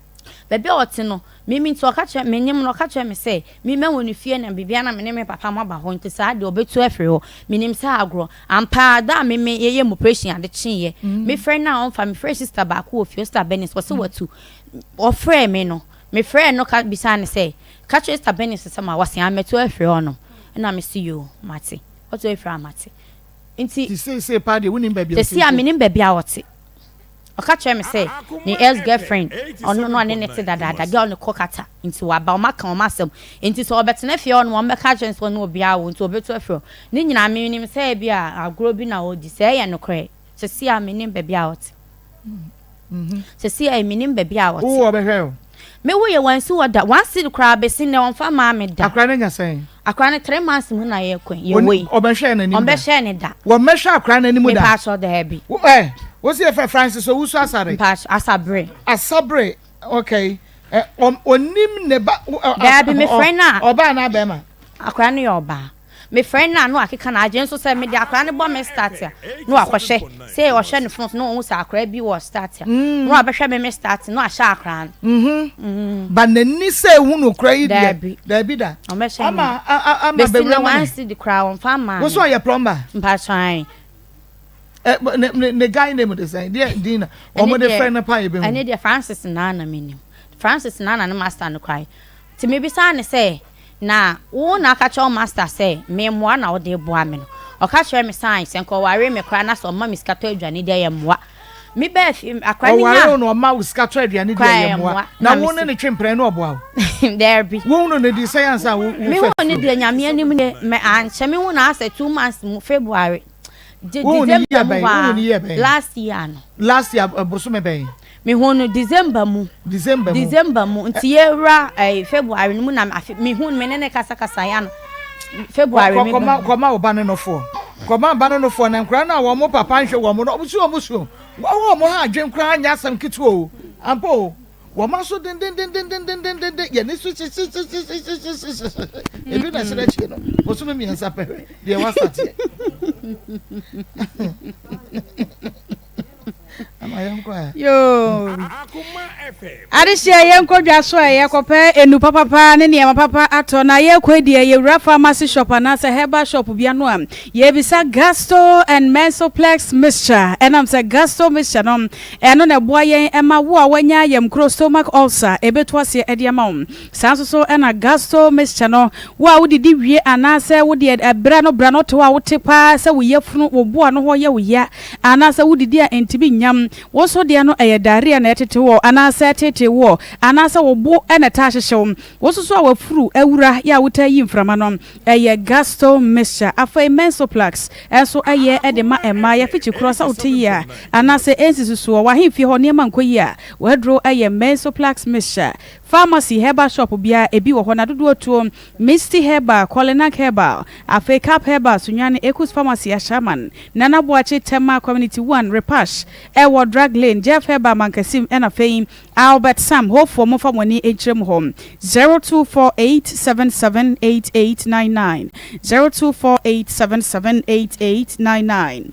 bebe ote no me to catch me nyim no catch me say me wonu fie na bibia na me papa ma ba ho nti sa de obetu afre ho me nim sa agro ampa da me ye operation ade chinye me friend na on fa me friend sister ba ko ofio sister Benis wose watu ofre me no me friend no ka bisa ne say catch sister Benis sama wase ametu afre ho no na me see you mate oto afre amate nti say pa de woni bibia se a me nim bibia wote okache me say ni ex girlfriend ono no ane nete dada girl ne kokata nti wa ba o maka o masem nti so obetena fie ono mo beka chance no obia wo nti obetu afro ni nyina me nim say bia agro bi na odi say ye no kre se si a me nim bibia wote se si a me nim bibia wote wo obehwe me wo ye wansi woda wansi de kra be sin ne on fa ma me da akra ne nya say akra ne 3 months mu na ye kwen ye wei obehwe na nim obehwe ne da wo mehwe akra na nim da me pa so da heavy what's your Francis owuso asare asabre okay onim ne ba da be me friend na oba na be ma akra ne oba me friend na no akeka na agen so say me de akra ne bo me start ya no akohwe say o hwe ne front no o sa akra bi wo start ya no abehwe me start no ahya akra ba nani say hu no kra yi da bi da ama be no one see the crowd fa ma wo so ya plumber mpa try ne guy name the same Dina omo de friend na pa ye be I need Francis Nana minim Francis Nana no master no cry ti me bisa ne say na wo na ka cho master say me moa na wo de boa me no o ka chere me science enko ware me kra na so ma mi skato adwane de ye moa me be akwani nya ware no ma skato adwane de ye moa na wo ne twempre no oboa there be wo no ne di science a wo me wo ne de nyame anim ne me anche me wo na say 2 months February December last year bosume ben me hono December mu nti yera February mu na me hono me ne kasa ya no February me koma obane no fo na nkra na wo mo papa nhwe wo mo no obusu wo mo ha adwen kra anya asam kituo ampo wo ma so den ye ni su e bi na sele chi no bosume mi hansa pe de wa start yo adishia yenkodwa so yekope enu papa ne ne papa ato na yekwedi ye pharmacy shop na se herbal shop bia no am ye bisa Gasto and Mesoplex mixture enam se Gasto mixture no eno ne boa yen ema wo a wanya yem cross stomach ulcer ebeto ase ede ama so ena Gasto mixture no wo a wodi wie ana se wodi ebra no to a wotepa se wo yefunu wo boa no ho ye wo ya ana se wodi dia entibi nyam wo so dia no diarrhea na etete wo ana se tete wo ana se wo bo ena ta hyehyew wo so a wafuru awura ya wota yi mframa no Gasto mixture afai Mesoplex eso ede ma ema ya fichi cross out ya ana se ensisusu wo ahemfie ho ne ma nkoyi a wadro Mesoplex mixture pharmacy herbal shop bia ebi wo na dodo otuo Misty Herbal Colinac Herbal afai Cap Herbal sunwane Ekus Pharmacy ya Shaman Nana Boache Tema Community 1 Repash Ewo Drug Lane Jeff Herbal Mankasim ena fei Albert Sam ho for mo famoni echrem home 0248778899 0248778899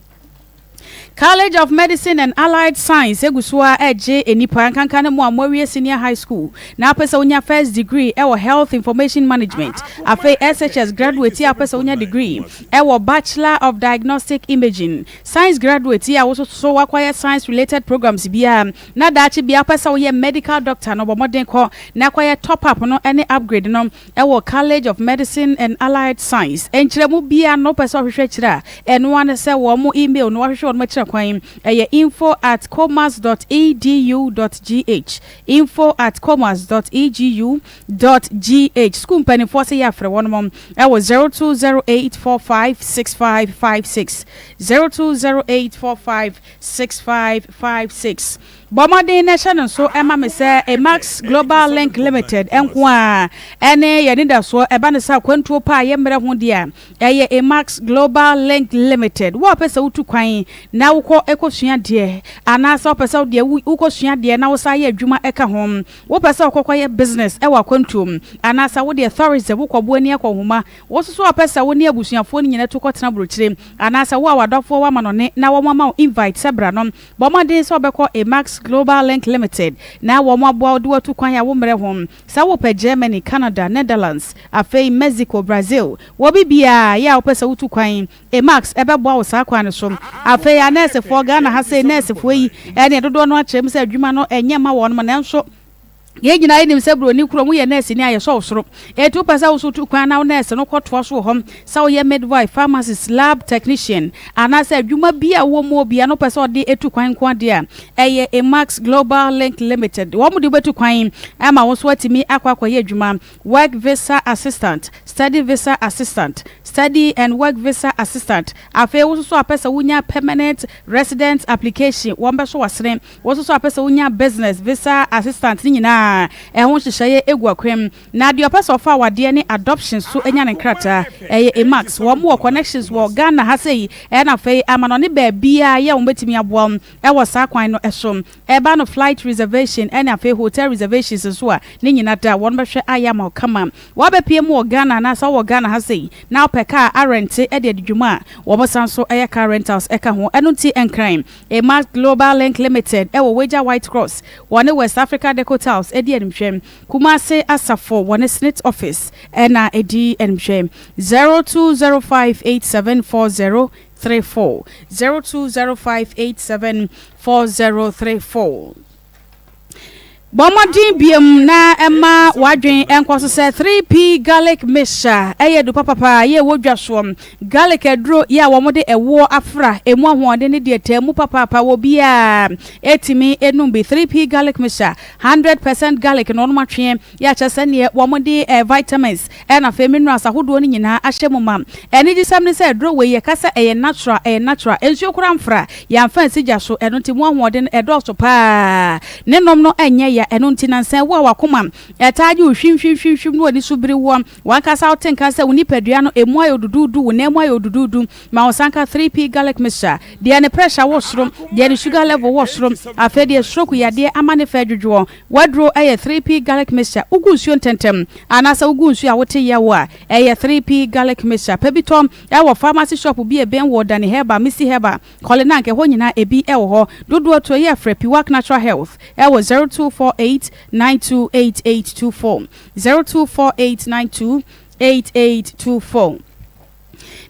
College of Medicine and Allied Science egusua eje enipa kankan mo amowie senior high school na pesa unya first degree ewo health information management afa SHS graduate ya pesa unya degree ewo bachelor of diagnostic imaging science graduate ya wo so acquire science related programs bia na dachi bia pesa uye medical doctor no bomoden ko na acquire top up no any upgrade no ewo College of Medicine and Allied Science enchiremu bia no pesa hwehwe kira eno ane se wo mo email no hwehwe on machira kwan info@commerce.edu.gh info@commerce.edu.gh school mpanimfoɔ sɛ yɛ afrɛ wɔn mom 0208456556 0208456556 Bomadi Nation so Emma me say a Max Global Link Limited enkwa ene ye nida so eba ne sa kwantuo pa ye mre ho dia eye a Max Global Link Limited wo pesa utu kwan na wo ekosua de ana sa pesa de ukosua de na wo sa ye adwuma eka ho wo pesa okokwa ye business e wa kwantuo ana sa wo de authority wo kwabo ani akohoma wo so pesa wo ne abusuafo ni nyina to kotena brochire ana sa wo awadofo wa manone na wo mama invite sebra no Bomadi so obekọ a Max Global Link Limited na wo mabo do atu kwan ya wo mre hom sa wo pe Germany, Canada, Netherlands, afei Mexico, Brazil wo bibia ya wo pesa utu kwan e Max ebebo wo sa kwan so afei ya nurse for Ghana ha say nurse for yi ene dodo no akyem se adwuma no enye ma wo no ma nanso ye nyina enim se bro ni kuro mu ye nurse ni aye so soro etu pesa wo so tu kwan na nurse no kwoto so hom sa wo ye midwife, pharmacist, lab technician ana se adwuma bia wo mo bia no pesa ode etu kwan kwa dia eye a Max Global Link Limited wo mu de betu kwan ama wo so atimi akwa ye adwuma work visa assistant, study visa assistant, study and work visa assistant afi wo so apesa wunya permanent resident application wo mbe so wasene wo so apesa wunya business visa assistant ni nyina ehun hyehyeye egu akwem na de opesa ofa wade ne adoption so enya ne krata a Max wo mo connections wo Ghana ha sei na fei amanone ba bia ye wo betimi aboam e wo sa kwan no esom e ba no flight reservation na fei hotel reservations so a ne nyina da won behwe ayama kama wo be pie mo Ghana na sa wo Ghana ha sei na opeka rent e de adwuma wo mo san so e car rentals e ka ho eno ti enkran a Max Global Link Limited e wo Wager White Cross one West Africa Decotals edi enhwem Kumase Asafo one Senate office na edi enhwem 0205874034 0205874034 Bomadi biem na Emma wadwen enkoso se 3P garlic mixture eye do papa ye wodwaso garlic edro ya womode ewo afra emu ahode ne de temu papa wo bia etimi enum bi 3P garlic mixture 100% garlic no no matwe ya chese ne womode vitamins na fe minerals ahodo ni nyina ahyemu mam ene di sam ne se edro we ye kasa eye natural ensuo kura mfra ya mfa nsigya so eno timu ahode edo so pa ne nom no enye eno ntinanse wo Akoma etaje ohwimhwimhwim no ani subiri wo wankasa otenka se woni padua no emu ayo dududu wo na emu ayo dududu ma osanka 3P garlic mixture de ne pressure wo soro de ne sugar level wo soro afede stroke yade amane fa dwodwo wadro eye 3P garlic mixture ugu nsuo ntentem anasa ugu nsuo a wote ye wo a eye 3P garlic mixture pebitom e wo pharmacy shop bi e ben wo dane heba misi heba kolena nke ho nyina ebi e wo ho dodo to ye frepi work natural health e wo 0248928824 0248928824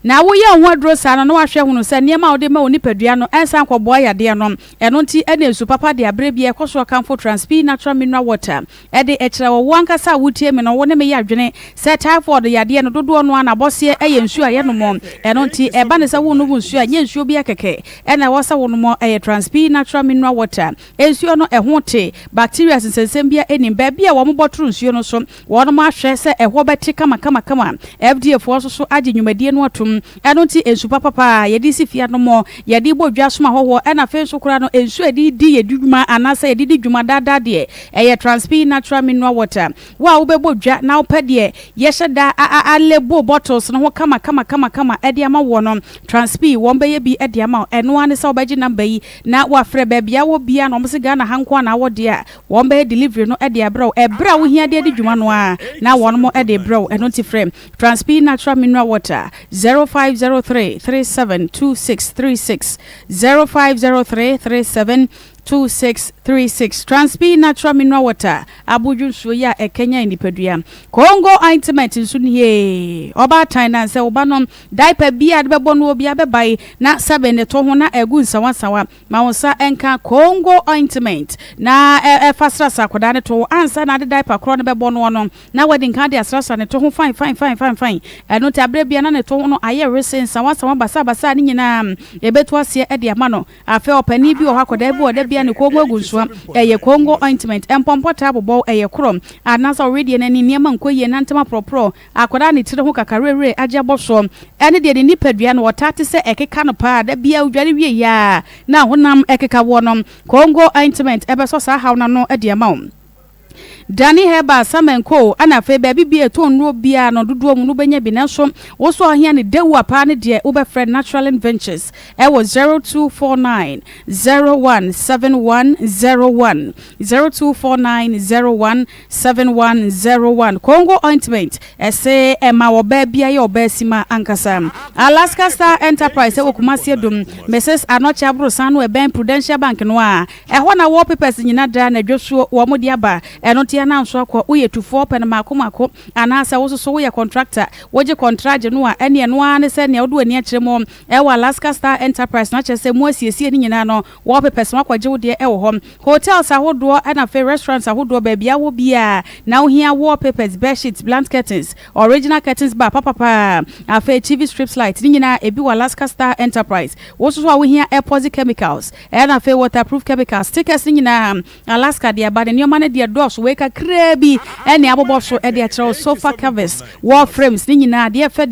na wo ye ho adro sa na wa hwe hunu se niema wo de ma oni padua no ensan kwbo ayade no eno nti ene esu papa de abre bia ekoso kamfo transp natural mineral water e de ekira wo wankasa wutie me no wo ne me ya adwene se typhoid yade no dodo no ana bose eye nsu aye no mo eno nti e ba ne se wo no nsu anye nsu bia keke ena wo sa wo no mo eye transp natural mineral water ensu no ho te bacteria sensensem bia enim ba bia wo mo botru nsu no so wo no ma hwe se ho beti kama FDA fo so age nwumadie no atum eno nti ensu papa yedi sifia no mo yedi bodwa soma hoho ena fe so kura no ensu edi di yedudwuma anasa yedi di dwuma dada de eye transp natural mineral water wa wo bebodwa na wo pede ye hyeda lebo bottles no ho kama edi ama wo no transp wo be ye bi edi ama eno ane sa obaji number yi na wa frɛ bebia wo bia no mse Ghana hanko na wo de a wo be delivery no edi abra ebra wo hia de edi dwuma no a na wo no mo edi bra eno nti frɛ transp natural mineral water 0503 372636 0503 37 2636 Transp Natural Mineral Water Abuju Suya e Kenya indipeduya Congo ointment nso nie oba tan na se oba nom diaper bia de bebo no obi abebai na sabe ne to ho na egu nsawansawa ma wonsa enka Congo ointment na fasra sakoda ne to ansa na de diaper kro ne bebo no na wedding kan de asrasa ne to ho fine eno tabre bia na ne to ho no aye resen nsawansawa basa ne nyina ebeto ase e de ama no afi opani bi o hakoda bi o de bia ne Congo egu nso eye Congo ointment empompota bobo eye krom anasa already na ni niam nkoye nantema propro akoda ne tire ho kakarere agya boso ene de ni padua no wotate se ekeka no pa da bia udware wie ya na honam ekeka wo no Congo ointment ebeso sa haw na no ade ama Dani heba samenko ana fe baby bi etonro bia no dodo mu no benya bi nanso wo so ahia ne dewu apa ne de ube friend natural ventures e was 0249 017101 0249017101 Congo ointment ese ema wo ba bia ye obasima ankasa Alaska Star Enterprise e wokumasi edum Mrs. Anocha Abrosan no e ben Prudential Bank no a e ho na wallpapers nyina da na dwoso wo modi aba eno tia na nso akwa uye to 4 pen mako anasa wo so wo contractor woje contract no a ene no a ne se ne odo ani akire mo e wa Alaska Star Enterprise na chese mo asiesie ni nyina no wallpapers makwaje wo de e wo hom hotels ahodo ana fe restaurants ahodo ba bia wo bia na wo hia wallpapers bed sheets blanket curtains original curtains ba papa afa TV strips light ni nyina ebi wa Alaska Star Enterprise wo so wo hia airport chemicals ana fe waterproof chemicals stickers ni nyina Alaska de aba ne omane de doors we ka krebi ene abobo so e de akere sofa covers wall frames ni nyina de fe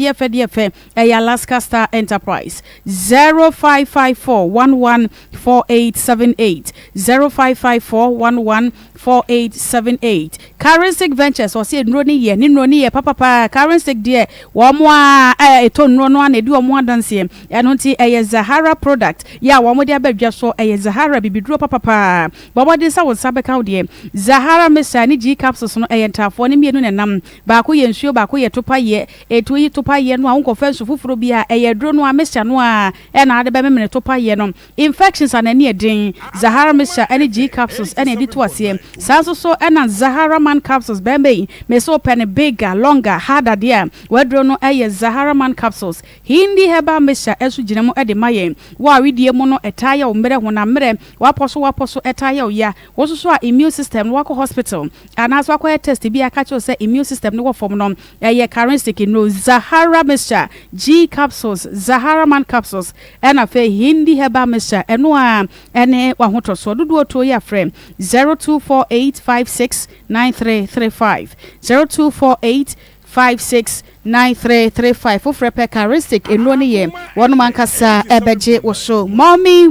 e Alaska Star Enterprise 0554114878 0554114878 Currency Ventures or say nro ni ye papa currency de wo mo a eto nro no na di wo mo adanse eno nti e Zahara product ya wo mo de abadwa so e Zahara bibiduro papa bobo de sa wo sabeka de Zahara mesani G capsules no e ntafo ne mienu ne nam ba ko ye nsuo ba ko ye topa ye eto yi topa ye no a won kofa nsu fufuro bia e dro no a mesha no a e na ade be memene topa ye no infections anani edin Zahara mesha ene G capsules ene di to ase sanso so ena Zahara man capsules bembe me so pen bigger longer harder there we dro no e Zahara man capsules hindi heba mesha esu ginemu e de maye wa widie mu no etaya o mere ho na mere waposo etaya o ya wo so a immune system no wako hospital and as wako test bi aka cho say immune system no form no ye currency no Zahara mesha G capsules Zahara man capsules ena fe hindi heba mesha eno a ene wa hoto so dodo to ya frame 0248569335 0248569335 for characteristic eno ne ye wonu mankasa ebeje wo so mommy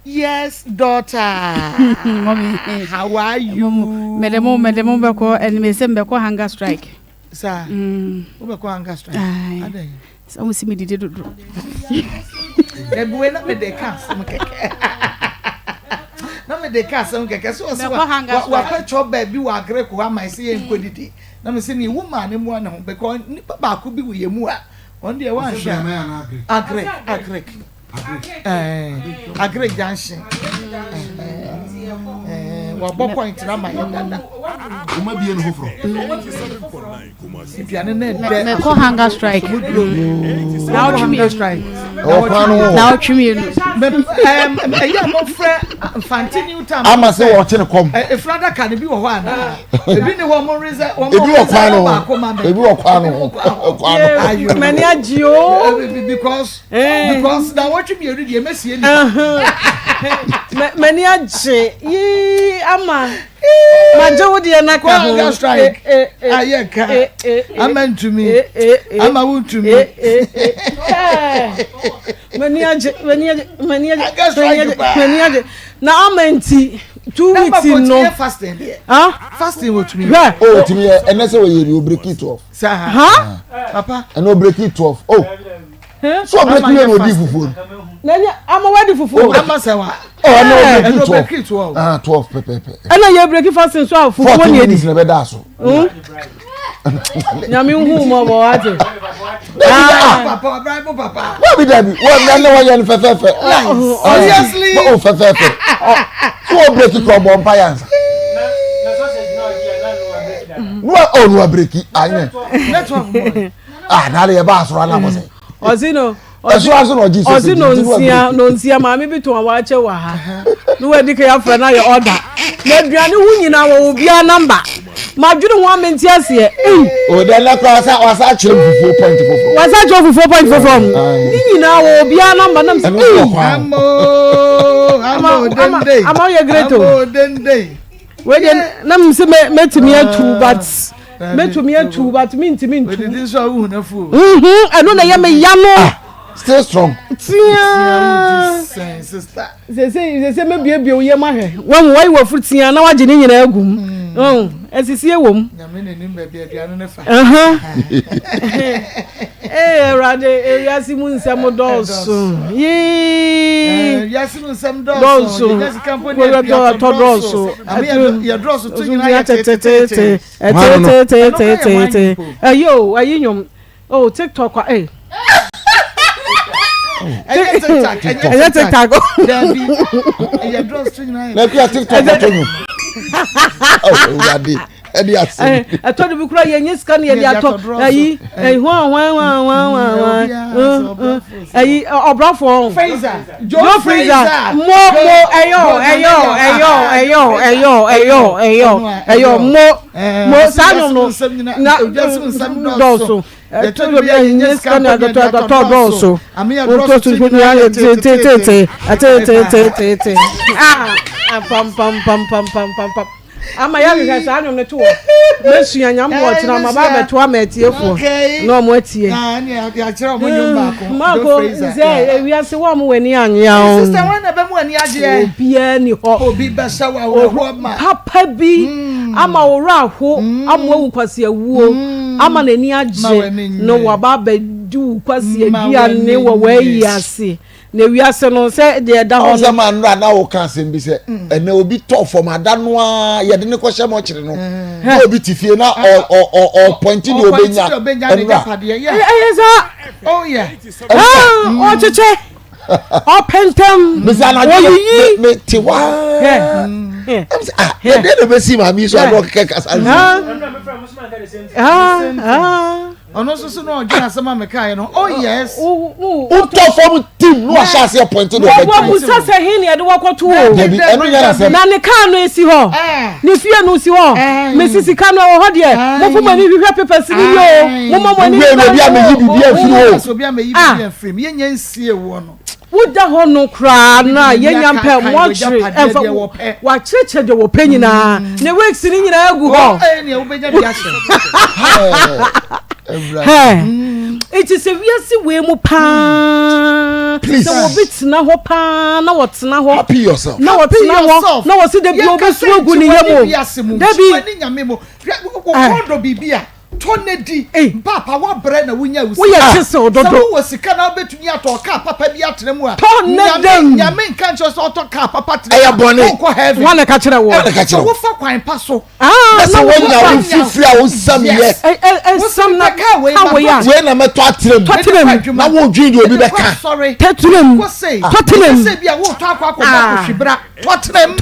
Yes, daughter. Mommy, how are you? Medemo beko and me say beko hunger strike. Sir. Beko hunger strike. Adai. So we see me did do. Ebu na me de cast mo keke. Na me de cast mo keke so wa petrol baby wa agre ko ama ise ye nkodidi. Na me say ni woman ne mu na ho beko ni ba ko bi wo ye mu a. On de wan sha. Agre. Agri junction. What point na my dada. Uma bi en hofro. If you are me call hunger strike. Now hunger strike. Now chimi. Yeah, mo friend Fantini time. Ama say watch ne come. If rather can be wo ana. Ebi ni wo mo reason wo mo. Ebi wo kwano. Many agio because now what you be ready messy. Many age yi ama majo di na ka hunger strike. Ayeka. Amen to me. Ama won to me. Many age na amenti 2 weeks no fasting there. Fasting what me? Oh, to me and say we break it off. Huh? Papa. And no break it off. Oh. So break me no di fufu. Nanya ama wadi fufu. Ama sawa. Oh, no break it 12. 12 pepe. And you break it fasting so fufu woni edi. Na be da so. nyame hu mo bo ate papa what be that what na wa yan fefefe obviously oh fefefe so break it from empire no break it anya na le ba asoro na mo say ozino no nsia maame bi to wa ache wa ha no wadi ka ya fra na ya order na aduane hu nyina wo obia number ma dwene ho amenti ase o de la kwa wasa chere fufu point fufu wasa chere fufu point fufu ni nyina wo obia number nam amo ye greto we de nam se metimi atu but mintimi we so hu na fu eno na ye me ya no still strong sister ze me bie ye ma he won wo frutia na waje ni nyina agum esisi ewom na me ne nim bia aduane ne fa rade yasimu nsem dolso yasimu nsem dolso yasi company ya dolso ya dolso tu nyina ya tete ayo ayinyom oh TikTok TikTok Debbie ya dolso tu nyina na pia TikTok to you oh rade edi ase atodi bi kura ye nyiska na ye ato ayi ayi obrafo freezer Joe freezer mo mo sanyo no na doso atodi bi nyiska na to doso o to tu ya te pam ama ya ga sa anyom ne to mesu anyam wo tena ma ba beto amatiefo na omo atie ya kire omo nyum baako mako ze ewiase wo mo wani anya o sister wan na be mo ani age obia ni ho obi be shawa wo ma papa bi ama ora ho ama wu kwase awuo ama nani age no wa ba bedu kwase adua ne wo wa yiase na wiase no se de da ho no man na wo kan sem bi se na obi to for mada no a ye de ne ko hye mo kire no obi tifie na o point de obenya oh yeah o cheche o pentem me tiwa de be si ma mi so ado keka kasa ono so no gina sama me kai no oh yes o to from team no sha se point de obenya wo musa se hin ye de wakoto o eno nyara se na ne ka no esi ho ne fie no si ho me sisi ka no ho de mo fu mani hwehwe papers ni yo mo mo ni no bia me yi bibia afiri o so bia me yi bibia afiri ye nya nsie wo no woda ho no kra na ye nya mpa mochre emfa wa cheche de wo penyina ne weeks ni nyina agu ho ne obenya de ase it is a wiase we mu pa so wo bitna ho pa na wotna ho happy yourself na wotna ho na wo se de bi obesu agu ni yemo debi ni nyame mo wo kondo bibia tonedi papa wa bre na wunya wusi wo ye chese ododo wo sika na obetumi atoka papa bi atrem a nyame nka ncho so otoka papa tre eya bone ko heaven wana ka kire wo wo fa kwan pa so na wonya wo fifiri a wo sam ye sam na ka we we na meto atrem na wo dwin de obi be ka tatrem ko say say bia wo to akwa akwa hwibra tatrem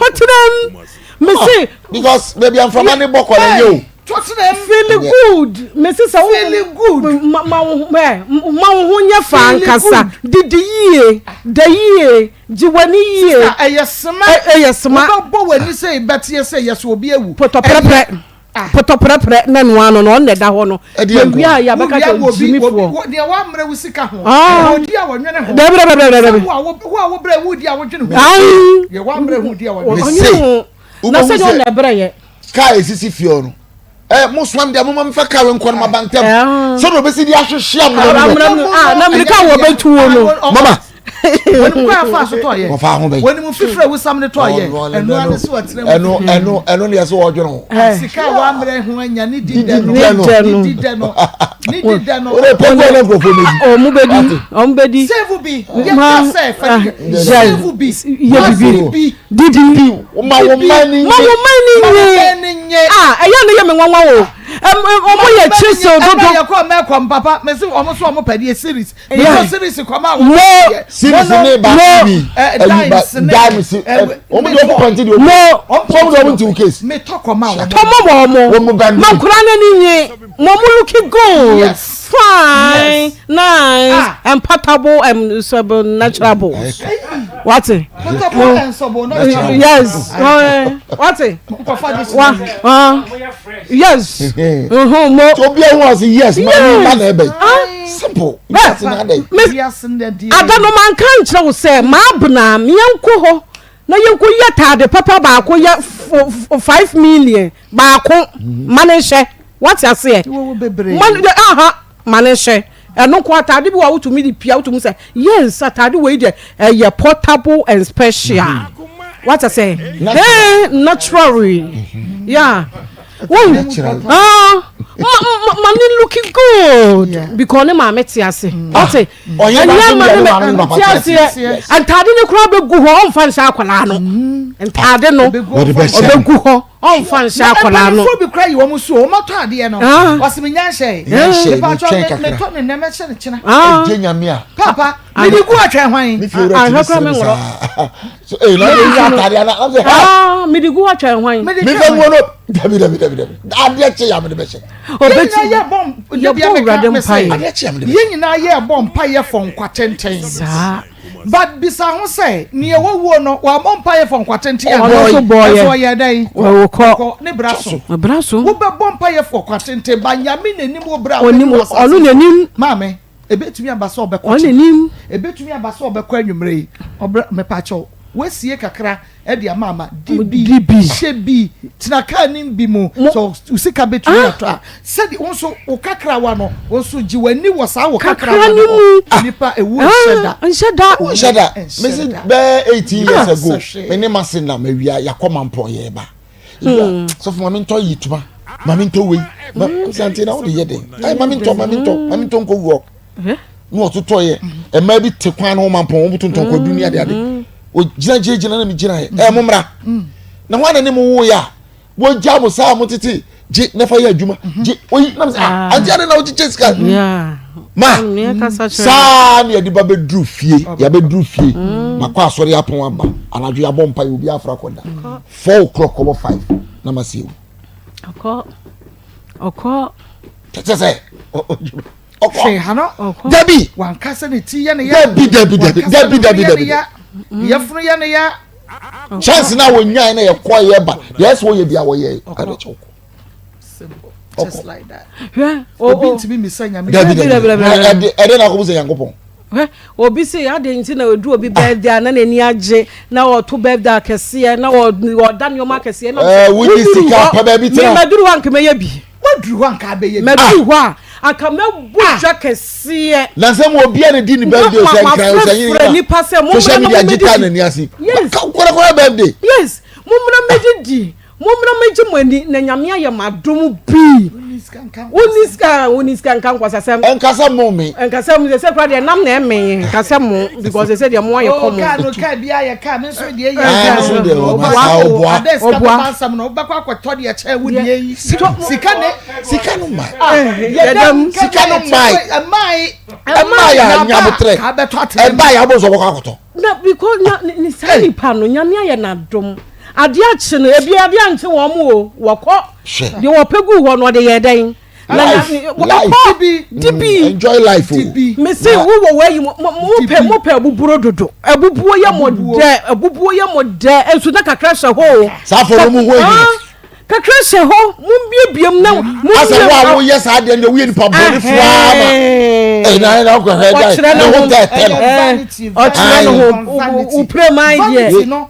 me say because maybe I'm from any bokole you feeling good me say feeling good ma ho nya fa nkasa didi yie da yie jiwani yie eyesma bo wani say betie say yes obi ewu potopre na no ano no ne da ho no we a ya beka to jimi fo de wa mra wusika ho odi a wonwene ho de wo a wo bra wudi a wodwene ho ye wa mra hu di a wodwene na se jo na bra ye ka esisi fio no mo swam dia mo mfa ka we nkon ma bantem so no be si dia hwehwe amra na me ka wo betuo no mama woni kwa fa so to ye mo fa ho be woni mu fifra wusam ne to ye enu ane so atrem eno ne yeso wo dwene ho sika wa amra hu anya ni di de no o pe ko le grofo meji o mu bedi save bi ye ka say fa save bi ye bi didi ma wo mani nye eya ne ye me nwanwa o ọmọ yẹ chi so dodo ẹ kọ mẹkọ papa me say ọmọ so ọmọ pẹdi series Yeah. series kọma series ni ba mi dimes ọmọ de ọmọ continue ọmọ de case me talk kọma ọmọ mankura nani nye mo mu looking good fine nice and portable and natural what yes yes mo to be who yes man na ebe simple yes na dey adano man kan kire wo say ma abna me yanko ho na yanko yetade papa ba ko ya 5 million ba ko manehye what you say man aha manehye eno ko atade bi wa wutumi di pia wutumi say yes atade we dey portable and special what you say naturally yeah money looking good because ne ma meti ase ate antade ne kura be gu ho on fan sha akwala no antade no obegu ho on fan sha akwala no fo bi kura yi wo musu o mato ade no wasimi nyanhye me to ne neme che ne chena je nyame a papa me di gu atwen hwan ahakura me ngoro so na dey atade na me di gu atwen hwan me fe ngoro dabi ade che ya me de be che obeti ye bom ye bia me ka me sai ade che ya me de ye nyina ye bom pa ye fon kwatenten sa but bisa ho say ne wo no wa bom pa ye fon kwatenten so ye dai wo ko ne braso wo be bom pa ye fon kwatenten ba nyame nanim wo bra onu nanim mame ebetumi abasa obekọ onu nanim ebetumi abasa obekọ anwumre obra me pa cho wesie kakra e dia mama dibi shebi tinaka nim bi mu so usika betumi ato a said wonso o kakra wa no wonso jiwani wo sa wo kakra wa nipa ewu sheda mesi be 18 years ago me ne masina mawia yakoma mpo ye ba so for mami to yituma mami to we santi na wo de yeden ai mami to nko wo no ototo ye e ma bi te kwan no mampo wo butonton kwa dunia de o jina na mi jina e momra na hwana ne mu wo ya wo ja mo sa mo tete je na fa ya adwuma je oyi na anja na wo je sika ma sa ne de ba be dru fie ya be dru fie makwa asori apon aba anadwo ya bompa obi afra koda 4 o'clock over 5 na masiu oko tete okay hano Debbie wan kasa ne ti ya ne ya Debbie ya funu ya ne ya chance na wo nyan na ye kwa ye ba yes wo ye bia wo ye ade choko simple just like that obi ntimi misanya me ade na ko buze yankopon obi se ya de nti na odu obi birthday na nani age na o to birthday akese na o dan yo makese na we ni sika pa ba bi tira meduru wanka meya bi maduru wanka be ye meduru ho aka mebuja kese na se mo obi ane di ni birthday o se ni pa se mo social media jita na ni asi ko birthday yes mo mna medidi momra meji mwani na nyame aye madom bi uniska nkan kwasa sem enkasa mo me enkasa mo se kwa de nam na eme enkasa mo because they said mo aye komo ka bia aye ka me so de ye oboa sam no obakwa akwato de che wudi yi sika no mai yedam sika no mai ya nyabotre e ba ya bo so akwato na because ni sani pa no nyame aye na dom ade ache no ebi ade anche wo mo wokọ de wo pegu ho no de yeden na dibi enjoy life me say wo we mo pe abuburo dodo abubuo ye mo de ensu na kakra hye ho sa for mo ho kakra hye ho mo biebiem na mo asa wo yes ade na we ni pa boni fwa ma na ko he dai no ho tete o tire no ho prema idea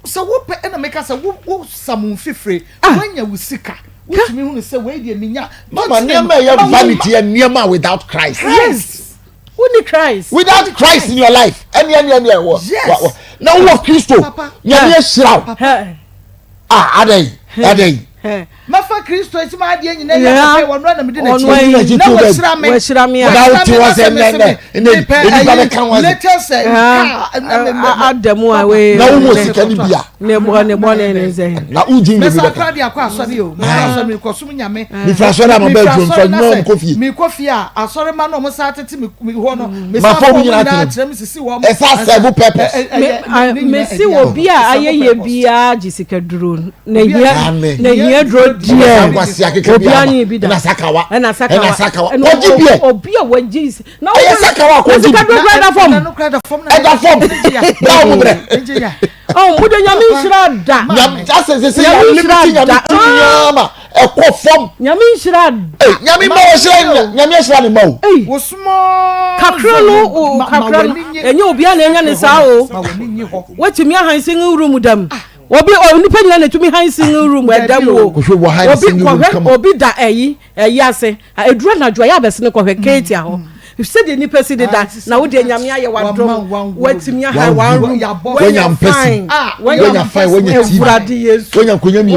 so wo pe na make us wo samun fifre when you sika what me who say we dey minya mama niam ya vanity and niam without Christ yes who need Christ without Christ in your life any wo now wo Kristo nyame hira adai mafa Kristo esi ma ade nyina ya pe wono na me de na chi na wo shira me about was latest adamu a we na wo sika ni bia ne bo ne ze na uji ni bi da kradi akwa asori o ma mi kosum nyame mi fra so na mo bedroom for no kofi mi kofi a asori ma no mo sa tete mi ho no me sa fo nyina tire mi sisi wo e sa serve purpose me si wo bia ayeye bia jisika duro na hia duro die obi anyi bi da na sakawa oji bia obi a wajis na wo sakawa ko jisika duro da form na no krada form da form da mo bre oh mudo nyame nshira da nyame asese ya limiti nyame tinyama e ko form nyame nshira nyame ma wo shira nyame shira ni ma wo wo sumo kakra no enye obi a na enya ne sa o watimi ahansin room dam obi onipa nyina na tumi hansin room edam o obi da eyi ase edura na dwa ya bese ne kohwe Kate aho said the nipa said that na wo de nyame aye wadom watimi aha wan room when you fine when you fine when you TV when you konya mi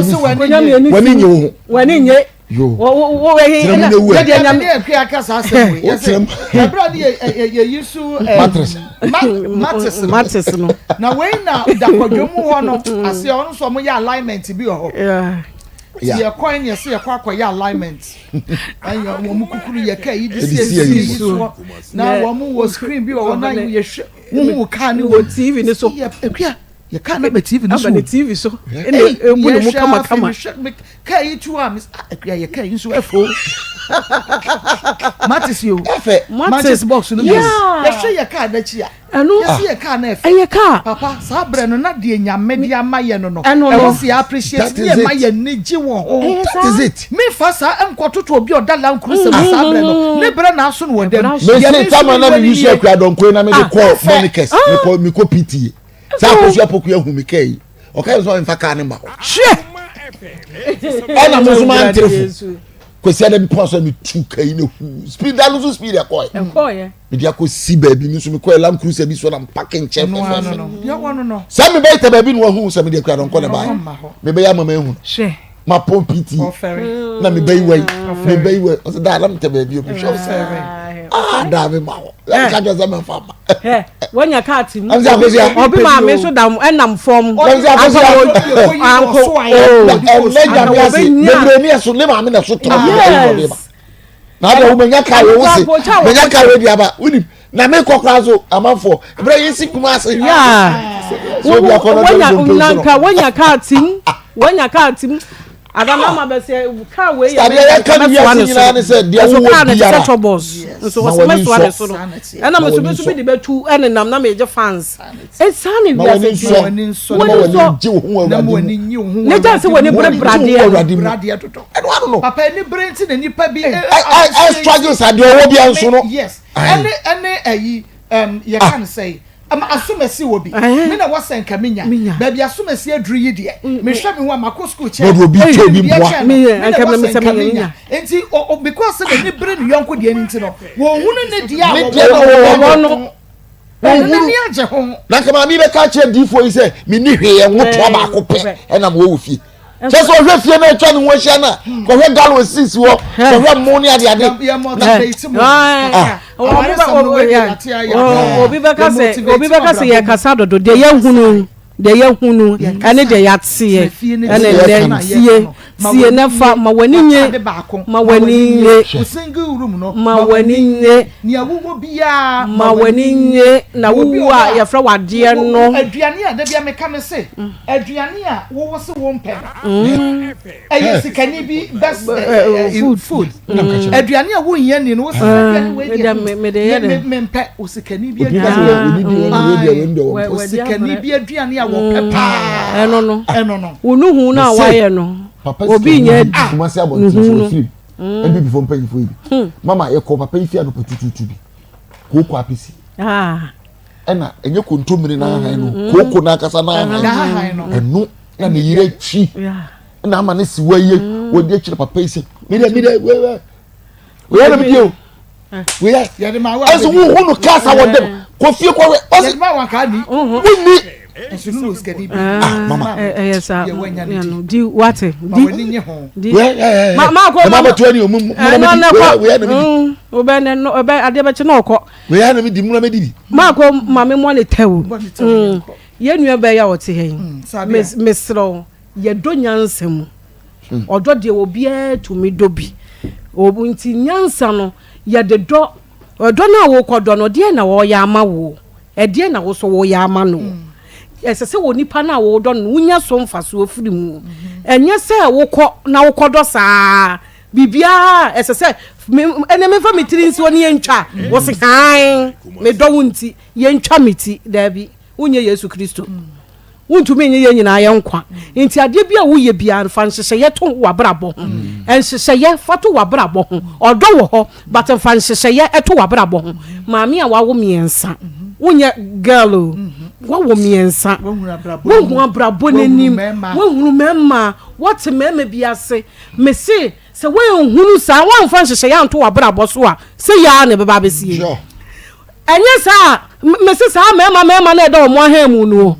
when you when nye yo wo we na de nyame akwa aka sa asem we yes ebra de yusu matters no na we na da kwadwomu ho no ase ono so mo ya alignment bi ho ye coin ye se ye kwa ya alignment ayo wo mu kukuru ye ka yi disi so na wo mu wo screen bi wo na ye mu ka ni wo TV ni so ye ka na be TV ni so aba ni TV so ene emu ni mu kama ka yi tu am ye ka yi so efo matis yo matis box no yes ye hwe ye ka na chi a eno ye ka na efe ye ka papa sa bre no na de nyame de amaye no no e wo si appreciate ye maye ni ji wo that is it me fa sa enkototo obi odala nkuru se sa bre no ne bre na aso no wodem me se tama na me use akwa donko na me de call monikes me ko PT sa ko su apoku ahu me kai o kai so mfa ka ne ma she ana mo so man telefu ko si ada mi ponso mi tu kai ne hu speed da no speed e koy me dia ko si baby mi so me koy lam cruise bi so na packing chef no ya wono no sa me be ta baby no hu sa me dia kwa donko ne ba me be ya mama hu she ma pon PT na me be we o se da lam ta baby o bi show da me ma ka jo za me fa ma wanya kati mu obi ma me so da enam form so le ma me na so to na da wo menya ka wo se menya ka we dia ba woni na me kokra so amanfo ebra yesi kuma ase so bi akona wanya kati adana ma be se ka we ya ya ka ni ya nyina ne se dia wo biara so boss so was me so ade so no ena me so bi de betu enenam na me je fans e sane wi ase woni so na woni nyi ho ne ja se woni brade toto no papa ni brenti na nipa bi I struggle sa de wo bia nso no yes ene ayi you can say asumesi wo bi me na wasen kamenya baby asumesi aduru yi de me hwe me ho amako school che no bi che bi mboa me anka me se menya enti because the ni brain yonko de ni enti no wo hunu ne dia wo no ni aje ho na kama mi be ka che difo yi se me ni hwe ye nwoto ba akopɛ ɛna mo wo fi se so hwe fie na atwa ne ho hia na ko hwe galo sisi wo ko hwe mo ni ade obi beka se ye kasa dodo de ye hunu ane de yatie ane de sie na fa ma wani nye single room no ma wani nye ni awuwo bia ma wani nye na wuwu a ya fra wade no aduane a da bia meka me se aduane a wo se wo mpe ayi sikani bi best food aduane a wo hia ni no wo se aduane we dia me mpe wo sikani bi aduane wo sikani bi aduane a wo pepa eno no wonu hu na waye no obi nya kuma se abon tu film ebi before pay for ibi mama e ko papa ifi ado potututu bi koko apisi ena enye kontomire na han no koko na akasa na han no enu na ne yire twi na ama ne si waye wodi akire papa isi mire we na bidio we ya de ma wa aso hu no kasa wodem ko fie ko we ma wa ka ni woni enso no skadi bi mama yes no di what di ma ko mama to ani omum we ya no obe ade be che no okọ we ya na me di mu na me di ma ko mama mo le tewu ye nua be ya wote hen mesro ye do nyansem odo de obi a to me do bi obunti nyansa no ye de do odo na wo kodo no de na wo ya ama wo e de na wo so wo ya ama no esese wo nipa na wo do no unya so mfaso ofiri mu enye se wo ko na wo kodo saa bibia esese ene me fa mitiri nsi woni yentwa wo se han me do wunti yentwa miti da bi unye Yesu Kristo untumi nye nyina ye nkwa enti ade bia wo ye bia fa nhyehyeye to wabrabo ho nhyehyeye fa to wabrabo ho odo wo ho but fa nhyehyeye eto wabrabo ho maami a wawo miensa unye girl wawo miensa wo hu abrabo nenim wo hunu mema what mema bia se me se we hunu sa wa mfa nhyehyeye anto wabrabo so a se ya ne beba besie enye sa me se sa mema na edo mo ahemu no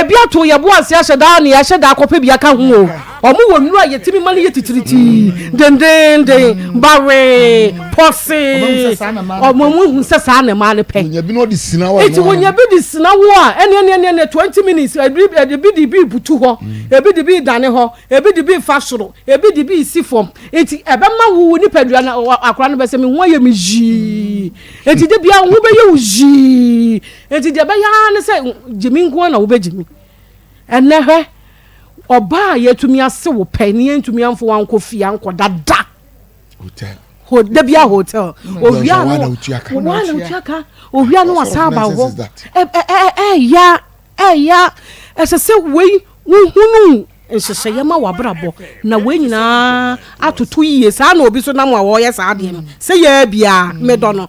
ebi ato ye bo ase aheda na ye aheda akope bia ka ho omo wonu a yetimi mane yetitiriti dendende bare pose omo mu se sa na male pe nya bi no di sina wa eti wonya bi di sina wo a ene 20 minutes ebi di bi butu ho ebi di bi dane ho ebi di bi fasoro ebi di bi sifom eti ebe ma wo ni padua na akora no be se me ho ye me ji eti de bia wo be ye wo ji eti de be ya ne se jimi nko na wo be jimi ene he oba yetumi ase wo pe ni yentumi amfo wan ko fia anko dada hotel ho de bia hotel owia no wana utiaka owia no asaba wo ya esese we hunu esese yema wabrabo na we nyina atoto yie sa na obi so na mo a wo ye sa de no se ya bia medono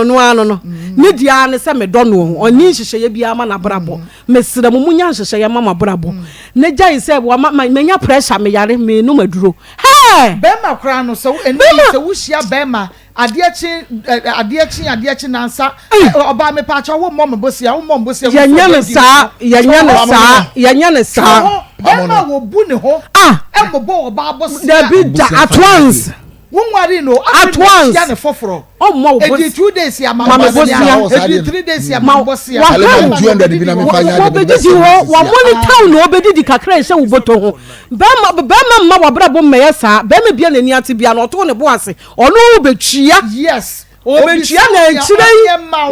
no ano no ne dia ne se medono oni hyehyeye bia ma na brabo mesira mu munya hyehyeye ma brabo ne jai se wo menya pressure me yare me no maduro bema kra no so eni se wo hia bema adechi nansa oba me pa cha wo mom bosia yanya ne sa bema wo bu ne ho embo oba bosia da bi da at once wonwari no at once ya ne foforo mo edi 2 days ya mabosia edi 3 days ya mabosia ale 200 bi na me fa nya de bedi ho wa money town no obedi kakra ehye wuboto ho bema ma wabrabo mmeyesa bema bia nani ate bia no to ne bo ase ono obetwia yes obetwia na ekire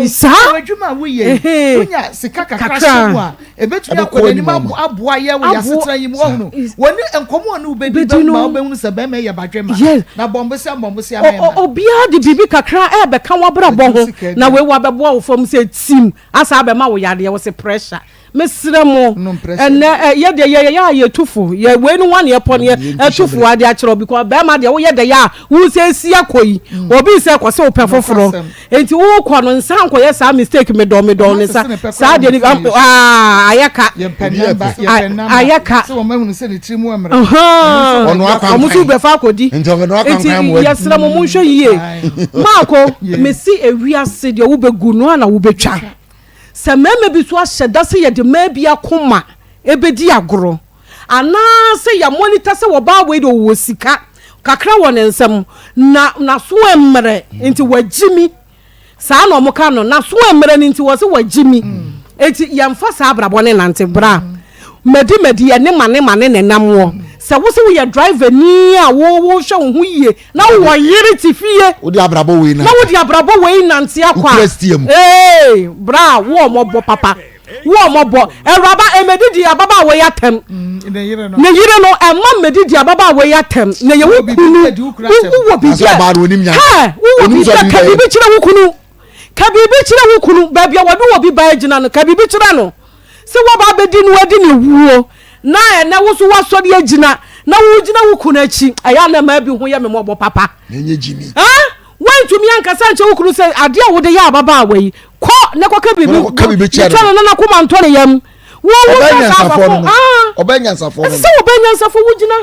isa adwuma wuye unya sika kakra hyewu a ebetwia akwadani aboa ye wo yasetra yim wo hunu woni enkomo no obedi bema obehunu se bema ye badwema na bombosia mema obia de bibi kakra be ka wabrabo ho na we wa bebo wo fom se tim asa be ma wo yade wo se pressure mesira mo ene ye de ye tufu ye we no wan ye pon ye tufu ade a kiro because be ma de wo ye de ya wo se si akoyi obi se ko se wo pefoforo enti wo ko no nsan ko ye sa mistake me do ne sa de ni ayaka ayaka so ma hunu se ni trimu amre ono aka omusu be fa akodi enti ono aka kan mo ye sira mo munhwe yie maako mesi ewiase de wo begu no na wo betwa se meme bi so ahyeda se ye de ma bi akoma ebedi agoro ana se ya monitor se wo ba we do wo sika kakra won ensem na so emre nti wagimi saa na omoka no na so emre nti wo se wagimi enti yemfa saa brabo ne nante bra medi ene mane nenam wo se wo se wo ye driver ni a wo hwe wo yie na wo yiri ti fie wo di abrabo we na wo di abrabo we nante akwa bra wo mo papa wo mo bo eraba emedidi ababa we yatem ne yire no emma medidi ababa we yatem ne ye wo kunu wo bi ja ba do nim nya wo bi ja ka bi kire wo kunu ba bia wadu wo bi ba gina no ka bi kire no se wo ba bedi no wadi ne wuo na ene wo so waso de agina na wo gina wo kunu achi aya na ma bi ho ye me mo bo papa enye jimi wantu mi anka sanche wo kunu se ade a wo de ya ababa we ko ne ko ka bibi chano na kuma ntore yam wo obenya nsafo se obenya nsafo wugina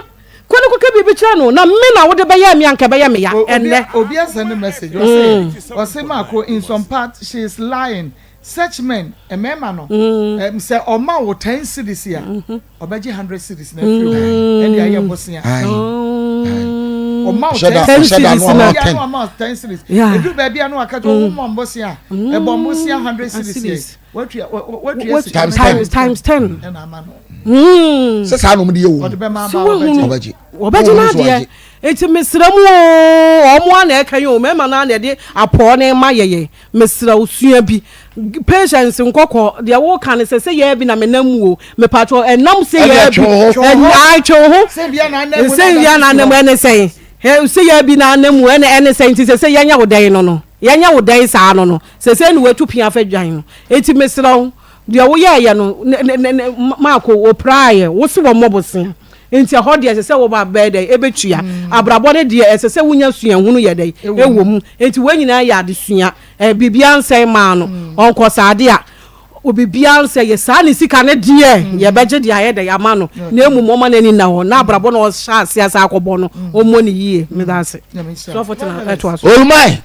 ko ne ko ka bibi chano na me na wo de be ya mi anka be ya enne obi send a message o say Maako in some part she is lying such men a mema no say oma wo 10 cities here obeji 100 cities na free and ya bosia oma wo 10 cities na oma 10 cities edu ba bia no akato wo bosia e bosia 100 cities what times 10 and amano se sa no mde yewu obeji na de eti mesramu omo ana ekan yo mema na na de apo ne ma yeye mesra osua bi patience nkoko de wo kan se ye bi na menamu o me patro enam se ye bi enai cho se bia na anamu se bia na anamu ene se ye bi na anamu ene se nti se ye nya wo dan no yenya wo dan sa no se ni watu pia fa dwan no eti mesra de wo ye no Maako wo praye wo se wo mobosen enti ho de ese wo ba bede ebetua abrabo ne de ese wunya sua hunu ye de ewo mu enti wanyina ya de sua bibia nsai ma no onko saade a obibia nsai ye sa ne sika ne de ye beje de aye de ya ma no na emu mo ma na ni na ho na abrabo no sha asa akobo no o mo ni yie me da se so fotina etwa so olmai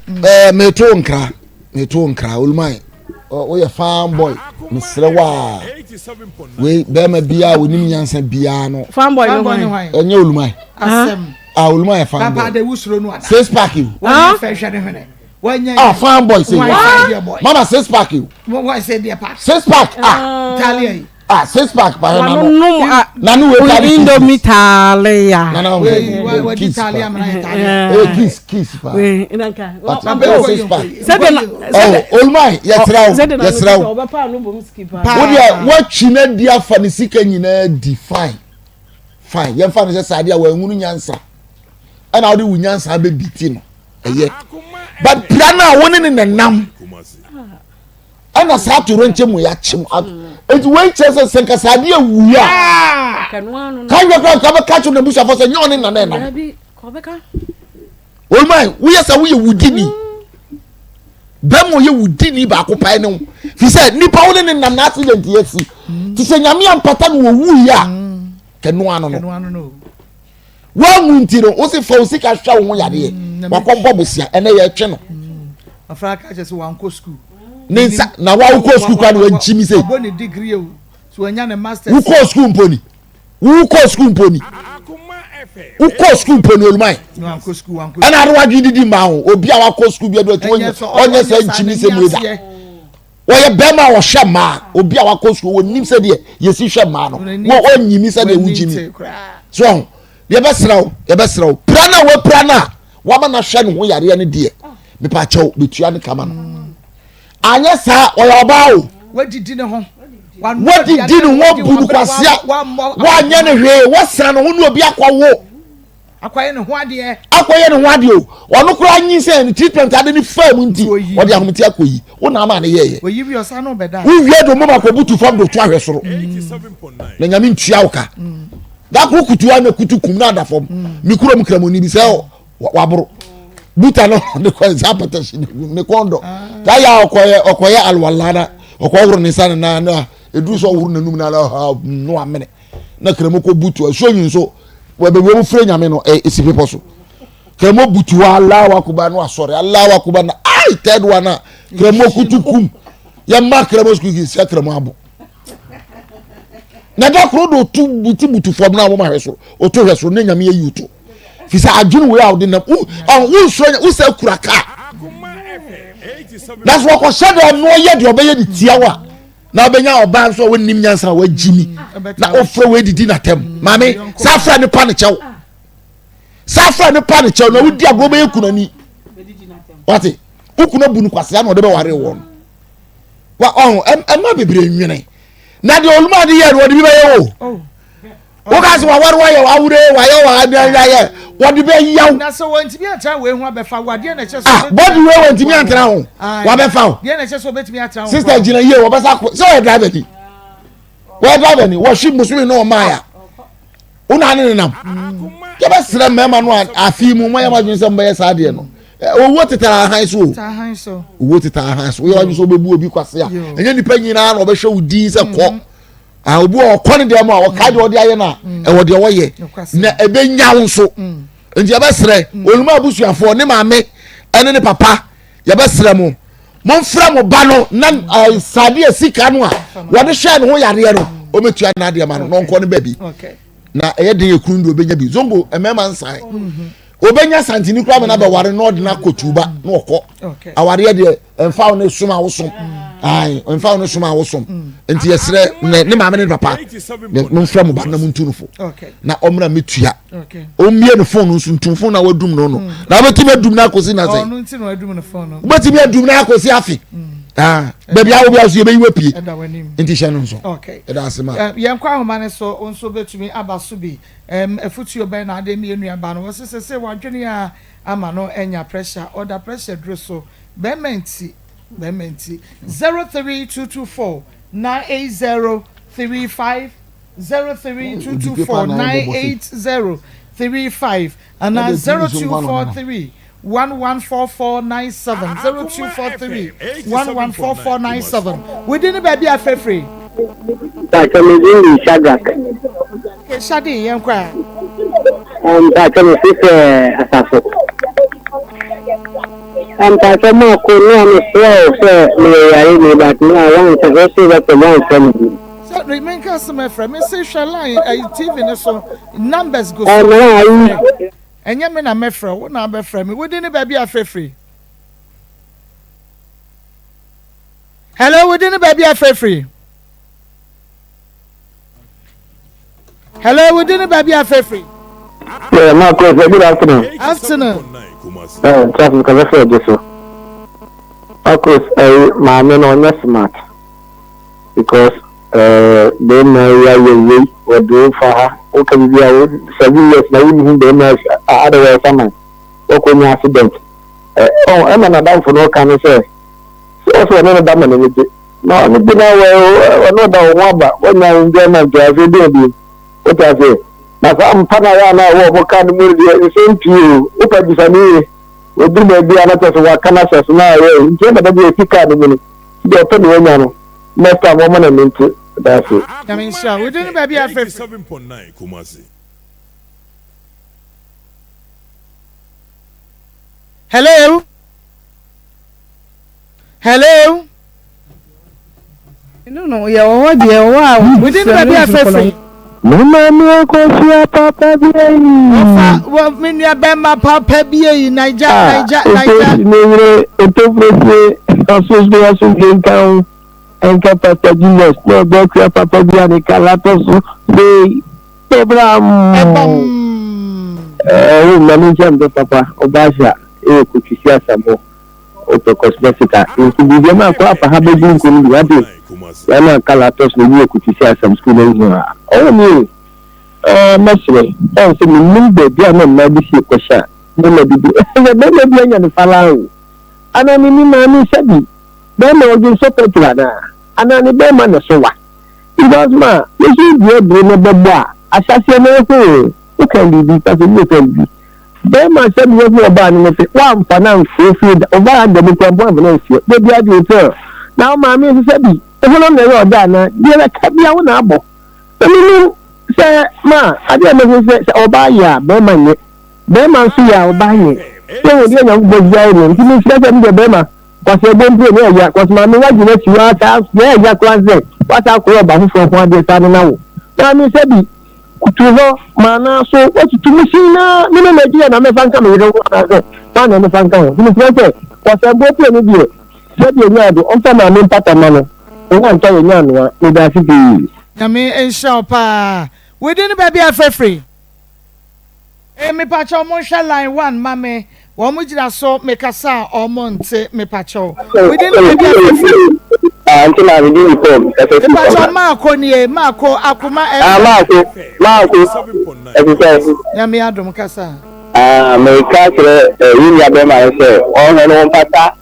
meto nkra olmai o ye fanboy misrewa we be ma bia wonim nyansa bia no fanboy no enye olumai asem olumai fanboy papa de wusro no ada 6 pack you fa hwe de hene wanya fanboy say mama 6 pack you what say there pack 6 pack Italia 6 pack ba na no we carry Italia na we Italia mana Italia kiss pa we inanka olmai yesraw obepa no bom skipper what china dia fa ne sika nyina define fine ye fa ne se sade a wa hunu nyansa ana odi wunyansa be biti no eye but plana woni ne nam ana sa to ronche mu ya chim enti we chese senka sade awuya kan yo ka ba catch na busha for se nyone na na olmai we yesa we wudini bemo ye wudini ba ko pai no fi se nipa woni ne nam na accident yesi ti se nyame ampata no wuya kenu ano no wa muntiro o se fa o sika hwa wo yade wakọ bobosia ene ye twe no afraka je se wanko school ninsa na wa uko school kwa no nchimi se bo ni degree o so anya ne masters uko school mponi uko school mponi olmai wanko school ana arwa didi ma ho obi a wakọ school bi do to onye se nchimi se mueda woye bema wo hwe ma obi a wakọ school wonim se de yesi hwe ma no wo onyimi se de wujimi so ye besraw prana wa ma na hwe no ho yare ne de me pa chew betua ne kama no anya sa woye oba o wadidi ne ho wadidi ne ho buru kwasia wa anya ne hwe wo sra no ho no obi akwawo akwaye ne ho ade o ono kura anyi se ne treatment ade ne fam nti wo de ahomti akoyi wo na ama ne yeye oyi bi osa no beda wo wie do mo makobutu fam do to ahwe soro na nyame ntua wo ka da ko kutua na kutukum na da fam mikuro mkramoni bi se waboro buta no de ko zapata shi ne kondo ta ya okoye alwalana okowo ne sana na edu so wuru nanum na no amene na kramo ko butu so yin so we be wo fre nyame no esi pepo so kramo butu Allahu akbar no asore Allahu akbar na ai third one na kramo kutukum ya ma kramo skuki sia kramo abo na da kro do tu butu fom na wo ma hwe so o to hwe so na nyame yi uto fisa adwunu we out na wo so wo se kuraka that's what ko shadow no ye de obeye di tiawa na obenya oba so wonim nyansa wa jimi na ofro we didi na tem mame safra ne pa ne chew na wudi agbo be kunani wati ukuna bunu kwase na ode be ware won wa ma bebre nwene na de oluma de ye ode bi be ye wo ka se wa ware ye wa wure wa ye wa ada ye wode be yaw na so wonti bi atra we hu abefa wade na che so body we wonti bi atra ho wa befa de na che so betimi atra ho sister jina ye wo besa so we driver ni wo shi musumi no maya una ne nam ke be sere mema no afi mu mo ya ma dwun se mba ye saade no owo tetara han so owo tetara han so yo so bebu obi kwase a enye nipa nyina na obehwe udi se ko obu okone de ma o ka de odi aye na e wo de wo ye na ebe nyawo so nti ebe sere oluma abusuafo ne maame ene ne papa ye be sere mu mon fra mo ba no na sade asika no a wode hwe no ho yare no o metua na de ma no nko ne ba bi na eye de ekuru ndo obenya bi zongo emema nsan obenya santini kura na ba ware no de na kotuba na okọ aware de emfa no suma wosom ai emfa no suma wosom enti yesre ne maame ne papa no fra mo ba na muntu no fo na omra metua o mie no phone nso ntumfo na wadum no no na betime dum na akosi na sei no nti no adum no phone no betime dum na akosi afi baby awo bia so ye be wapie enti hye no nso eda asema yen kwa homa ne so onso betumi abaso bi efutuo ben na ade ne enuaba no se wadwene a ama no enya pressure order pressure dro so bementi 03224 98035 03224 98035 and 0243 114497 0243 114497 within the baby are free. Shadi yankwa Mo ko ni am so me yare ni but no I want to receive that one from you. So remain customer from me say line TV so numbers go and you mean a mefra what number from me within the baby are free. Hello within the baby are free. Hello within the baby are free. Yeah, Maa Akos, good afternoon. Traffic control just Akos, Mama no not smart because they know or do for her. Okay, we are 7 years now. We need them otherwise someone. Okay, no accident. I'm not down for no kind of say. So also another damn no, we be now another one, but when I enjoy my drive, what I say. Na am pana na wo kan mu de sentiu o pa bisani o du me bia na to wa kana ses na we nje na da fika no ni de to no nya no next time wo na minti that's it I mean sure we didn't baby at 7.9 Kumasi. Hello no yeah what there wow we didn't baby at Mama Maa Akos papa biye. Wa minya bema papa biye Naija. Ne etofrese aso genkan enka papa Jesus no dokya papa biya ne kalato so be Abraham. Mami jambe papa obasha kukisia samo auto cosmetica nkubiye ma kwa pa ha bedu nkunu wade yana kalatos ne kukisia sam school no ni mesre se min be bia na ma bi sie kwasha na ma bibi be bi anya ne falawo ana ni ma ni sabi be na ogun so petra na ana ni be ma na so wa because ma yesu die be na bebo a asase na ho o kan bi ka se ni kan bi be ma sabi wo oba ni te wa mfa na mfefi oba anda mi kwa mbo na fie be bia di to na ma mi sabi e ho na yo da na die ka bia wo na abo say ma ade me say oba ya be ma nye be ma so ya oba nye se wo dia nyam bo bia ni ntimi say say me be ma kwa se bo mpo ni ya kwa ma me wa gina ti wa ta ya kwa ze wa ta ko ba fu fo ade sa na wo na mi say bi kutuho mana so o tutu shi na ni me Nigeria na me fanka me ro na so ta na me fanka wo ntimi say kwa se bo mpo ni bi se bi nya do on ta ma me pata ma no o nta ye nya no ni da fi bi Yami ensha pa. We didn't baby a free. Me pacho mo sha line 1 mame. Wo mo jira so me kasa o monte me pacho. We didn't baby a free. Until I do inform. Me pacho ma ko ni ma ko Akoma ma ko. Yami adom kasa. Me ka kire yin ya be ma se o no pata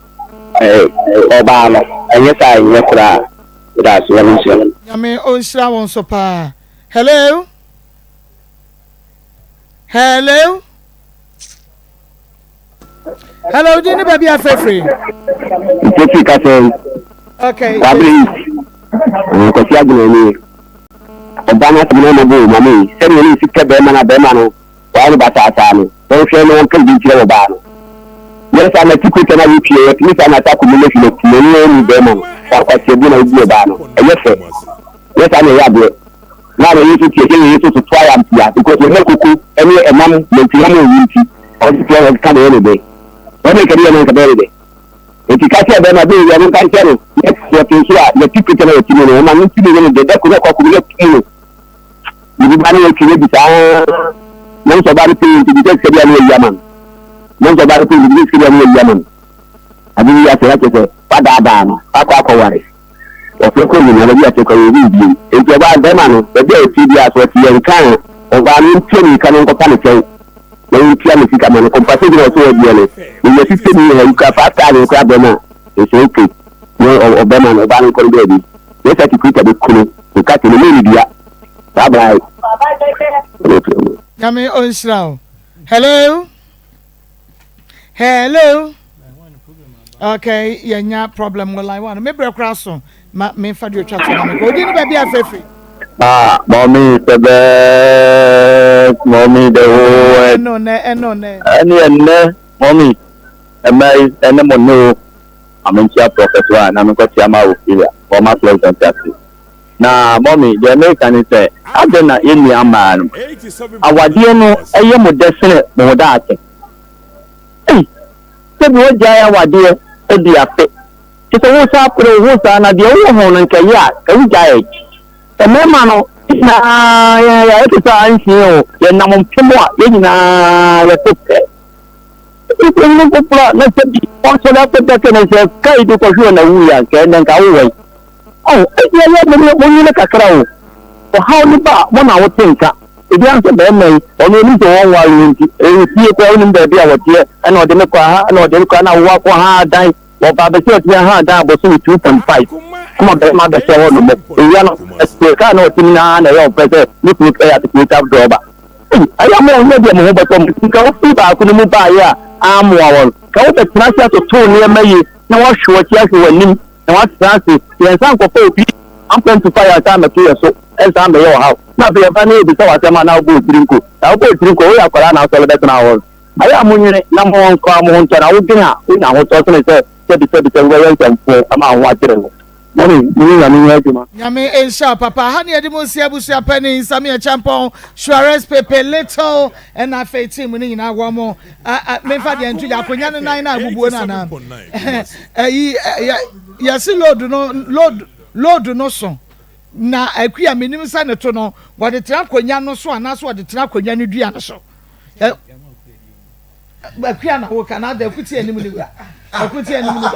oba no. Enye sa enye kura. That's what I'm saying. Yami onsha won so pa. Hello. Hello, didn't baby a free? Okay. Because you are going to Obama to know the money. Send me to get them and a bemano. All about our time. Don't share no one can be here about. yes I'm a ticket and I will pay at least an attack combination of many demon or Quatibuna will be a banner. Yes, sir. Yes, I'm a rabbit. Now they used to take it to triumph here because you know, any a man may be or the plan of coming any day. When they can be a very day. If you catch them, I do, you don't catch them. Yes, the ticket and a team, and I'm not feeling the deck of the kill. You be money to be most of our people to be taken to the Yaman. Most of our people to be taken to the Yaman. I mean, you have to say, Padabana, Akawari. Or Focus, you never get to review. If you are them, the day CBS was here in Canada, or one in Canada Panic. When you tell me to come on a compassion or so, in the system, you can fast time and grab them. It's okay. No, Obama, Obama, call baby. Let's have to quit a bit cool. You cut in the media. Bye bye. Come in on slow. Hello. Hello. Okay, yeah, no problem. Well, I want to maybe a cross on me for your chat. Go didn't baby a free. Mommy, the best. Mommy, the whole. No, mommy. And no. I'm in chair professor and I'm got Yama here for my clothes and taxi. Now, mommy, the American is a I don't know in the man. Our dear no, I am a definite more that. Hey, said what Jaya, dear, a dear fit. It's a what's up with a what's on a dear woman and Kaya, a Jaya. The man, it's a you, the number two, in a foot. If you look at let's say, also that the Kai do for you and a weird, and then go away. Oh, when you look at crow. For how the bar, 1 hour think, if you answer them, or you need to one while you see a call in the beer, and or the Maka, and or the Kana walk for hard die, or Babachet, hard die, but 2.5. Come on, the mother saw no more. You know, a speaker, no Tina, and a young person, look at the quick up drawback. I am already a mobile, but people couldn't buy ya. I'm one. Go to Snatcher to 2 near me. Now, what short yes, you will and what's fancy? Yes, I'm for 4 people. I'm going to fire a time of years, so as I'm the your house. Not be a funny because I'm now good drink. I'll go drink away a Corana celebrate an hour. I am winning number 1 come home to our dinner. We now talking to 37 ways and 4 amount watching. Yami Insha Papa Hani Edimusia Busia Penny, Samia Champon, Suarez Pepe Little, and I fate him in our one more. Memphadi and Julia Kunyana Nina Bubuana. Yes, Lord do no song. Na a queer minimum sanatono, what the trap when Yano so, and that's what the trap when Yanu Diana so. But Kiana work another put any minute. I put any minute.